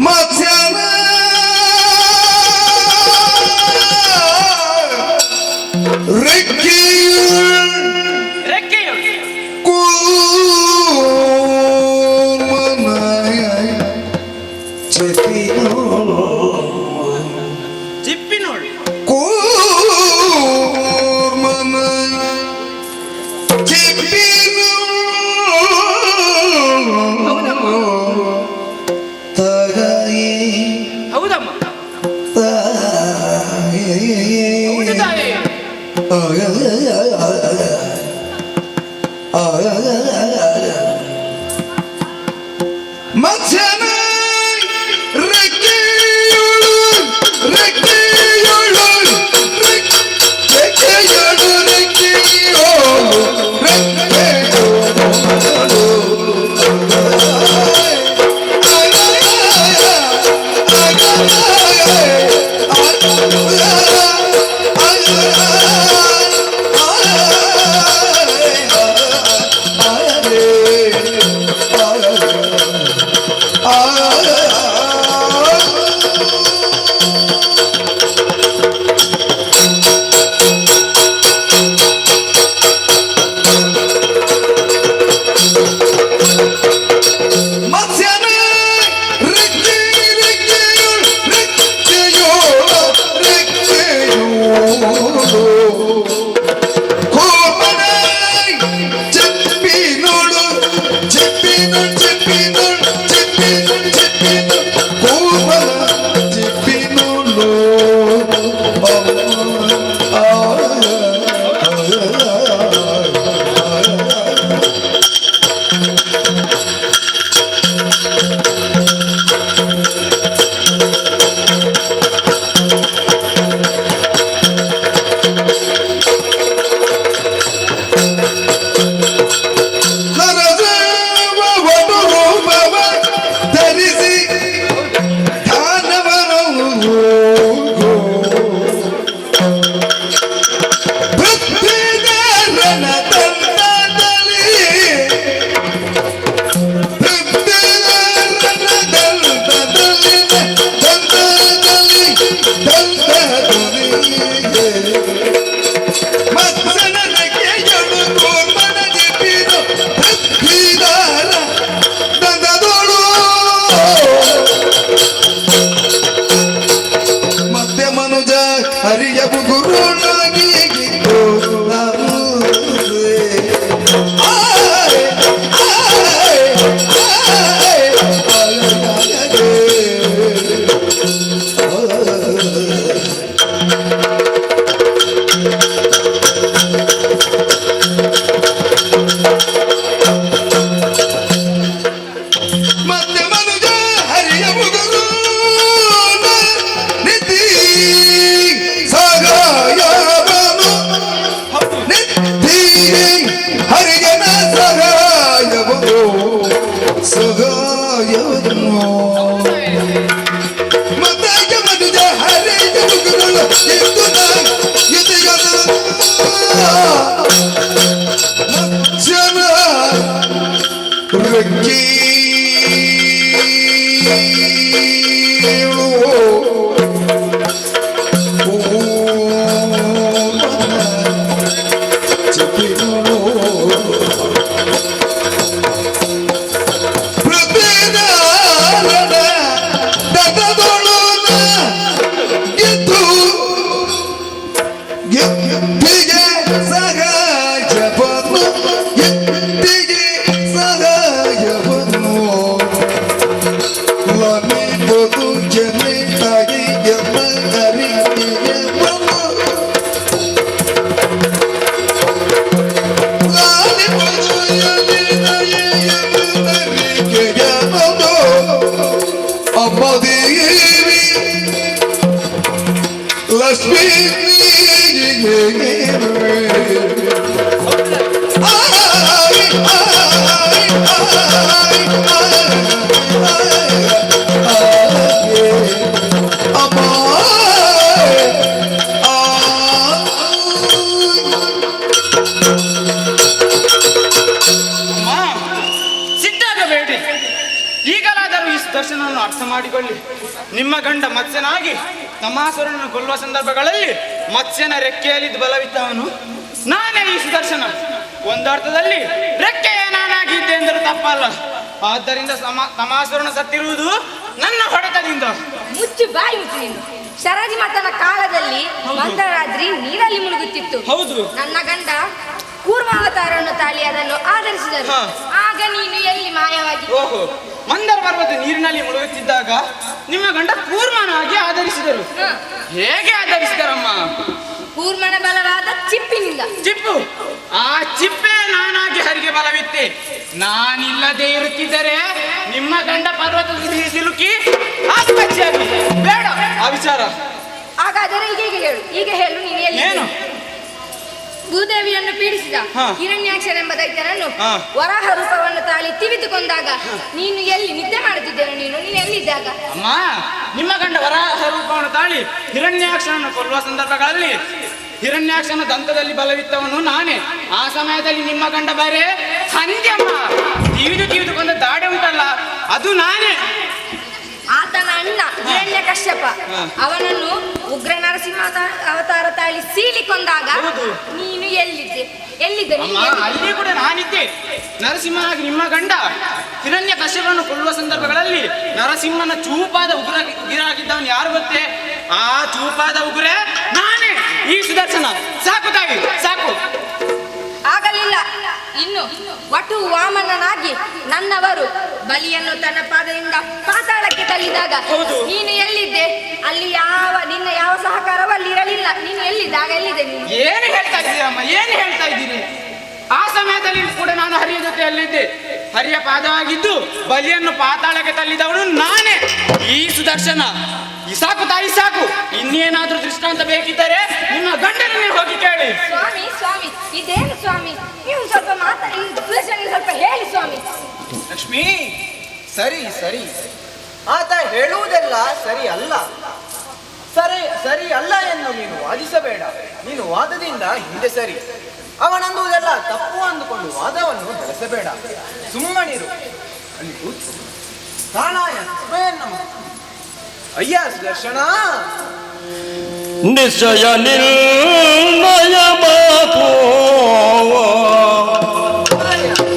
ಮತ್ಸ್ಯನ ರೆಕ್ಕೆಯು ಚಿಪ್ಪಿನೋಳು ಕೂರ್ಮನ ಚಿಪ್ಪಿನು ತಾಯಿ ಹೌದಮ್ಮ. ಹೌದು ತಾಯಿ. ಮತ್ಸ್ಯನ ರೆಕ್ಕೆಯೋಳು ರೆಕ್ಕೆಯೋಳು ರೆಕ್ಕೆಯೋಳು ರೆಕ್ಕೆಯೋಳು ರೆಕ್ಕೆಯೋಳು. ಈಗಲಾದರೂ ಈ ದರ್ಶನವನ್ನು ಅರ್ಥ ಮಾಡಿಕೊಳ್ಳಿ. ನಿಮ್ಮ ಗಂಡ ಮತ್ಸ್ಯನಾಗಿ ತಮಾಸುರನನ್ನು ಕೊಲ್ಲುವ ಸಂದರ್ಭಗಳಲ್ಲಿ ಮತ್ಸ್ಯನ ರೆಕ್ಕೆಯಲ್ಲಿದ್ದು ಬಲವಿದ್ದವನು ನಾನೇ ಈ ಸುದರ್ಶನ. ಒಂದರ್ಥದಲ್ಲಿ ರೆಕ್ಕೆಯ ನಾನಾಗಿದ್ದೆ ಎಂದರೂ ತಪ್ಪಲ್ಲ. ಆದ್ದರಿಂದ ತಮಾಸುರನ ಸತ್ತಿರುವುದು ನನ್ನ ಹೊಡೆತದಿಂದ. ಮುಚ್ಚು ಬಾಯಿ ಮುಚ್ಚು ನೀನು. ಶರದಿ ಮತನ ಕಾಲದಲ್ಲಿ ಮಂದರಾತ್ರಿ ನೀರಲ್ಲಿ ಮುಳುಗುತ್ತಿತ್ತು. ಹೌದು. ನನ್ನ ಗಂಡ ಕೂರ್ಮಾವತಾರವನ್ನು ತಾಳಿ ಅದನ್ನು ಆಧರಿಸಿದರು. ಆಗ ನೀನು ಎಲ್ಲಿ ಮಾಯವಾಗಿ? ಓಹೋ, ಮಂದರ ಪರ್ವತ ನೀರಿನಲ್ಲಿ ಮುಳುಗುತ್ತಿದ್ದಾಗ ನಿಮ್ಮ ಗಂಡ ಕೂರ್ಮನಾಗಿ ಆಧರಿಸಿದರು. ಹೇಗೆ ಆಧರಿಸಿದರಮ್ಮ? ಕೂರ್ಮನ ಬಲವಾದ ಚಿಪ್ಪಿನಿಂದ. ಚಿಪ್ಪು? ಆ ಚಿಪ್ಪೆ ನಾನಾಗಿ ಹರಿಗೆ ಬಲವಿತ್ತೆ. ನಾನಿಲ್ಲದೆ ಇರುತ್ತಿದ್ದರೆ ನಿಮ್ಮ ಗಂಡ ಪರ್ವತದಲ್ಲಿ ಸಿಲುಕಿ ಆಸ್ಪತ್ರೆಯಾಗಿ ಬೇಡ ಆ ವಿಚಾರ. ಹಾಗಾದರೆ ಈಗ ಹೇಳು ನೀನು ಎಲ್ಲಿ? ಏನು? ಭೂದೇವಿಯನ್ನು ಪೀಡಿಸಿದ ಹಿರಣ್ಯಾಕ್ಷರೆಂಬ ದೈತ್ಯನನ್ನು ವರಾಹ ರೂಪವನ್ನು ತಾಳಿ ತಿವಿದುಕೊಂಡಾಗ ನೀನು ಎಲ್ಲಿ ನಿದ್ದೆ ಮಾಡುತ್ತಿದ್ದೇನೆ? ನೀನು ಎಲ್ಲಿದ್ದಾಗ? ಅಮ್ಮ, ನಿಮ್ಮ ಗಂಡ ವರಾಹ ರೂಪವನ್ನು ತಾಳಿ ಹಿರಣ್ಯಾಕ್ಷರನ್ನು ಕೊಲ್ಲುವ ಸಂದರ್ಭಗಳಲ್ಲಿ ಹಿರಣ್ಯಾಕ್ಷನ ದಂತದಲ್ಲಿ ಬಲವಿತ್ತವನು ನಾನೇ. ಆ ಸಮಯದಲ್ಲಿ ನಿಮ್ಮ ಗಂಡ ಬರೇ ಹಂದ್ಯಮ್ಮ ತಿವಿದುಕೊಂಡ ದಾಡೆ ಉಂಟಲ್ಲ, ಅದು ನಾನೇ. ಆತನ ಅಣ್ಣ ಹಿರಣ್ಯ ಕಶ್ಯಪ ಅವನನ್ನು ಉಗ್ರ ನರಸಿಂಹ ಅವತಾರ ತಾಳಿ ಸೀಳಿಕೊಂಡಾಗ ನೀನು ಎಲ್ಲಿದ್ದೆ? ಅಲ್ಲಿ ಕೂಡ ನಾನಿದ್ದೆ. ನರಸಿಂಹನಾಗಿ ನಿಮ್ಮ ಗಂಡ ಹಿರಣ್ಯ ಕಶ್ಯಪವನ್ನು ಕೊಲ್ಲುವ ಸಂದರ್ಭಗಳಲ್ಲಿ ನರಸಿಂಹನ ಚೂಪಾದ ಉಗುರಾಗಿದ್ದವನು ಯಾರು ಗೊತ್ತೇ? ಆ ಚೂಪಾದ ಉಗುರೇ ನಾನೇ, ಈ ಸುದರ್ಶನ. ಸಾಕು ತಾಯಿ, ಸಾಕು. ಆಗಲಿಲ್ಲ. ಇನ್ನು ವಟು ವಾಮನನಾಗಿ ನನ್ನವರು ಬಲಿಯನ್ನು ತನ್ನ ಪಾದದಿಂದ ಪಾತಾಳಕ್ಕೆ ತಳ್ಳಿದಾಗ ನೀನು ಎಲ್ಲಿದ್ದೆ? ಅಲ್ಲಿ ನಿನ್ನ ಯಾವ ಸಹಕಾರವೂ ಅಲ್ಲಿ ಇರಲಿಲ್ಲ. ನೀನು ಎಲ್ಲಿದ್ದಾಗ? ಎಲ್ಲಿದೆ ನೀನು? ಏನು ಹೇಳ್ತಾ ಇದ್ದೀರಿ ಅಮ್ಮ? ಏನು ಹೇಳ್ತಾ ಇದ್ದೀರಿ? ಆ ಸಮಯದಲ್ಲಿ ಕೂಡ ನಾನು ಹರಿಯ ಜೊತೆಯಲ್ಲಿದ್ದೆ. ಹರಿಯ ಪಾದವಾಗಿದ್ದು ಬಲಿಯನ್ನು ಪಾತಾಳಕ್ಕೆ ತಳ್ಳಿದವನು ನಾನೇ, ಈ ಸುದರ್ಶನ. ಸಾಕು ತಾಯಿ, ಸಾಕು. ಇನ್ನೇನಾದ್ರೂ ದೃಷ್ಟಾಂತ ಬೇಕಿದ್ದರೆ ನಿಮ್ಮ ಗಂಡನೇ ಹೋಗಿ ಕೇಳಿ. ಸ್ವಾಮಿ ಇದೇನು ಸ್ವಾಮಿ? ನೀವು ಸ್ವಲ್ಪ ಮಾತಾಡಿ, ಸ್ವಲ್ಪ ಹೇಳಿ ಸ್ವಾಮಿ. ಲಕ್ಷ್ಮಿ, ಸರಿ ಆತ ಹೇಳುವುದೆಲ್ಲ ಸರಿ ಅಲ್ಲ. ಸರಿ ಸರಿ ಅಲ್ಲ ಎಂದು ನೀನು ವಾದಿಸಬೇಡ. ನೀನು ವಾದದಿಂದ ಹಿಂದೆ ಸರಿ. ಅವನಂದುವುದೆಲ್ಲ ತಪ್ಪು ಅಂದುಕೊಂಡು ವಾದವನ್ನು ಬೆಳೆಸಬೇಡ. ಸುಮ್ಮನಿರು. ಅಲ್ಲಿ ಕೂತು ಪ್ರಾಣಾಯ ಅಯ್ಯ ಸುದರ್ಶನ. ನಿಶ್ಚಯ ನಿರ್ಣಯ ಮಾತು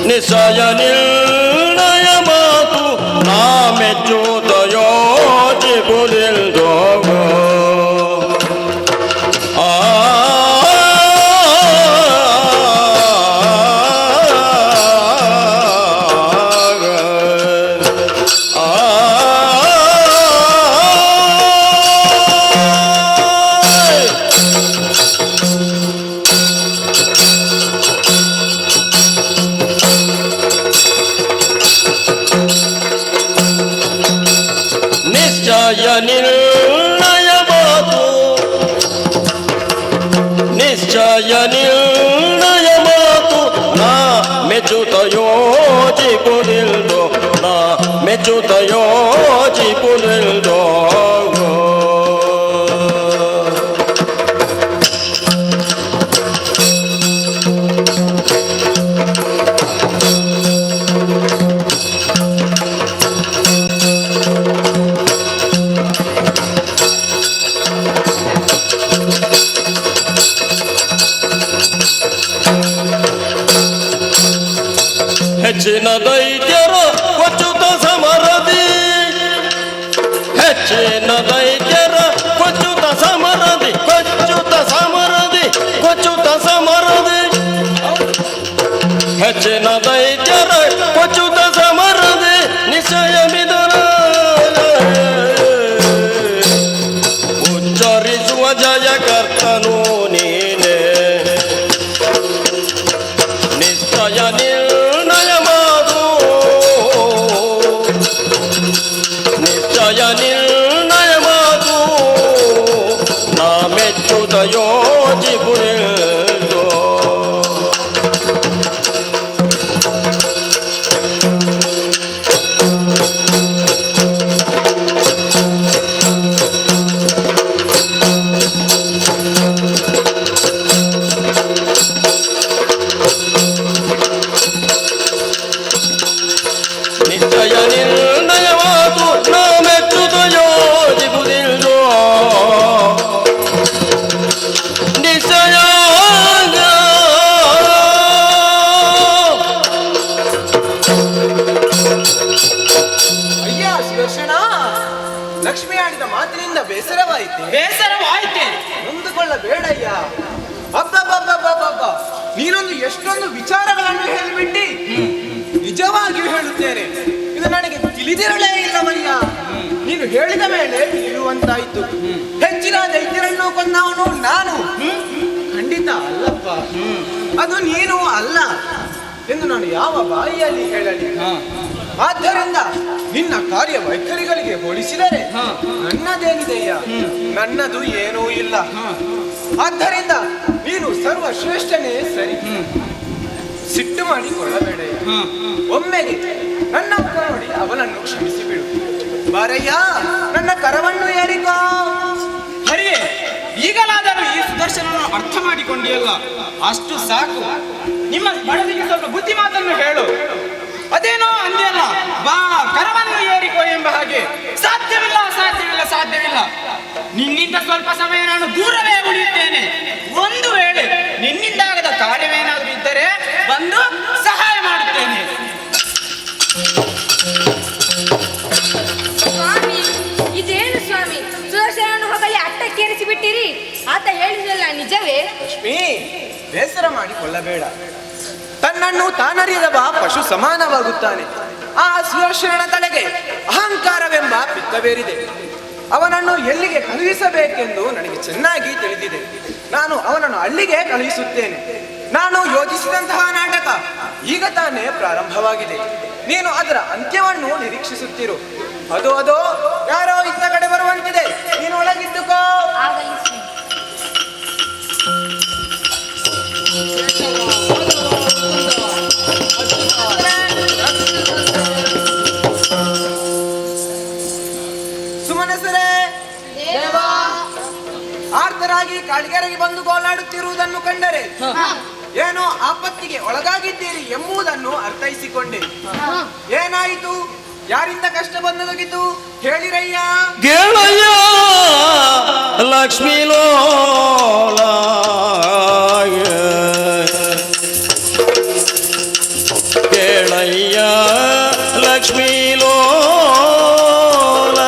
ನಿಶ್ಚಯ ನಿರ್ಣಯ ಮಾತು ನಾ ಮೆಚ್ಚುತ್ತ ಯೋಚಿಸುವುದಿಲ್ಲೋ ನಿರ್ಣಯ ಮಾತು ನಿಶ್ಚಯ ನಿರ್ಣಯ ಮಾತು ನಾ ಮೆಚ್ಚುತ್ತ ಯೋಚಿಸುವುದಿಲ್ಲೋ ನಾ ಮೆಚ್ಚುತ್ತ ಯೋಚಿಸುವುದಿಲ್ಲೋ ಹೆಚ್ಚಿನ ದೈತ್ಯರ ಕೊಚ್ಚುತ್ತ ಸಮರದಿ ಹೆಚ್ಚಿನ ದೈತ್ಯರ ಕೊಚ್ಚುತ್ತ ಸಮರದಿ ಕೊಚ್ಚುತ್ತ ಸಮರದಿ ಕೊಚ್ಚುತ್ತ ಸಮರದಿ ಹೆಚ್ಚಿನ ದೈತ್ಯರ ಕೊಚ್ಚುತ್ತ ಸಮರದಿ ನಿಶ್ಚಯ ಮಿದನ ಉಚ್ಚರಿಸುವ ಜಯಕರ್ತನು ನೀನೆ ನಿಶ್ಚಯ ನಿರ್ಣಯ ಮಾತು ನಿಶ್ಚಯ ನಿರ್ಣಯ ಮಾತು ನಾ ಮೆಚ್ಚುತ್ತ ಯೋಚಿಸುವುದಿಲ್ಲೋ ನಿಶ್ಚಯ ನಿರ್ಣಯ ಮಾತು ನಾ ಮೆಚ್ಚುತ್ತ ಯೋಚಿಸುವುದಿಲ್ಲೋ ನಿಶ್ಚಯ ಅಯ್ಯ ಸುದರ್ಶನ. ಲಕ್ಷ್ಮಿ ಆಡಿದ ಮಾತಿನಿಂದ ಬೇಸರವಾಯಿತೆ. ನೊಂದುಕೊಳ್ಳಬೇಡಯ್ಯ. ಅಬ್ಬಬ್ಬಬ್ಬಬ್ಬಬ್ಬ, ನೀನೊಂದು ಎಷ್ಟೊಂದು ವಿಚಾರಗಳನ್ನು ಹೇಳಿಬಿಟ್ಟಿ. ನಿಜವಾಗಿಯೂ ಹೇಳುತ್ತೇನೆ, ಇದು ನನಗೆ ತಿಳಿದಿರಲೇ ಇಲ್ಲವಯ್ಯ. ನೀನು ಹೇಳಿದ ಮೇಲೆ ತಿಳಿಯುವಂತಾಯಿತು. ಹೆಚ್ಚಿನ ದೈತ್ಯರನ್ನು ಕೊಂದವನು ನಾನು. ಖಂಡಿತ ಅಲ್ಲಪ್ಪ, ಅದು ನೀನು ಅಲ್ಲ ಎಂದು ನಾನು ಯಾವ ಬಾಯಿಯಲ್ಲಿ ಹೇಳಲಿ? ಆದ್ದರಿಂದ ನಿನ್ನ ಕಾರ್ಯ ವೈಖರಿಗಳಿಗೆ ಹೋಲಿಸಿದರೆ ನನ್ನದೇನಿದೆಯ್ಯ? ನನ್ನದು ಏನೂ ಇಲ್ಲ. ಆದ್ದರಿಂದ ನೀನು ಸರ್ವಶ್ರೇಷ್ಠನೇ ಸರಿ. ಸಿಟ್ಟು ಮಾಡಿಕೊಳ್ಳಬೇಡ. ಒಮ್ಮೆಗೆ ನನ್ನ ಮುಖ ನೋಡಿ ಅವನನ್ನು ಕ್ಷಮಿಸಿಬಿಡು. ಬಾರಯ್ಯ, ನನ್ನ ಕರವನ್ನು ಏರಿಕೋ. ಹರಿಯೇ, ಈಗಲಾದರೂ ಈ ಸುದರ್ಶನವನ್ನು ಅರ್ಥ ಮಾಡಿಕೊಂಡಿಯಲ್ಲ, ಅಷ್ಟು ಸಾಕು. ನಿಮ್ಮ ಬಡದಿಗೆ ಸ್ವಲ್ಪ ಬುದ್ಧಿ ಮಾತನ್ನು ಹೇಳು. ಅದೇನೋ ಅಂದ್ಯಲ್ಲ, ಬಾ ಕರವನ್ನು ಏರಿಕೋ ಎಂಬ ಹಾಗೆ. ಸಾಧ್ಯವಿಲ್ಲ ಸಾಧ್ಯವಿಲ್ಲ ಸಾಧ್ಯವಿಲ್ಲ. ನಿನ್ನಿಂದ ಸ್ವಲ್ಪ ಸಮಯ ನಾನು ದೂರವೇ ಉಳಿಯುತ್ತೇನೆ. ಒಂದು ವೇಳೆ ನಿನ್ನಿಂದಾಗದ ಕಾರ್ಯವೇನಾದರೂ ಇದ್ದರೆ ಬಂದು ಸಹಾಯ ಮಾಡುತ್ತೇನೆ. ಸ್ವಾಮಿ, ಇದೇನು ಸ್ವಾಮಿ, ಸುದರ್ಶನನ್ನು ಹೊಗಲಿ ಅಟ್ಟಕ್ಕೇರಿಸಿ ಬಿಟ್ಟಿರಿ? ಆತ ಹೇಳಿದಲ್ಲ ನಿಜವೇ? ಲಕ್ಷ್ಮಿ, ಬೇಸರ ಮಾಡಿಕೊಳ್ಳಬೇಡ. ತನ್ನನ್ನು ತಾನರಿಯದವ ಪಶು ಸಮಾನವಾಗುತ್ತಾನೆ. ಆ ಸುದರ್ಶನನ ತಲೆಗೆ ಅಹಂಕಾರವೆಂಬ ಪಿತ್ತವೇರಿದೆ. ಅವನನ್ನು ಎಲ್ಲಿಗೆ ಕಳುಹಿಸಬೇಕೆಂದು ನನಗೆ ಚೆನ್ನಾಗಿ ತಿಳಿದಿದೆ. ನಾನು ಅವನನ್ನು ಅಲ್ಲಿಗೆ ಕಳುಹಿಸುತ್ತೇನೆ. ನಾನು ಯೋಜಿಸಿದಂತಹ ನಾಟಕ ಈಗ ತಾನೇ ಪ್ರಾರಂಭವಾಗಿದೆ. ನೀನು ಅದರ ಅಂತ್ಯವನ್ನು ನಿರೀಕ್ಷಿಸುತ್ತಿರು. ಅದೋ ಯಾರೋ ಇತ್ತ ಕಡೆ ಬರುವಂತಿದೆ. ನೀನು ಒಳಗಿದ್ದುಕೋ. ಆಗಲಿ ಸುಮನಸರೇ, ದೇವಾ ಕಾಳಿಗೆರೆಗೆ ಬಂದು ಗೋಳಾಡುತ್ತಿರುವುದನ್ನು ಕಂಡರೆ ಏನೋ ಆಪತ್ತಿಗೆ ಒಳಗಾಗಿದ್ದೀರಿ ಎಂಬುದನ್ನು ಅರ್ಥೈಸಿಕೊಂಡೆ. ಏನಾಯಿತು? ಯಾರಿಂದ ಕಷ್ಟ ಬಂದೊದಗಿತು ಹೇಳಿರಯ್ಯ. ಗೆಳೆಯ ಲಕ್ಷ್ಮೀ ಲೋಲ ಗೆಳೆಯ ಲಕ್ಷ್ಮೀ ಲೋಲ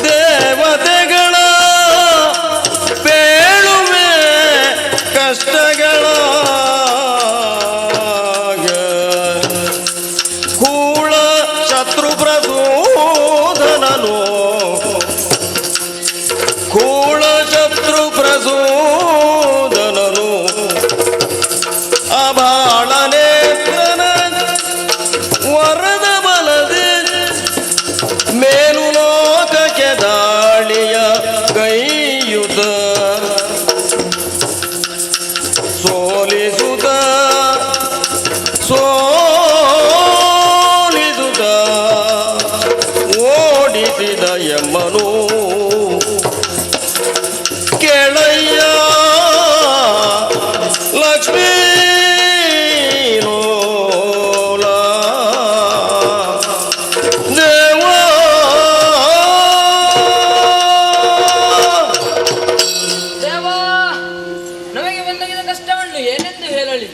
ದೇವತೆಗಳ ಬೇಳುವೆ ಕಷ್ಟಗಳ ಕೂಳ ಶತ್ರು ಪ್ರಸೂದನನು ಕೂಳ ಶತ್ರು ಪ್ರಸೂದನನು ಅಬಾಳ ನೇತ್ರನ ವರದ ಬಲದೆ ಮೇಲು ಲೋಕಕ್ಕೆ ದಾಳಿಯ ಕೈಯುತ ಸೋಲಿಸುತ್ತ ಸೋಲಿಸುತ್ತ ಓಡಿಸಿದ ಎಮ್ಮನು ಕೆಳಯ್ಯ ಲಕ್ಷ್ಮೀ ಲೋಲ ದೇವ ದೇವಾ, ನಮಗೆ ಬಂದಗಿದ ಕಷ್ಟವನ್ನು ಏನೆಂದು ಹೇಳಲಿ?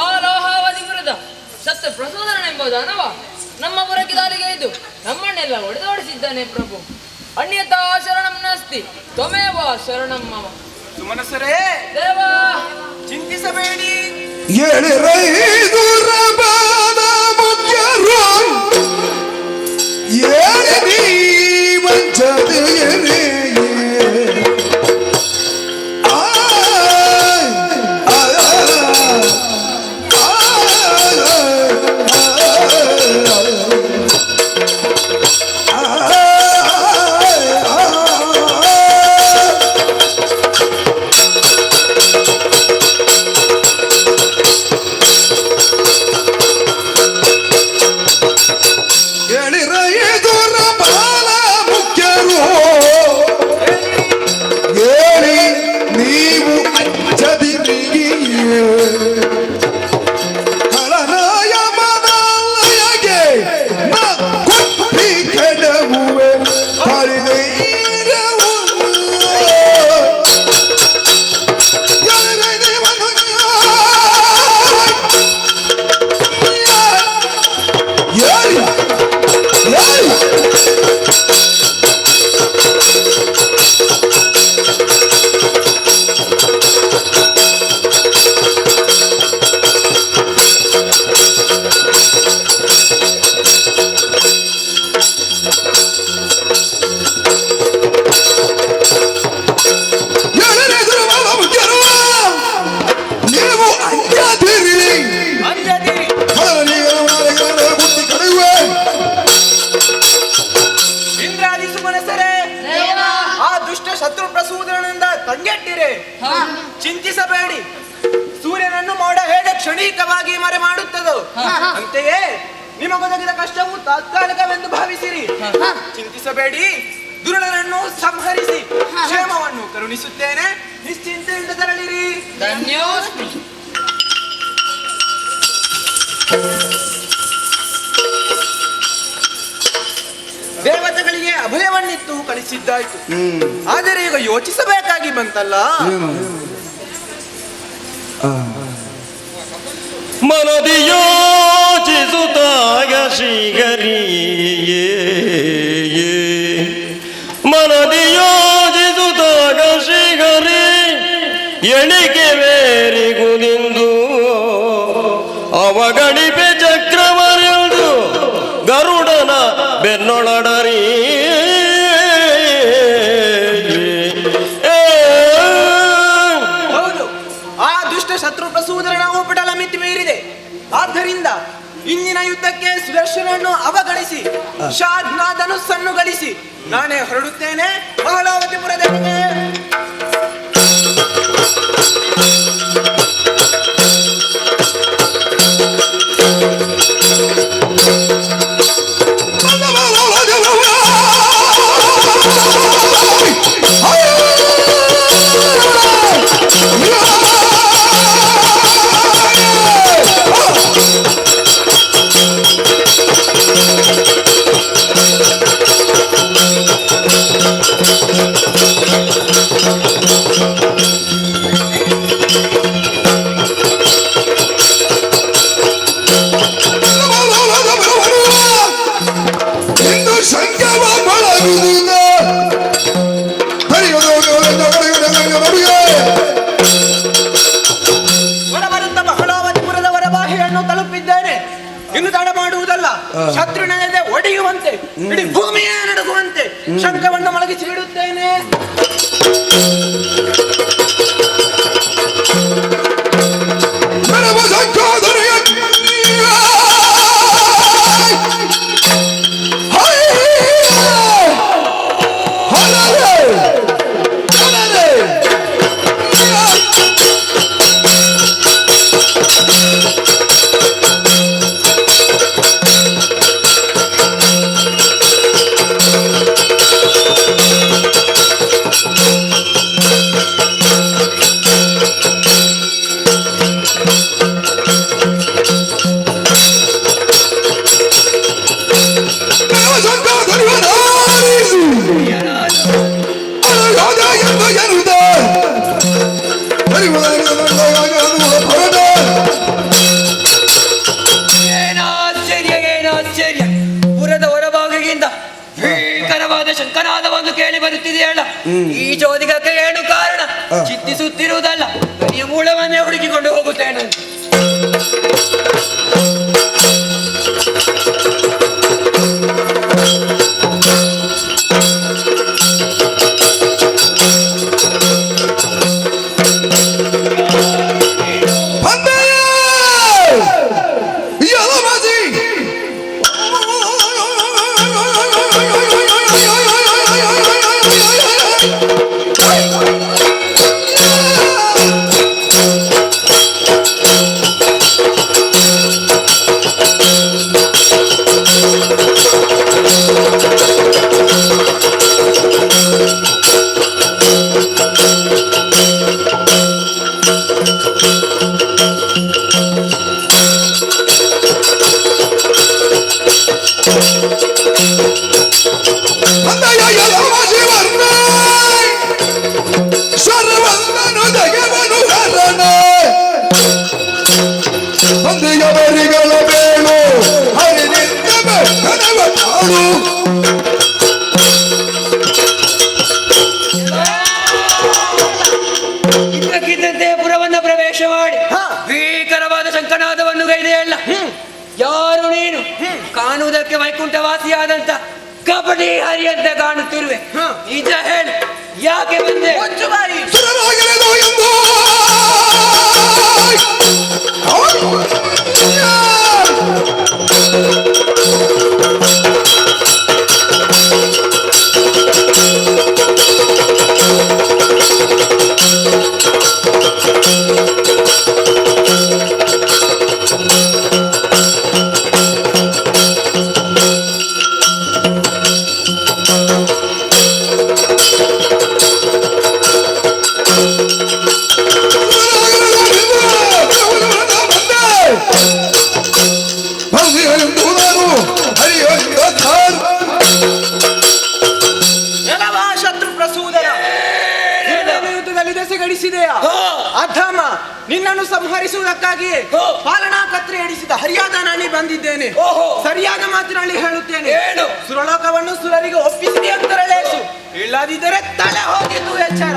ಆ ಲೋಹಾವಧಿಪುರದ ಸತ್ಯ ಪ್ರಸೋದನೆಂಬ ದಾನವ ನಮ್ಮ ಪುರಕ್ಕೆ ದಾರಿಗೆ ಇದ್ದು ನಮ್ಮನ್ನೆಲ್ಲ ಹೊಡೆದೋಡಿಸಿದ್ದಾನೆ ಪ್ರಭು. ಅನ್ಯತಾ ಶರಣಂ ನಾಸ್ತಿ ತ್ವಮೇವ ಶರಣಂ ಮಮ. ಸುಮನಸರೇ, ದೇವಾ, ಚಿಂತಿಸಬೇಡಿ. ಎಳಿರೈದು ರಬಾದ ಮುಖ್ಯರು ಏಳಿ ನೀ ವಂಚನೆಯೇ ಎಳಿರೈದು ರಬಾದ ಮುಖ್ಯರು ಏಳಿ ನೀವು ಅಂಚದಿರಿ ಕಳನಾಯ ಮನಲಯಗೆ ನ ಕೊಟ್ಟಿ ಕೆಡವುವೆ ಹರಿದೈರವು ನೀವು ಅಂಜದಿರಿ ಅಂಜದಿರಿ. ಬುದ್ಧಿ ಕಡಿವೆ ಇಂದ್ರಾದಿ ಸುಮನಸರೇ, ದೇವಾ, ಆ ದುಷ್ಟ ಶತ್ರು ಪ್ರಸೂದನದಿಂದ ಕಂಗೆಟ್ಟಿರೆ. ಚಿಂತಿಸಬೇಡಿ. ಸೂರ್ಯನನ್ನು ಮೋಡ ಹೇಗೆ ಕ್ಷಣಿಕವಾಗಿ ಮರೆ ಮಾಡುತ್ತದೋ ಅಂತೆಯೇ ನಿಮಗೊದಗಿದ ಕಷ್ಟವು ತಾತ್ಕಾಲಿಕವೆಂದು ಭಾವಿಸಿರಿ. ಚಿಂತಿಸಬೇಡಿ. ದುರುಳನನ್ನು ಸಂಹರಿಸಿ ಕ್ಷೇಮವನ್ನು ಕರುಣಿಸುತ್ತೇನೆ. ನಿಶ್ಚಿಂತೆಯಿಂದ ತೆರಳಿರಿ. ಧನ್ಯೋಸ್ಮಿ. ದೇವತೆಗಳಿಗೆ ಅಭಯವನ್ನಿತ್ತು ಕಳಿಸಿದ್ದಾಯ್ತು. ಆದರೆ ಈಗ ಯೋಚಿಸಬೇಕಾಗಿ ಬಂತಲ್ಲ. ಮನದಿ ಯೋಚಿಸುತ್ತಾಗ ಶ್ರೀಗರಿಯೇ ಮನದಿ ಯೋಚಿಸುತ್ತಾಗ ಶ್ರೀಗರಿ ಎಣಿಕೆ ಬೇರಿಗುದಿಂದು ಅವಗಣಿಪೆ ಚಕ್ರವರೆಂದು ಗರುಡನ ಬೆನ್ನೊಳಡರಿ ಹೌದು, ಆ ದುಷ್ಟ ಶತ್ರು ಪ್ರಸೂದನ ಉಪಟಳ ಮಿತಿ ಮೀರಿದೆ. ಆದ್ದರಿಂದ ಇಂದಿನ ಯುದ್ಧಕ್ಕೆ ಸುದರ್ಶನನ್ನು ಅವಗಣಿಸಿ ಶಾದ್ನ ಧನುಸ್ಸನ್ನು ಗಳಿಸಿ ನಾನೇ ಹೊರಡುತ್ತೇನೆ ಮಹಾಲಾವತಿಪುರದೆಡೆಗೆ. Hey! ಹೊರಬರುತ್ತ ಬಹಳಾವತಿಪುರದ ಹೊರಬಾಹೆಯನ್ನು ತಲುಪಿದ್ದೇನೆ. ಇನ್ನು ತಡ ಮಾಡುವುದಲ್ಲ, ಶತ್ರುನೆದೆ ಒಡೆಯುವಂತೆ ಇಡೀ ಭೂಮಿಯೇ ನಡುಗುವಂತೆ ಶಂಖವನ್ನು ಮೊಳಗಿಸಿ ಬಿಡುತ್ತೇನೆ. ಏನಾಶ್ಚರ್ಯ! ಪುರದ ಹೊರಭಾಗದಿಂದ ಭೀಕರವಾದ ಶಂಕನಾದವನ್ನು ಕೇಳಿ ಬರುತ್ತಿದೆಯಲ್ಲ. ಈ ಚೋದಿಗಕ್ಕೆ ಏನು ಕಾರಣ? ಚಿಂತಿಸುತ್ತಿರುವುದಲ್ಲ, ಈ ಮೂಲವನ್ನೇ ಹುಡುಕಿಕೊಂಡು ಹೋಗುತ್ತೇನೆ. ಇದ್ದಕ್ಕಿದ್ದಂತೆ ಪುರವನ್ನು ಪ್ರವೇಶ ಮಾಡಿ ಭೀಕರವಾದ ಶಂಕನಾದವನ್ನು ಗೈದೆಯಲ್ಲ. ಯಾರು ನೀನು? ಕಾಣುವುದಕ್ಕೆ ವೈಕುಂಠವಾಸಿಯಾದಂತ ಕಬಡ್ಡಿ ಹರಿ ಅಂತ ಕಾಣುತ್ತಿರುವೆ. ನಿಜ ಹೇಳು, ಯಾಕೆ ಬಂದೆ? ಶತ್ರು ಪ್ರಸೂದನ ಯುದ್ಧದಲ್ಲಿ ದೆಸೆಗಡಿಸಿದೆಯಾ? ಅಧಮ, ನಿನ್ನನ್ನು ಸಂಹರಿಸುವುದಕ್ಕಾಗಿ ಪಾಲನಾ ಕತ್ರೆ ಎಡಿಸಿದ ಹರಿಯಾದ ನಾನಿ ಬಂದಿದ್ದೇನೆ. ಸರಿಯಾದ ಮಾತಿನಲ್ಲಿ ಹೇಳುತ್ತೇನೆ, ಸುರಲೋಕವನ್ನು ಸುರರಿಗೆ ಒಪ್ಪಿಸಿದೆ ಅಂತರಲೇಸು, ಇಲ್ಲದಿದ್ದರೆ ತಲೆ ಹೋಗಿದ್ದು ಎಚ್ಚರ.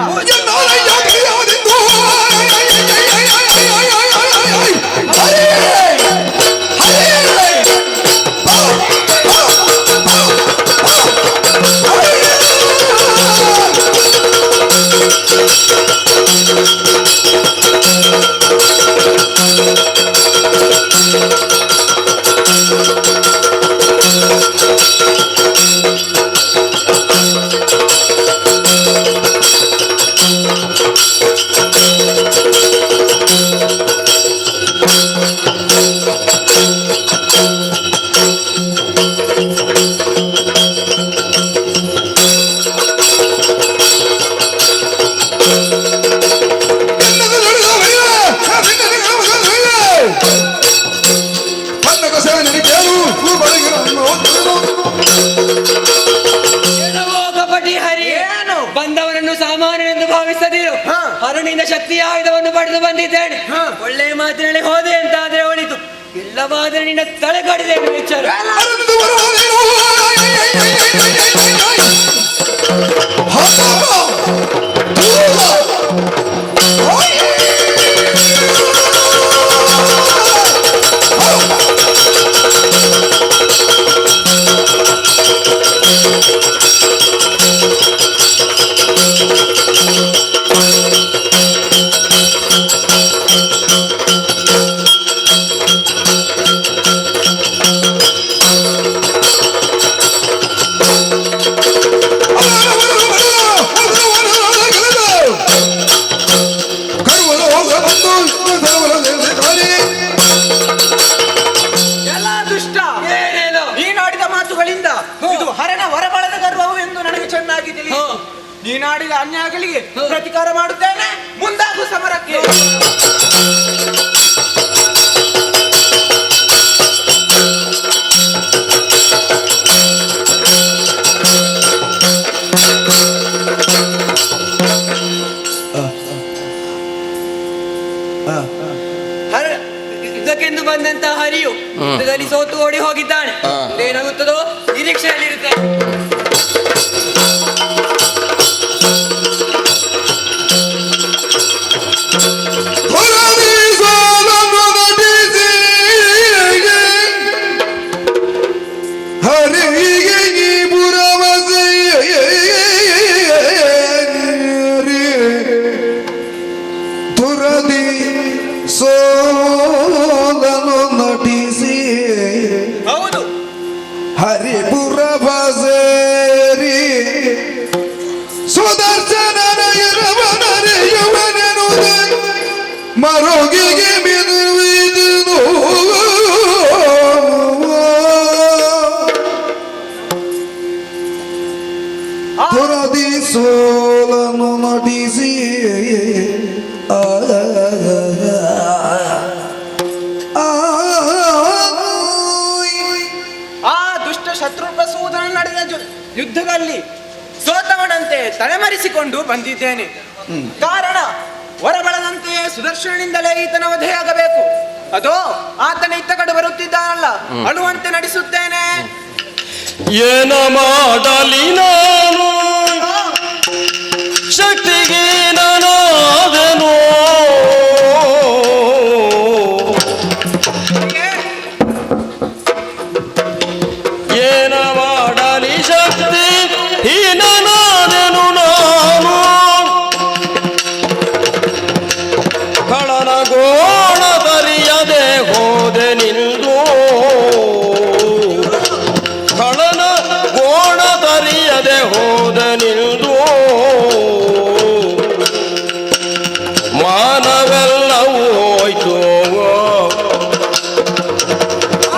ಬಂದವನನ್ನು ಸಾಮಾನ್ಯನೆಂದು ಭಾವಿಸದಿರು. ಹರಣಿಂದ ಶಕ್ತಿಯ ಆಯುಧವನ್ನು ಪಡೆದು ಬಂದಿದ್ದೇನೆ. ಒಳ್ಳೆಯ ಮಾತಿನಲ್ಲಿ ಹೋದೆ ಅಂತಾದ್ರೆ ಒಳಿತು, ಇಲ್ಲವಾದರೆ ನಿನ್ನ ತಲೆ ಕಡಿದೆ ವಿಚಾರ. ಮಾಡಿದ ಅನ್ಯಾಯಗಳಿಗೆ ಪ್ರತಿಕಾರ ಮಾಡುತ್ತೇನೆ. ಮುಂದಾಗು ಸಮರಕ್ಕೆ. ಇದಕ್ಕೆಂದು ಬಂದಂತ ಹರಿಯು ಯುದ್ಧದಲ್ಲಿ ಸೋತು ಓಡಿ ಹೋಗಿದ್ದಾನೆ. ಏನಾಗುತ್ತದೋ ನಿರೀಕ್ಷೆಯಲ್ಲಿರುತ್ತೆ. ಸೋಲನು ನಟಿಸಿ ಹೌದು, ಹರಿಪುರ ಬಸೇರಿ ಸುದರ್ಶನನ ಎರವನರೆಯುವನೆನುದ ಮರುಗಿಗೆ ಬಿದುವಿದುನು ತುರದಿ ಸೋಲನು ನಟಿಸಿ ಆ ದುಷ್ಟ ಶತ್ರು ಪ್ರಸೂದನ ನಡೆದ ಯುದ್ಧದಲ್ಲಿ ಸೋತವನಂತೆ ತಲೆಮರೆಸಿಕೊಂಡು ಬಂದಿದ್ದೇನೆ. ಕಾರಣ ಹೊರಬಳದಂತೆಯೇ ಸುದರ್ಶನನಿಂದಲೇ ಈತನ ವಧೆಯಾಗಬೇಕು. ಅದೋ ಆತನ ಇತ್ತ ಕಡೆ ಬರುತ್ತಿದ್ದಾನಲ್ಲ, ಅಳುವಂತೆ ನಡೆಸುತ್ತೇನೆ. ಏನ ಮಾಡಲಿ ನಾನು ಶಕ್ತಿಗೆ ನಾನಾದೆನು ಏನ ಮಾಡಲಿ ಶಕ್ತಿ ಹೀನನಾದೆನು ನಾನು ಕಳನ ಗೋಣ ತರಿಯದೆ ಹೋದೆ ನಿಲ್ದು ಕಳನ ಗೋಣ ತರಿಯದೆ ಹೋದ ನಿಲ್ದು ಮಾನವೆಲ್ಲವೂ ಹೋಯ್ತು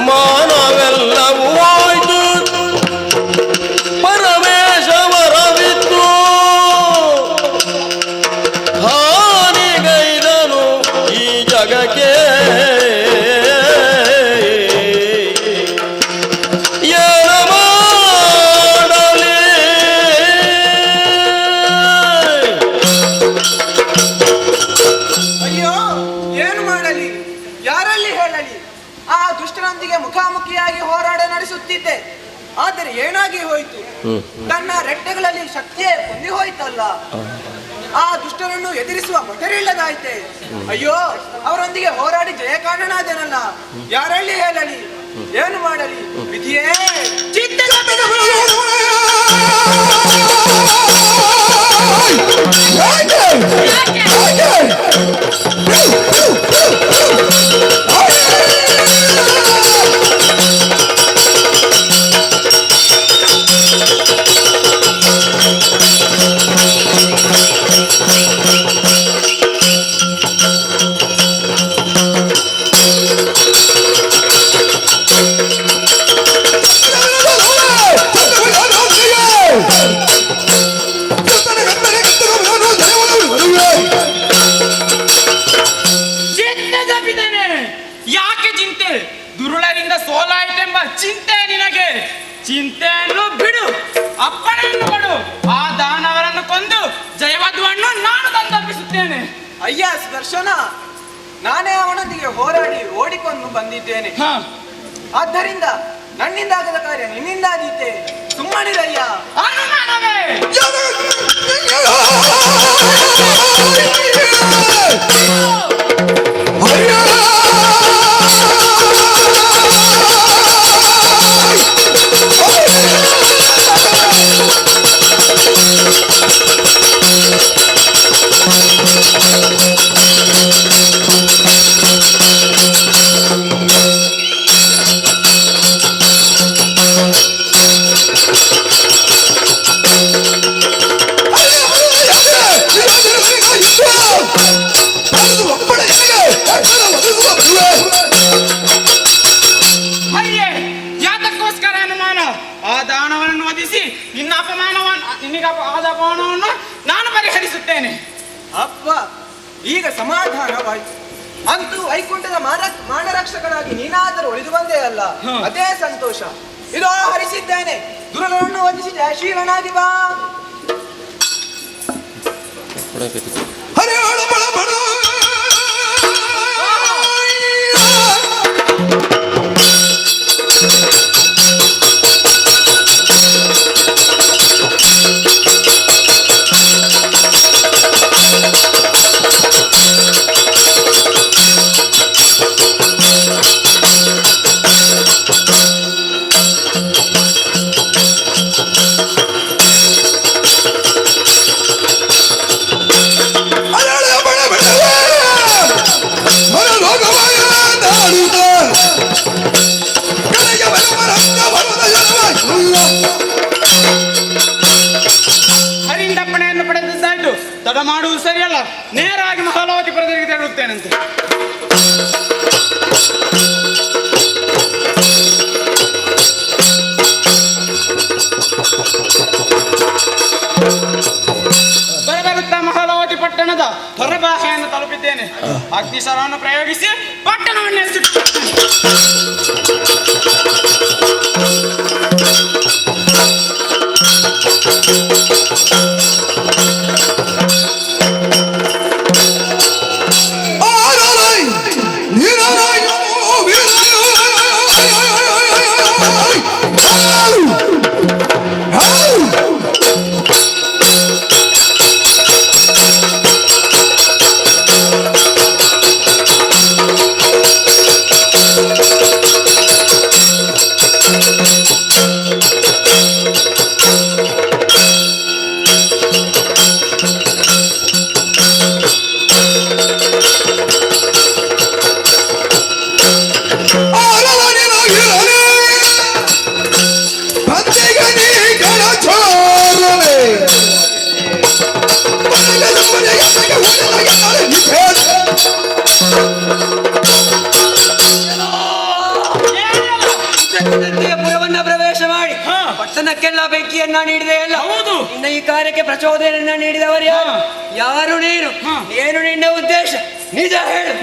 ಮಾನವೆಲ್ಲವೂ ಹೋಯ್ತು ಪರಮೇಶವರವಿತ್ತು ಹಾನಿಗೈದನು ಈ ಜಗಕ್ಕೆ ಏನ ಮಾಡಲಿ ಅಯ್ಯೋ, ಏನು ಮಾಡಲಿ, ಯಾರಲ್ಲಿ ಹೇಳಲಿ? ಆ ದುಷ್ಟನೊಂದಿಗೆ ಮುಖಾಮುಖಿಯಾಗಿ ಹೋರಾಟ ನಡೆಸುತ್ತಿದ್ದೆ. ಆದರೆ ಏನಾಗಿ ಹೋಯಿತು? ತನ್ನ ರೆಟ್ಟೆಗಳಲ್ಲಿ ಶಕ್ತಿಯೇ ಹೊಂದಿ ಹೋಯ್ತಲ್ಲ. ಆ ದುಷ್ಟರನ್ನು ಎದುರಿಸುವ ಮೊದಲಿಲ್ಲದಾಯ್ತೆ. ಅಯ್ಯೋ, ಅವರೊಂದಿಗೆ ಹೋರಾಡಿ ಜಯ ಕಾಣನಾದೆನಲ್ಲ, ಯಾರಲ್ಲಿ ಹೇಳಲಿ, ಏನು ಮಾಡಲಿ? ವಿಧಿಯೇ ಯಾಕೆ ಚಿಂತೆ? ದುರುಳರಿಂದ ಸೋಲಾಯಿತೆಂಬ ಚಿಂತೆ ನಿನಗೆ? ಚಿಂತೆಯನ್ನು ಬಿಡು, ಅಪ್ಪಣೆಯನ್ನು ಕೊಡು. ಆ ದಾನವರನ್ನು ಕೊಂದು ಜಯವಧುವನ್ನು ನಾನು ತಂದರ್ಪಿಸುತ್ತೇನೆ. ಅಯ್ಯ ಸುದರ್ಶನ, ನಾನೇ ಅವನೊಂದಿಗೆ ಹೋರಾಡಿ ಓಡಿಕೊಂಡು ಬಂದಿದ್ದೇನೆ. ಆದ್ದರಿಂದ ನನ್ನಿಂದಾಗದ ಕಾರ್ಯ ನಿನ್ನಿಂದಾದೀತೆ. ಸುಮ್ಮನಿರಯ್ಯ. ಅನುಮಾನವೇ? ಬರುತ್ತೇನೆ. ಅಪ್ಪ, ಈಗ ಸಮಾಧಾನವಾಯ್ತು. ಅಂತೂ ವೈಕುಂಠದ ಮಾನರಕ್ಷಕನಾಗಿ ನೀನಾದರೂ ಉಳಿದು ಬಂದೇ ಅಲ್ಲ, ಅದೇ ಸಂತೋಷ. ಇದೋ ಹರಿಸಿದ್ದೇನೆ, ದುರ್ಗವನ್ನು ವಂದಿಸಿ ಜಯಶೀಲನಾಗಿ ಬಾ. ಹರಿಂದಪ್ಪಣೆಯನ್ನು ಪಡೆದದ್ದಾಯ್ತು. ತಡ ಮಾಡುವುದು ಸರಿಯಲ್ಲ. ನೇರವಾಗಿ ಮಹಾಲವತಿಪುರದವರೆಗೆ ತೆರಳುತ್ತೇನಂತೆ. ಬರಬರುತ್ತಾ ಮಹಾಲವತಿ ಪಟ್ಟಣದ ಹೊರಭಾಷೆಯನ್ನು ತಲುಪಿದ್ದೇನೆ. ಅಗ್ನಿಶರವನ್ನು ಪ್ರಯೋಗಿಸಿ ಪಟ್ಟಣವನ್ನು ಪುರವನ್ನ ಪ್ರವೇಶ ಮಾಡಿ ಪಟ್ಟಣಕ್ಕೆಲ್ಲ ಬೆಂಕಿಯನ್ನ ನೀಡಿದೆ ಅಲ್ಲ. ಹೌದು. ಇನ್ನು ಈ ಕಾರ್ಯಕ್ಕೆ ಪ್ರಚೋದನೆಯನ್ನ ನೀಡಿದವರು ಯಾರು? ಯಾರು ನೀನು? ಏನು ನಿನ್ನ ಉದ್ದೇಶ? ನಿಜ ಹೇಳು.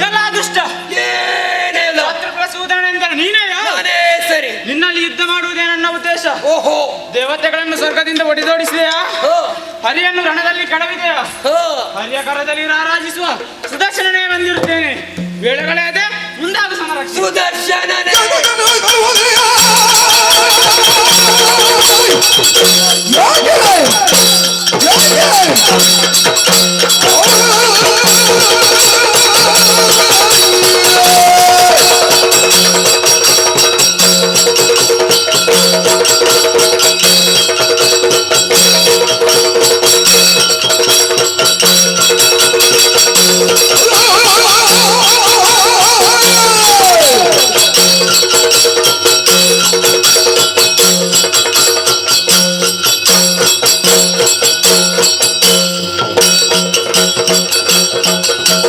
ಎಲ್ಲ ದುಷ್ಟ. ಏನಿಲ್ಲ. ಪ್ರಸೂದನೆ ಎಂದರೆ ನೀನೇಯ? ನಾನೇ ಸರಿ. ನಿನ್ನಲ್ಲಿ ಯುದ್ಧ ಮಾಡುವುದೇ ನನ್ನ ಉದ್ದೇಶ. ಓಹೋ. ದೇವತೆಗಳನ್ನು ಸ್ವರ್ಗದಿಂದ ಒಡೆದೋಡಿಸಿದೆಯಾ? ಹೋ. ಹರಿಯನ್ನು ರಣದಲ್ಲಿ ಕಡವಿದೆಯಾ? ಹೋ. ಹರಿಯ ಕರದಲ್ಲಿ ರಾರಾಜಿಸುವ ಸುದರ್ಶನನೇ ಬಂದಿರುತ್ತೇನೆ. ವೇಳೆಗಳೇ ಅದೇ ಮುಂದಾದ ಸಮರ. ಸುದರ್ಶನನೇ.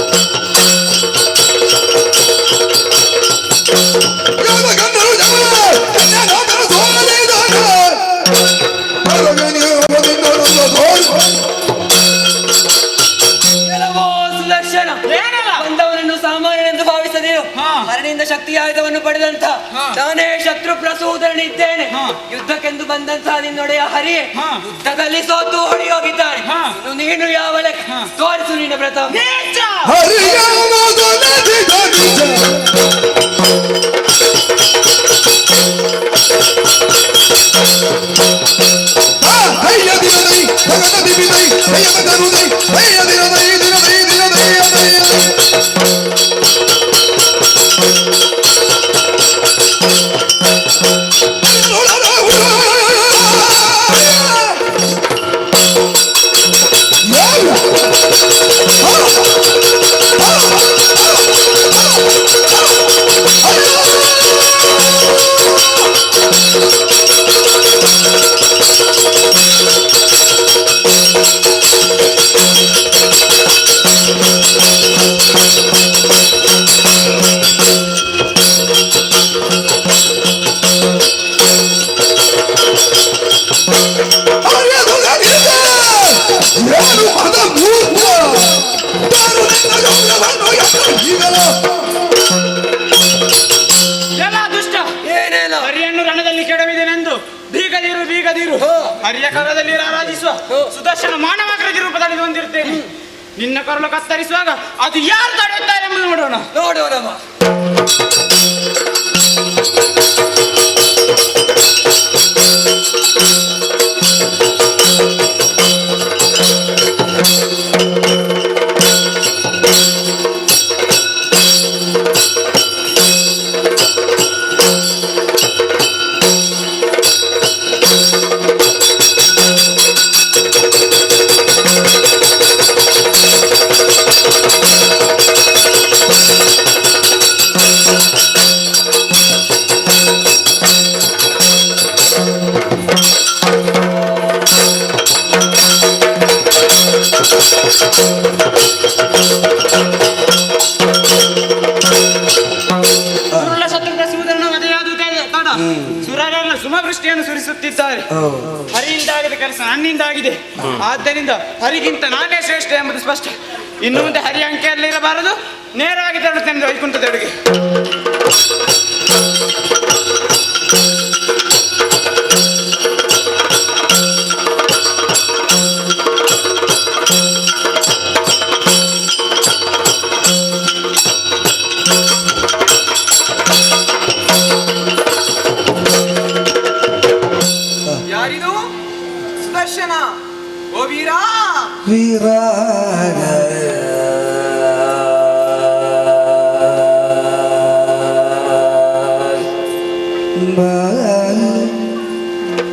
Thank you. ಹರಣಿಂದ ಶಕ್ತಿ ಆಯುಧವನ್ನು ಪಡೆದಂತ ತಾನೇ ಶತ್ರು ಪ್ರಸೂದರನಿದ್ದೇನೆ. ಯುದ್ಧಕ್ಕೆಂದು ಬಂದಂತಹ ನಿನ್ನೊಡೆಯ ಹರಿಯೇ ಯುದ್ಧದಲ್ಲಿ ಸೋತು ಹೊಡಿ ಹೋಗಿದ್ದಾನೆ. ನೀನು ಯಾವ ಲೆಕ್ಕ ತೋರಿಸು ನಿನ್ನ ಪ್ರತಾಪ. ಹರಿಯನ್ನು ರಣದಲ್ಲಿ ಕೆಡವಿದೆನೆಂದು ಬೀಗದಿರು ಬೀಗದಿರು ಹರಿಯ ಕರದಲ್ಲಿ ಆರಾಧಿಸುವ ಸುದರ್ಶನ ಮಾನವಾಕೃತಿ ರೂಪದಲ್ಲಿ ಹೊಂದಿರುತ್ತೇನೆ. ನಿನ್ನ ಕರಲು ಕತ್ತರಿಸುವಾಗ ಅದು ಯಾರು ತಡೆಯುತ್ತಾರೆ ಎಂಬುದು ನೋಡೋಣ. ಸುರರೆಲ್ಲ ಸುಮವೃಷ್ಟಿಯನ್ನು ಸುರಿಸುತ್ತಿದ್ದಾರೆ. ಹರಿಯಿಂದಾಗಿದೆ ಕೆಲಸ ನನ್ನಿಂದಾಗಿದೆ. ಆದ್ದರಿಂದ ಹರಿಗಿಂತ ನಾನೇ ಶ್ರೇಷ್ಠ ಎಂಬುದು ಸ್ಪಷ್ಟ. ಇನ್ನು ಮುಂದೆ ಹರಿ ಅಂಕೆಯಲ್ಲಿರಬಾರದು, ನೇರವಾಗಿ ತೆರಳುತ್ತೇನೆ ವೈಕುಂಠದೆಡೆಗೆ. ಯಾರಿದು ಸುದರ್ಶನ? ಓ ವೀರ ವೀರ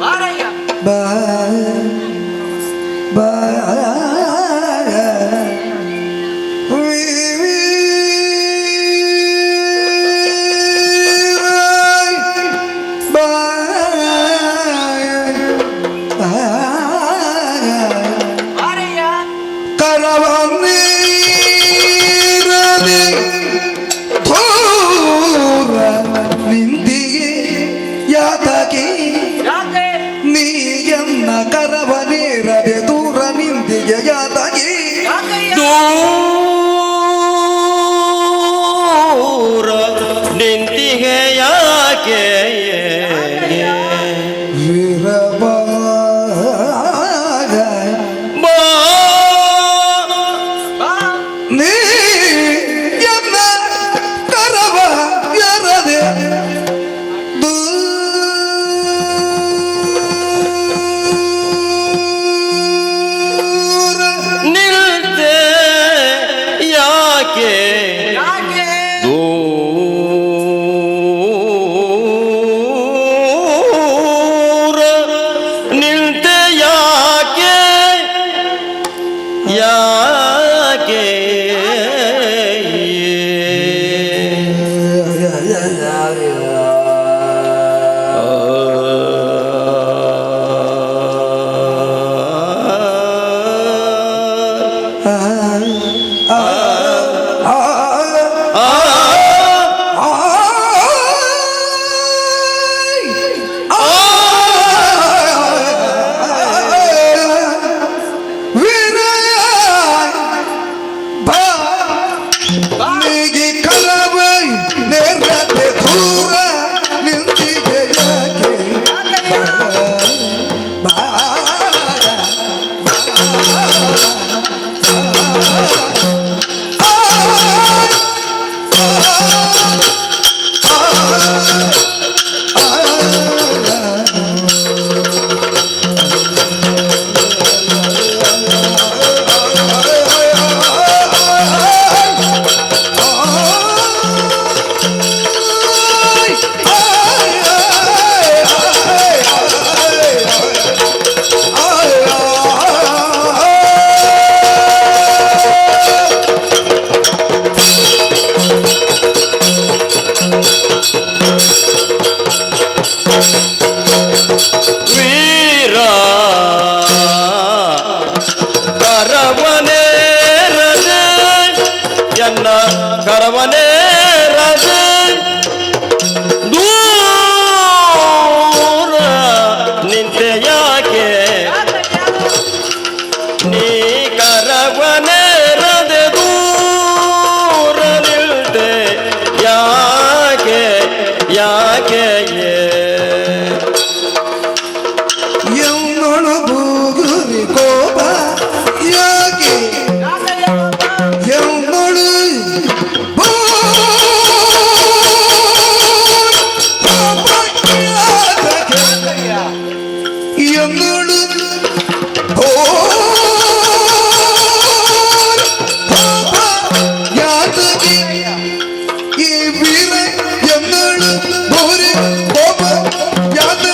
ಬಾರಯ್ಯ. ದೂರ ನಿಂತಿಗೆ ಯಾಕೆ Bye. ಕರವನೇ ರಜೆ ಎನ್ನ ಕರವನೇ ರಜೆ ದೂರ ನಿಂತೆ ಯಾಕೆ ನೀ ಕರವನೇ ರಜೆ ದೂರ ನಿಲ್ತೆ ಯಾಕೆ ಯಾಕೆ ಎನ್ನೊಳು ಬೂಗುರಿ ಕೋಪ ಯಾಕೆ ಎನ್ನೊಳು ಎನ್ನೊಳು ಯಾತಗೆ ಈ ವೀರ ಎನ್ನೊಳು ಬೋರೆ ಕೋಪ ಯಾತ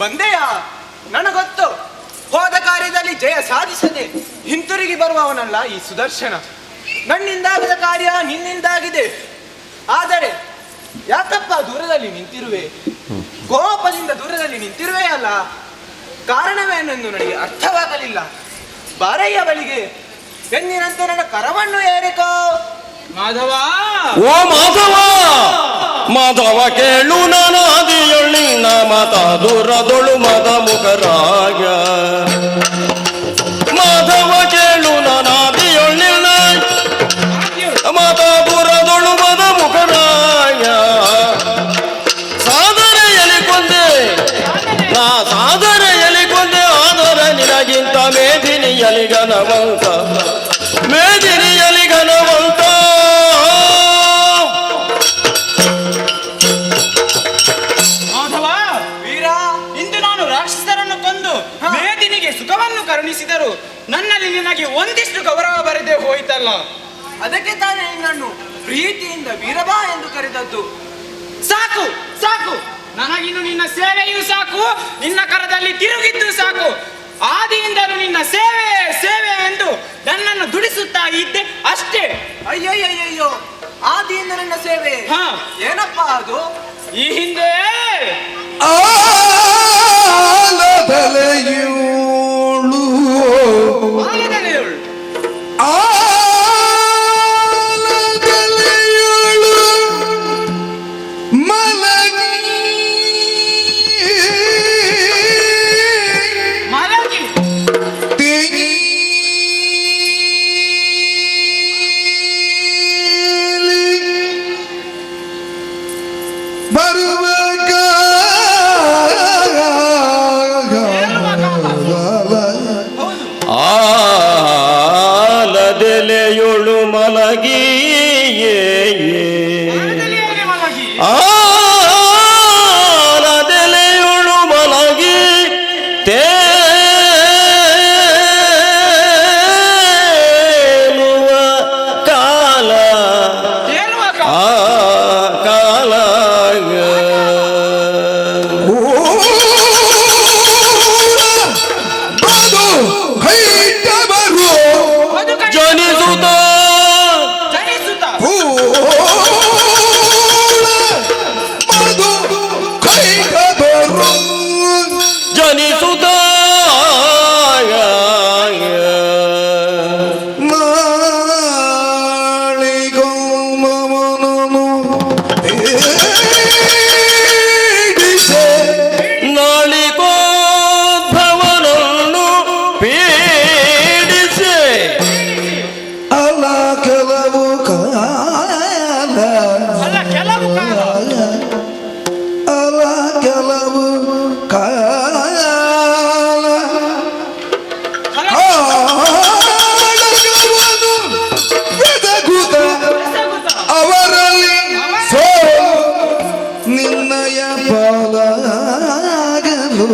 ಬಂದೆಯ ನನಗೊತ್ತು ಹೋದ ಕಾರ್ಯದಲ್ಲಿ ಜಯ ಸಾಧಿಸದೆ ಹಿಂತಿರುಗಿ ಬರುವವನಲ್ಲ ಈ ಸುದರ್ಶನ. ನನ್ನಿಂದಾಗದ ಕಾರ್ಯ ನಿನ್ನಿಂದಾಗಿದೆ. ಆದರೆ ಯಾಕಪ್ಪ ದೂರದಲ್ಲಿ ನಿಂತಿರುವೆ? ಕೋಪದಿಂದ ದೂರದಲ್ಲಿ ನಿಂತಿರುವೆ ಅಲ್ಲ, ಕಾರಣವೇನೆಂದು ನನಗೆ ಅರ್ಥವಾಗಲಿಲ್ಲ. ಬಾರಯ್ಯ ಬಳಿಗೆ ಎಂದಿನಂತೆ ನನ್ನ ಕರವನ್ನು ಏರಿಕೋ. ಮಾಧವ, ಓ ಮಾಧವ, ಮಾಧವ ಕೇಳು ನಾನಾದಿಯೊಳ್ಳಿನ ಮತ ದೂರದೊಳು ಮದ ಮುಖರಾಗ. ಮಾಧವ ಕೇಳು ನಾನಾದಿಯೊಳ್ಳಿನ ಮತ ದೂರದೊಳು ಮದ ಮುಖರಾಗ. ಸಾಧನೆಯಲ್ಲಿ ಕೊಂದೆ ನಾ ಸಾಧನೆಯಲ್ಲಿ ಕೊಂದೆ, ಆದರೆ ನಿನಗಿಂತ ಮೇದಿನಿಯಲ್ಲಿ ಘನವಂತ, ಮೇದಿನಿಯಲ್ಲಿ ಘನವಂತ. ಸುಖವನ್ನು ಕರುಣಿಸಿದರು ನನ್ನಲ್ಲಿ ನಿನಗೆ ಒಂದಿಷ್ಟು ಗೌರವ ಬರದೆ ಹೋಯಿತಲ್ಲ. ಅದಕ್ಕೆ ತಾನೇ ನಿನ್ನನ್ನು ಪ್ರೀತಿಯಿಂದ ವೀರಬಾ ಎಂದು ಕರೆದದ್ದು. ಸಾಕು ಸಾಕು, ನನಗಿನ್ನು ನಿನ್ನ ಸೇವೆಯೂ ಸಾಕು, ನಿನ್ನ ಕರದಲ್ಲಿ ತಿರುಗಿದ್ದು ಸಾಕು. ಆದಿಯಿಂದಲೂ ನಿನ್ನ ಸೇವೆ ಸೇವೆ ಎಂದು ನನ್ನನ್ನು ದುಡಿಸುತ್ತಾ ಇದ್ದೆ ಅಷ್ಟೇ. ಅಯ್ಯಯ್ಯಯ್ಯೋ, ಆದಿಯಿಂದ ನನ್ನ ಸೇವೆ ಏನಪ್ಪ ಅದು? ಈ ಹಿಂದೆ ಆಲದೆಲೆಯೊಳು ಮಲಗಿ ಆಲದೆಲೆಯೊಳು ಮಲಗಿ ತೇಲುವ ಕಾಲ ಕಾಲ ಜನಿಸುತ್ತ ನಾಳಿಗೋದ್ಭವನನ್ನು ಪೀಡಿಸಿ ಅಲ್ಲ ಕೆಲವು ಕಾಲ ಅಲ್ಲ ಕೆಲವು ಕಾಲ ಅಲ ಕೆಲವು ಕಾಲ ಬೆದಗುತ್ತ ಅವರಲ್ಲಿ ಸೋ ನಿನ್ನಯ ಪಾಲಾಗಲು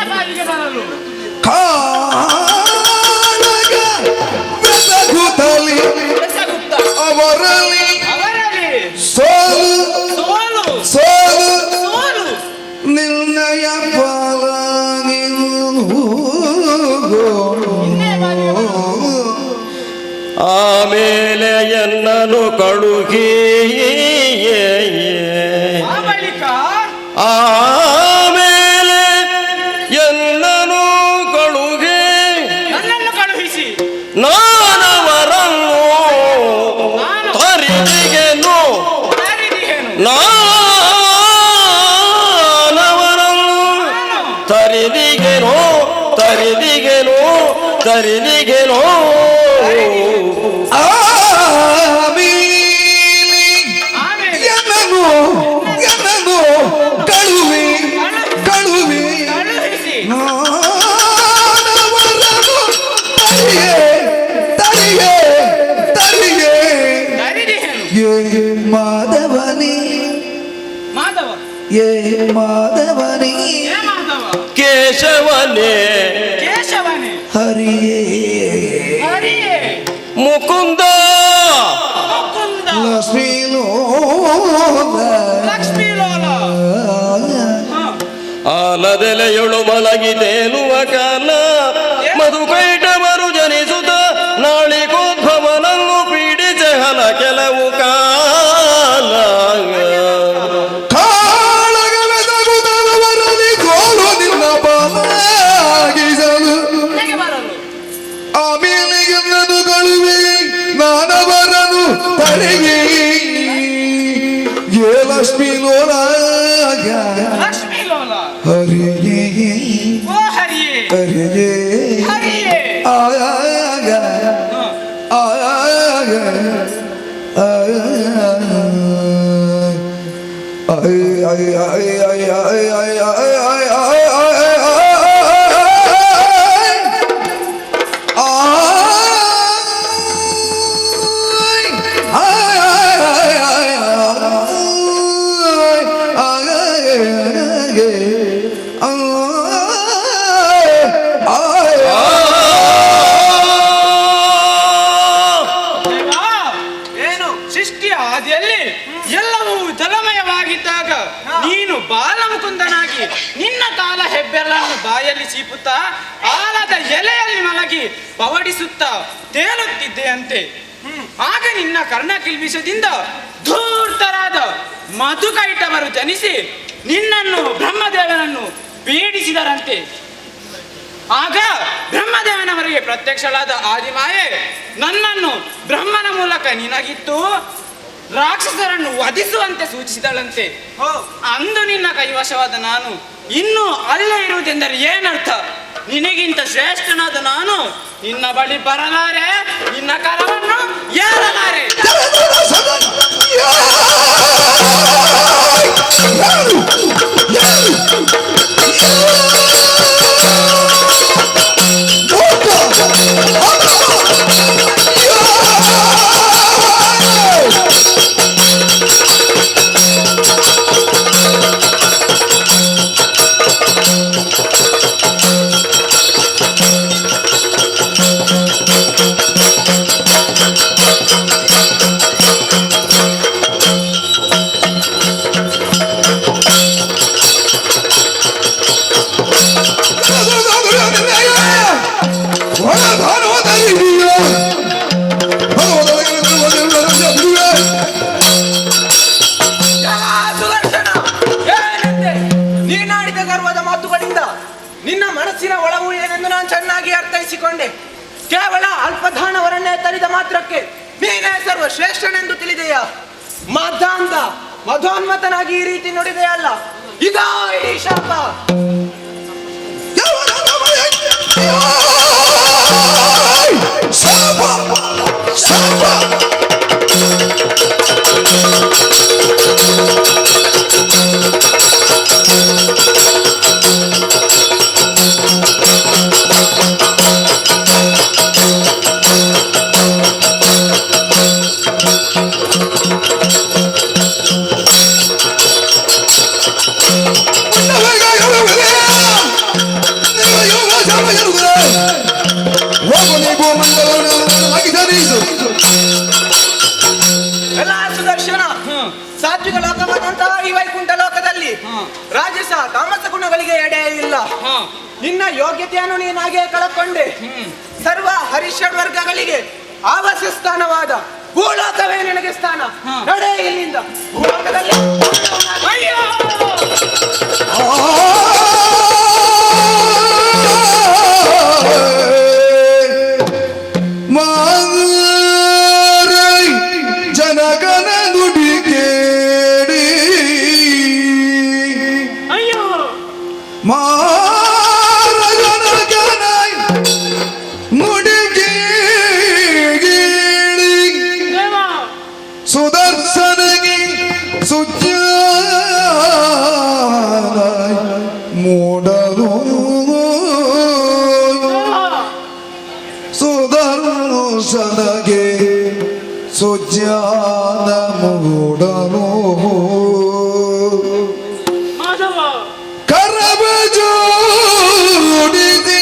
ಕಾಲಿಗೆ ಬರಲು ಕಾಳಗ ಬೆದಗುತ್ತಲಿ ಬೆಸಗುತ್ತ ಅವರಲ್ಲಿ ಅವರಲ್ಲಿ ಸೋಲು ಸೋಲು ಸೋಲು ಸೋಲು ನಿರ್ಣಯ ಆಮೇಲೆ ಎನ್ನನು ಕಳುಹಿ ಆ ಬಳಿಕ ಆಮೇಲೆ ಎನ್ನನು ಕಳುಹಿ ನನ್ನನ್ನು ಕಳುಹಿಸಿ ನಾನವರನ್ನು ತರಿದಿಗೆನು ಯಾರಿಗೇನು ನಾನವರನ್ನು ತರಿದಿಗೆನು ತರಿದಿಗೆನು ತರಿದಿಗೆನು ಆಮೇಲೆ ಎನ್ನನು ಕಳುವಿ ಕಳುವಿ ಕಳುಹಿಸಿ ನಾನವರನ್ನು ತರಿಗೆ ತರಿಗೆ ಯಾರಿಗೇನು ಏ ಮಾಧವನಿ ಮಾಧವ ಏ ಮಾಧವನಿ ಏ ಮಾಧವ ಕೇಶವನೇ ಕೇಶವನೇ ಹರಿಯೇ ಹರಿಯೇ ಮುಕುಂದ ಮುಕುಂದ ಲಕ್ಷ್ಮೀ ಲಕ್ಷ್ಮೀ ಲೋಲ ಆಲದೆಲೆಯೊಳು ಮಲಗಿ ತೇಲುವ ಕಾಲ ಮಧುಕೈಟವರು ಜನಿಸುತ್ತ ನಾಳಿಗೋದ್ಭವನನ್ನು ಪೀಡಿಸೆ ಹಲ ಕೆಲವು ಕಾಲ ಕಾಳಗವೆದಗುತ್ತವರಲ್ಲಿ ಗೋಲು ನಿನ್ನ ಬಾಗಿಸಲು ಹೇಗೆ ಬರಲು ಆಮೇಲೆ ಎನ್ನನು ಕಳುವೆ ನಾನವರನು ತಡೆಗೆ ಏ ಲಕ್ಷ್ಮೀ ಲೋಲಾಗ ಲಕ್ಷ್ಮೀ ಲೋಲ ಹರಿಯೇ ಓ ಹರಿಯೇ ಹರಿಯೇ ಹರಿಯೇ ಆಗ ಆಗ ಏನು ಸೃಷ್ಟಿಯ ಆದಿಯಲ್ಲಿ ಎಲ್ಲವೂ ಜಲಮಯವಾಗಿದ್ದಾಗ ನೀನು ಬಾಲಮುಕುಂದನಾಗಿ ನಿನ್ನ ಕಾಲ ಹೆಬ್ಬೆರಳನ್ನು ಬಾಯಲ್ಲಿ ಚೀಪುತ್ತಾ ಆಲದ ಎಲೆಯಲ್ಲಿ ಮಲಗಿ ಪವಡಿಸುತ್ತಾ ತೇಲುತ್ತಿದ್ದೆಯಂತೆ. ಆಗ ನಿನ್ನ ಕರ್ಣ ಕಿಲ್ಬಿಸದಿಂದ ಧೂರ್ತರಾದ ಮಧುಕೈಟವರು ಜನಿಸಿ ನಿನ್ನನ್ನು ಬ್ರಹ್ಮದೇವನನ್ನು ಪೀಡಿಸಿದರಂತೆ. ಆಗ ಬ್ರಹ್ಮದೇವನವರಿಗೆ ಪ್ರತ್ಯಕ್ಷಳಾದ ಆದಿಮಾಯೆ ನನ್ನನ್ನು ಬ್ರಹ್ಮನ ಮೂಲಕ ನಿನಗಿತ್ತು ರಾಕ್ಷಸರನ್ನು ವಧಿಸುವಂತೆ ಸೂಚಿಸಿದಳಂತೆ. ಅಂದು ನಿನ್ನ ಕೈವಶವಾದ ನಾನು ಇನ್ನೂ ಅಲ್ಲೇ ಇರುವುದೆಂದರೆ ಏನರ್ಥ? ನಿನಗಿಂತ ಶ್ರೇಷ್ಠನಾದ ನಾನು ನಿನ್ನ ಬಳಿ ಬರಲಾರೆ, ನಿನ್ನ ಕರವನ್ನು ಏರಲಾರೆ. ನಿನ್ನ ಮನಸ್ಸಿನ ಒಳವು ಏನೆಂದು ನಾನು ಚೆನ್ನಾಗಿ ಅರ್ಥೈಸಿಕೊಂಡೆ. ಕೇವಲ ಅಲ್ಪಧಾನವರನ್ನೇ ತರಿದ ಮಾತ್ರಕ್ಕೆ ನೀನೇ ಸರ್ವಶ್ರೇಷ್ಠನೆಂದು ತಿಳಿದೆಯಾ? ಮಧೋನ್ಮತನಾಗಿ ಈ ರೀತಿ ನುಡಿದೆಯಲ್ಲ, ಇದಾ ಇಡೀ ಶಾಪ. ಎಲ್ಲ ಸುದರ್ಶನ, ಸಾತ್ವಿಕ ಲೋಕವಾದಂತಹ ಈ ವೈಕುಂಠ ಲೋಕದಲ್ಲಿ ರಾಜಸ ತಾಮಸ ಗುಣಗಳಿಗೆ ಎಡೆ ಇಲ್ಲ. ನಿನ್ನ ಯೋಗ್ಯತೆಯನ್ನು ನೀನಾಗೆ ಕಳಕೊಂಡೆ. ಸರ್ವ ಹರಿಷಡ್ ವರ್ಗಗಳಿಗೆ ಆವಾಸ ಸ್ಥಾನವಾದ ಭೂಲೋಕವೇ ನಿನಗೆ ಸ್ಥಾನ. ನಡೆ ಇಲ್ಲಿಂದ. ಭೂಲೋಕದಲ್ಲಿ ಜನಗನ ನುಡಿ ಕೇಳಿ ಜನಗನ ನುಡಿ ಕೇಳಿ ಸುದರ್ಶನಗಿ ಸುಜ್ಞಾನ ಮೂಡಲು ಸುದರ್ಶನಗೆ ಸುಜ್ಞಾನ ಮೂಡಲು ಕರವ ಜೋಡಿಸಿ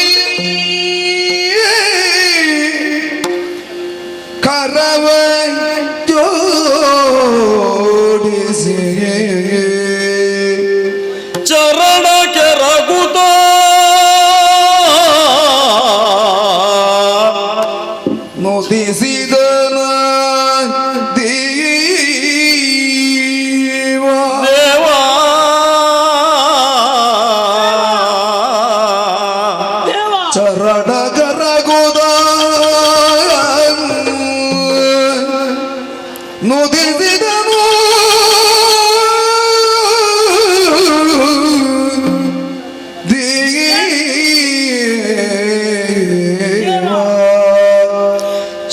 ಕರವ ಜೋಡಿಸಿ ಚರಣ ಕೆರಗುತ್ತ ನುಡಿಸಿದನ ದೇವಾ ಚರಣ ಕರಗುದ ನುಡಿಸಿದನು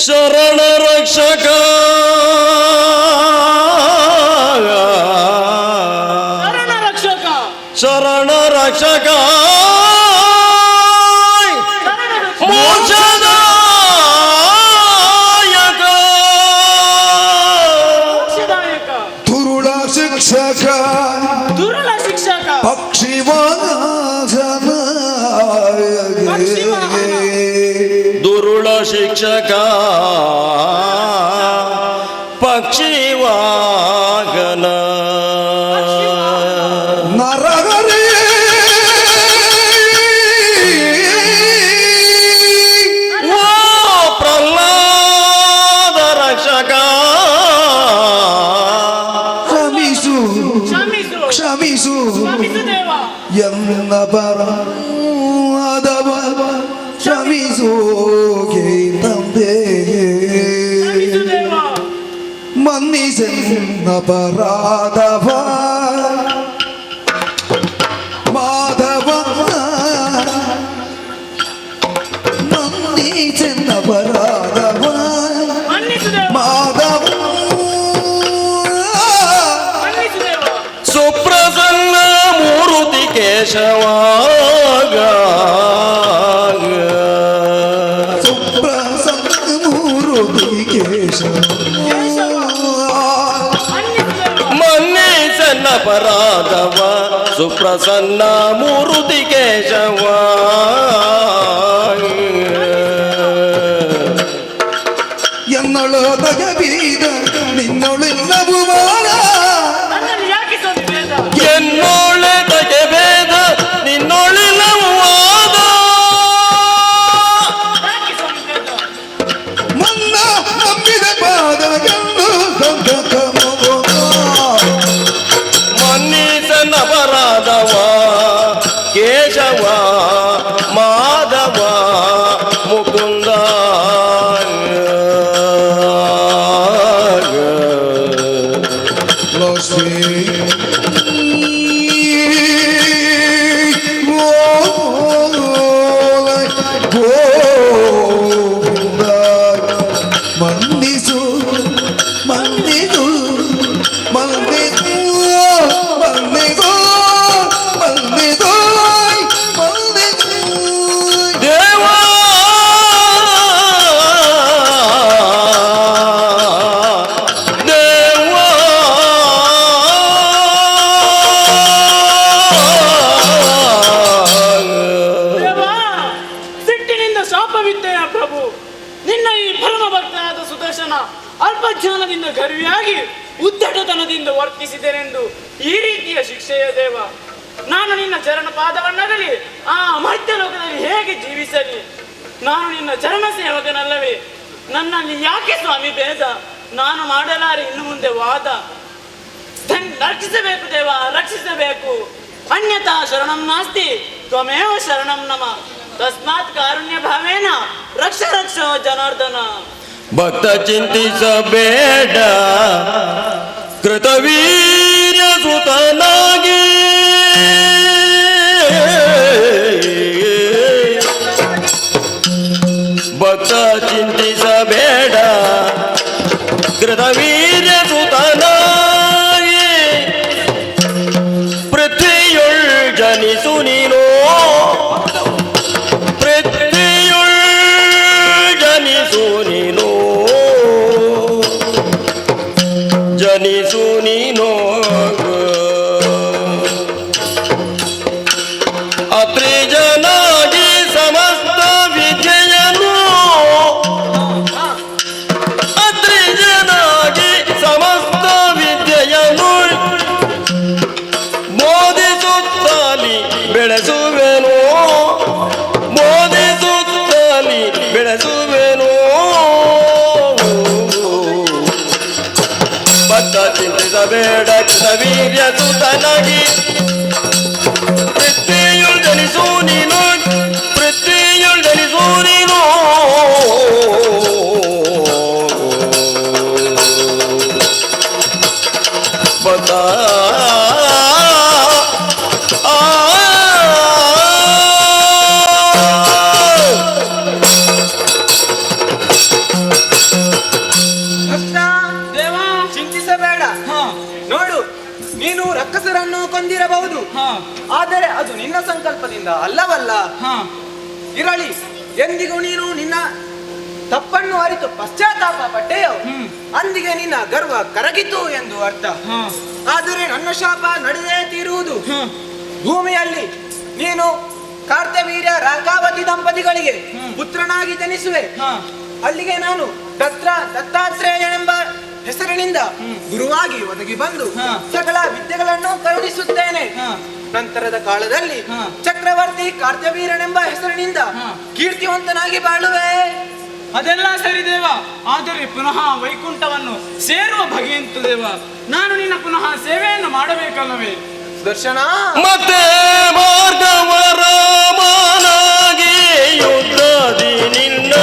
ಶರಣ ರಕ್ಷಕ ಶರಣ ರಕ್ಷಕ ಮೋಕ್ಷದಾಯಕ ದುರುಳ ಶಿಕ್ಷಕ ಪಕ್ಷಿವಾಸನ ದುರುಳ ಶಿಕ್ಷಕ ಪಕ್ಷಿವಾಗನ ನರಗರೇ ಓ ಪ್ರಹ್ಲಾದ ರಕ್ಷಕ ಕ್ಷಮಿಸು ಕ್ಷಮಿಸು ಎನ್ನ ಪರಾಧವ ಕ್ಷಮಿಸು ತಂದೆ ಮನ್ನಿಸೆನ್ನ ಪರಾಧವ ಮಾಧವ ಮನ್ನಿಸೆನ್ನ ಪರಾಧವ ಮಾಧವ ಸುಪ್ರಸನ್ನ ಮೂರುತಿ ಕೇಶವಾಗ ಸುಪ್ರಸನ್ನ ಮೂರುತಿ ಕೇಶವ ಮನ್ನಿಸನ್ನ ಪರಾಧವ ಸುಪ್ರಸನ್ನ ಮೂರುತಿ ಕೇಶವ ಎನ್ನಳು ತಗಬೀದ ನಿನ್ನೊಳೆಲ್ಲವೂ ಮಾಡ ಎನ್ನೋಳೆ ತಗೆಬೇದ ನಿನ್ನೊಳಿಲ್ಲವೂ ಆದ ಮನ್ನ ನಂಬಿದ ಪಾದಗಳನ್ನು ಮನ್ನಿಸನ್ನ ಪರಾಧವ ಕೇಶವ ಮುಕುಂದ ಮಂದಿಸು ಮಂದಿದು ಮಂದಿದು ಮಂದಿದು ಮಂದಿದು ಮಂದಿದು ದೇವಾ ದೇವಾ ದೇವಾ, ಸಿಟ್ಟಿನಿಂದ ಶಾಪವಿದ್ದೆಯ ಪ್ರಭು. ನಿನ್ನ ಈ ಪರಮ ಭಕ್ತನಾದ ಸುದರ್ಶನ ಅಲ್ಪಜ್ಞಾನದಿಂದ ಗರ್ವಿಯಾಗಿ ಉದ್ದಟತನದಿಂದ ವರ್ತಿಸಿದೆನೆಂದು ಈ ರೀತಿಯ ಶಿಕ್ಷೆಯ ದೇವ. ನಾನು ನಿನ್ನ ಚರಣ ಪಾದವನ್ನಗಲಿ ಆ ಅಮರ್ತ್ಯ ಲೋಕದಲ್ಲಿ ಹೇಗೆ ಜೀವಿಸಲಿ? ನಾನು ನಿನ್ನ ಚರಣ ಸೇವಕನಲ್ಲವೇ? ನನ್ನಲ್ಲಿ ಯಾಕೆ ಸ್ವಾಮಿ ಭೇದ? ನಾನು ಮಾಡಲಾರೆ ಇನ್ನು ಮುಂದೆ ವಾದ. ರಕ್ಷಿಸಬೇಕು ದೇವ, ರಕ್ಷಿಸಬೇಕು. ಅನ್ಯತಾ ಶರಣಂ ನಾಸ್ತಿ ತ್ವಮೇವ ಶರಣಂ ನಮ. ತಸ್ಮಾತ್ ಕಾರುಣ್ಯ ಭಾವೇನ ರಕ್ಷ ರಕ್ಷೋ ಜನಾರ್ದನ. ಭಕ್ತ ಚಿಂತಿಸಬೇಡ ಕೃತವೀರ್ಯ ಸುತನಾಗಿ ಭಕ್ತ ಚಿಂತಿಸಬೇಡ ಕೃತವೀರ್ಯ ಸುತನಾಗಿ ಪೃಥ್ವಿಯುಳ್ ಜನಿಸು ನೀನು ಪೃಥ್ವಿಯುಳ್ ಜನಿಸು ನೀನು ಜನಿಸು ನೀನು ಅತ್ರಿ ಜನಾಗಿ ಸಮಸ್ತ ವಿದ್ಯೆಯನ್ನು ಅತ್ರಿ ಜನಾಗಿ ಸಮಸ್ತ ವಿದ್ಯೆಯನ್ನು ಬೋಧಿಸುತ್ತಲಿ ಬೆಳೆಸುವೆನು ಬೋಧಿಸುತ್ತಲಿ ಬೆಳೆಸುವೆನು ಭಕ್ತ ಚಿಂತಿಸಬೇಡ ಕೃತವೀರ್ಯ ಸುತನಾಗಿ ಪೃಥ್ವಿಯುಳ್ ಜನಿಸು ನೀನು ಪೃಥ್ವಿಯುಳ್ ಜನಿಸು ನೀನು ಭಕ್ತ ಭಕ್ತ ದೇವ, ಚಿಂತಿಸಬೇಡ. ನೋಡು, ನೀನು ರಕ್ಕಸರನ್ನು ಕೊಂದಿರಬಹುದು, ಆದರೆ ಅದು ನಿನ್ನ ಸಂಕಲ್ಪದಿಂದ ಅಲ್ಲವಲ್ಲ. ಇರಲಿ, ಎಂದಿಗೂ ನೀನು ನಿನ್ನ ತಪ್ಪನ್ನು ಅರಿತು ಪಶ್ಚಾತ್ತಾಪ ಪಟ್ಟೆಯೋ ಅಂದಿಗೆ ನಿನ್ನ ಗರ್ವ ಕರಗಿತು ಎಂದು ಅರ್ಥ. ಆದರೆ ನನ್ನ ಶಾಪ ನಡೆದೇ ತೀರುವುದು. ಭೂಮಿಯಲ್ಲಿ ನೀನು ಕಾರ್ತವೀರ್ಯ ರಾಕಾವತಿ ದಂಪತಿಗಳಿಗೆ ಪುತ್ರನಾಗಿ ಜನಿಸುವೆ. ಅಲ್ಲಿಗೆ ನಾನು ದತ್ತಾತ್ರೇಯನೆಂಬ ಹೆಸರಿನಿಂದ ಗುರುವಾಗಿ ಒದಗಿ ಬಂದು ಸಕಲ ವಿದ್ಯೆಗಳನ್ನು ಕರುಣಿಸುತ್ತೇನೆ. ನಂತರದ ಕಾಲದಲ್ಲಿ ಚಕ್ರವರ್ತಿ ಕಾರ್ತವೀರ್ಯನೆಂಬ ಹೆಸರಿನಿಂದ ಕೀರ್ತಿವಂತನಾಗಿ ಬಾಳುವೆ. ಅದೆಲ್ಲ ಸರಿ ದೇವ, ಆದರೆ ಪುನಃ ವೈಕುಂಠವನ್ನು ಸೇರುವ ಬಗೆಯಂತು ದೇವ. ನಾನು ನಿನ್ನ ಪುನಃ ಸೇವೆಯನ್ನು ಮಾಡಬೇಕಲ್ಲವೇ? ದರ್ಶನ ಮತ್ತೆ ಮಾರ್ಗವರ ಮಾನಾಗಿ ಯುದ್ಧದಿ ನಿನ್ನ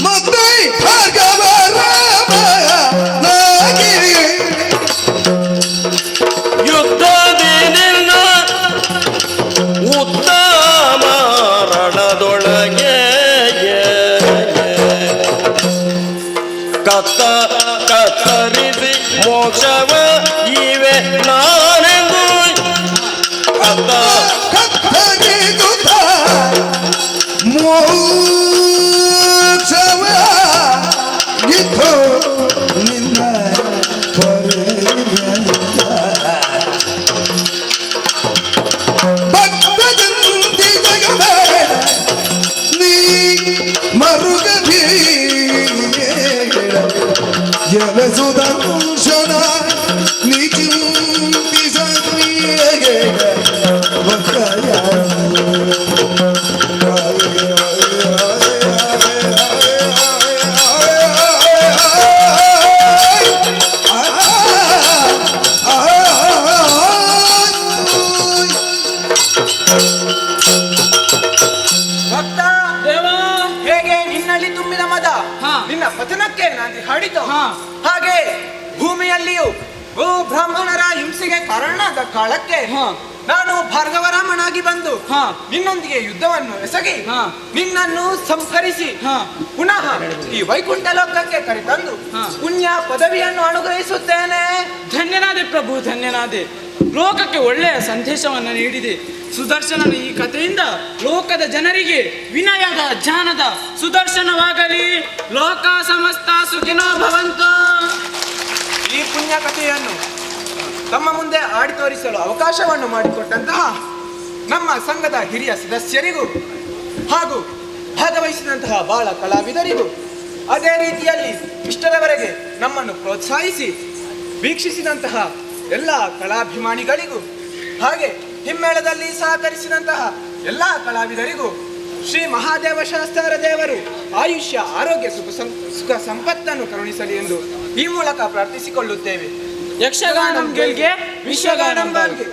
ಮತ್ತೆ ಭಾರ್ಗವರ ನಾಗಿ ಯುದ್ಧದಿ ನಿನ್ನ ಉತ್ತಮ ರಣದೊಳಗೆ ಕತ್ತರಿಸಿ ಮೋಕ್ಷವ ಇವೆ ನಾನೆಂದು ಕತ್ತರಿಸುತ್ತ ಮೋಕ್ಷವ ಇತ್ತು ನಿನ್ನ ಪರ್ಯಂತ. ಭಕ್ತಜಂತಿ ಜಗಬೇಡ ನೀ ಮರುಗಬೇಡ ಜಲಸುಧ ಪುರುಷನ ನಿಚಿಂತಿಸತ್ರಿಯಗೆ ಭಕ್ತಯ ಭಕ್ತ ದೇವ ಹೇಗೆ ನಿನ್ನಲ್ಲಿ ತುಂಬಿದ ಮದ ಹಾ. ನಿನ್ನ ಪತನಕ್ಕೆ ನಾಂದಿ ಹಾಡಿತು ಹಾ. ಹಾಗೆ ಭೂಮಿಯಲ್ಲಿಯೂ ಓ ಬ್ರಾಹ್ಮಣರ ಹಿಂಸೆಗೆ ಕಾರಣದ ಕಾಲಕ್ಕೆ ಹಾ. ನಾನು ಭಾರ್ಗವರಾಮನಾಗಿ ಬಂದು ಹಾ. ನಿನ್ನೊಂದಿಗೆ ಯುದ್ಧವನ್ನು ಎಸಗಿ ಹಾ. ನಿನ್ನನ್ನು ಸಂಹರಿಸಿ ಹಾ. ಪುನಃ ಈ ವೈಕುಂಠ ಲೋಕಕ್ಕೆ ಕರೆತಂದು ಹಾ. ಪುಣ್ಯ ಪದವಿಯನ್ನು ಅನುಗ್ರಹಿಸುತ್ತೇನೆ. ಧನ್ಯನಾದೆ ಪ್ರಭು, ಧನ್ಯನಾದೆ. ಲೋಕಕ್ಕೆ ಒಳ್ಳೆಯ ಸಂದೇಶವನ್ನು ನೀಡಿದೆ ಸುದರ್ಶನನ ಈ ಕಥೆಯಿಂದ. ಲೋಕದ ಜನರಿಗೆ ವಿನಯದ ಜ್ಞಾನದ ಸುದರ್ಶನವಾಗಲಿ. ಲೋಕ ಸಮಸ್ತ ಸುಖಿನೋ ಭವಂತು. ಈ ಪುಣ್ಯ ಕಥೆಯನ್ನು ತಮ್ಮ ಮುಂದೆ ಆಡಿ ತೋರಿಸಲು ಅವಕಾಶವನ್ನು ಮಾಡಿಕೊಟ್ಟಂತಹ ನಮ್ಮ ಸಂಘದ ಹಿರಿಯ ಸದಸ್ಯರಿಗೂ ಹಾಗೂ ಭಾಗವಹಿಸಿದಂತಹ ಬಾಳ ಕಲಾವಿದರಿಗೂ ಅದೇ ರೀತಿಯಲ್ಲಿ ಇಷ್ಟರವರೆಗೆ ನಮ್ಮನ್ನು ಪ್ರೋತ್ಸಾಹಿಸಿ ವೀಕ್ಷಿಸಿದಂತಹ ಎಲ್ಲ ಕಲಾಭಿಮಾನಿಗಳಿಗೂ ಹಾಗೆ ಹಿಮ್ಮೇಳದಲ್ಲಿ ಸಹಕರಿಸಿದಂತಹ ಎಲ್ಲ ಕಲಾವಿದರಿಗೂ ಶ್ರೀ ಮಹಾದೇವ ಶಾಸ್ತ್ರ ದೇವರು ಆಯುಷ್ಯ ಆರೋಗ್ಯ ಸುಖ ಸಂಪತ್ತನ್ನು ಕರುಣಿಸಲಿ ಎಂದು ಈ ಮೂಲಕ ಪ್ರಾರ್ಥಿಸಿಕೊಳ್ಳುತ್ತೇವೆ. ಯಕ್ಷಗಾನಂ ಗೆಲ್ಗೆ, ವಿಶ್ವಗಾನಂ ಬಾಳ್ಗೆ.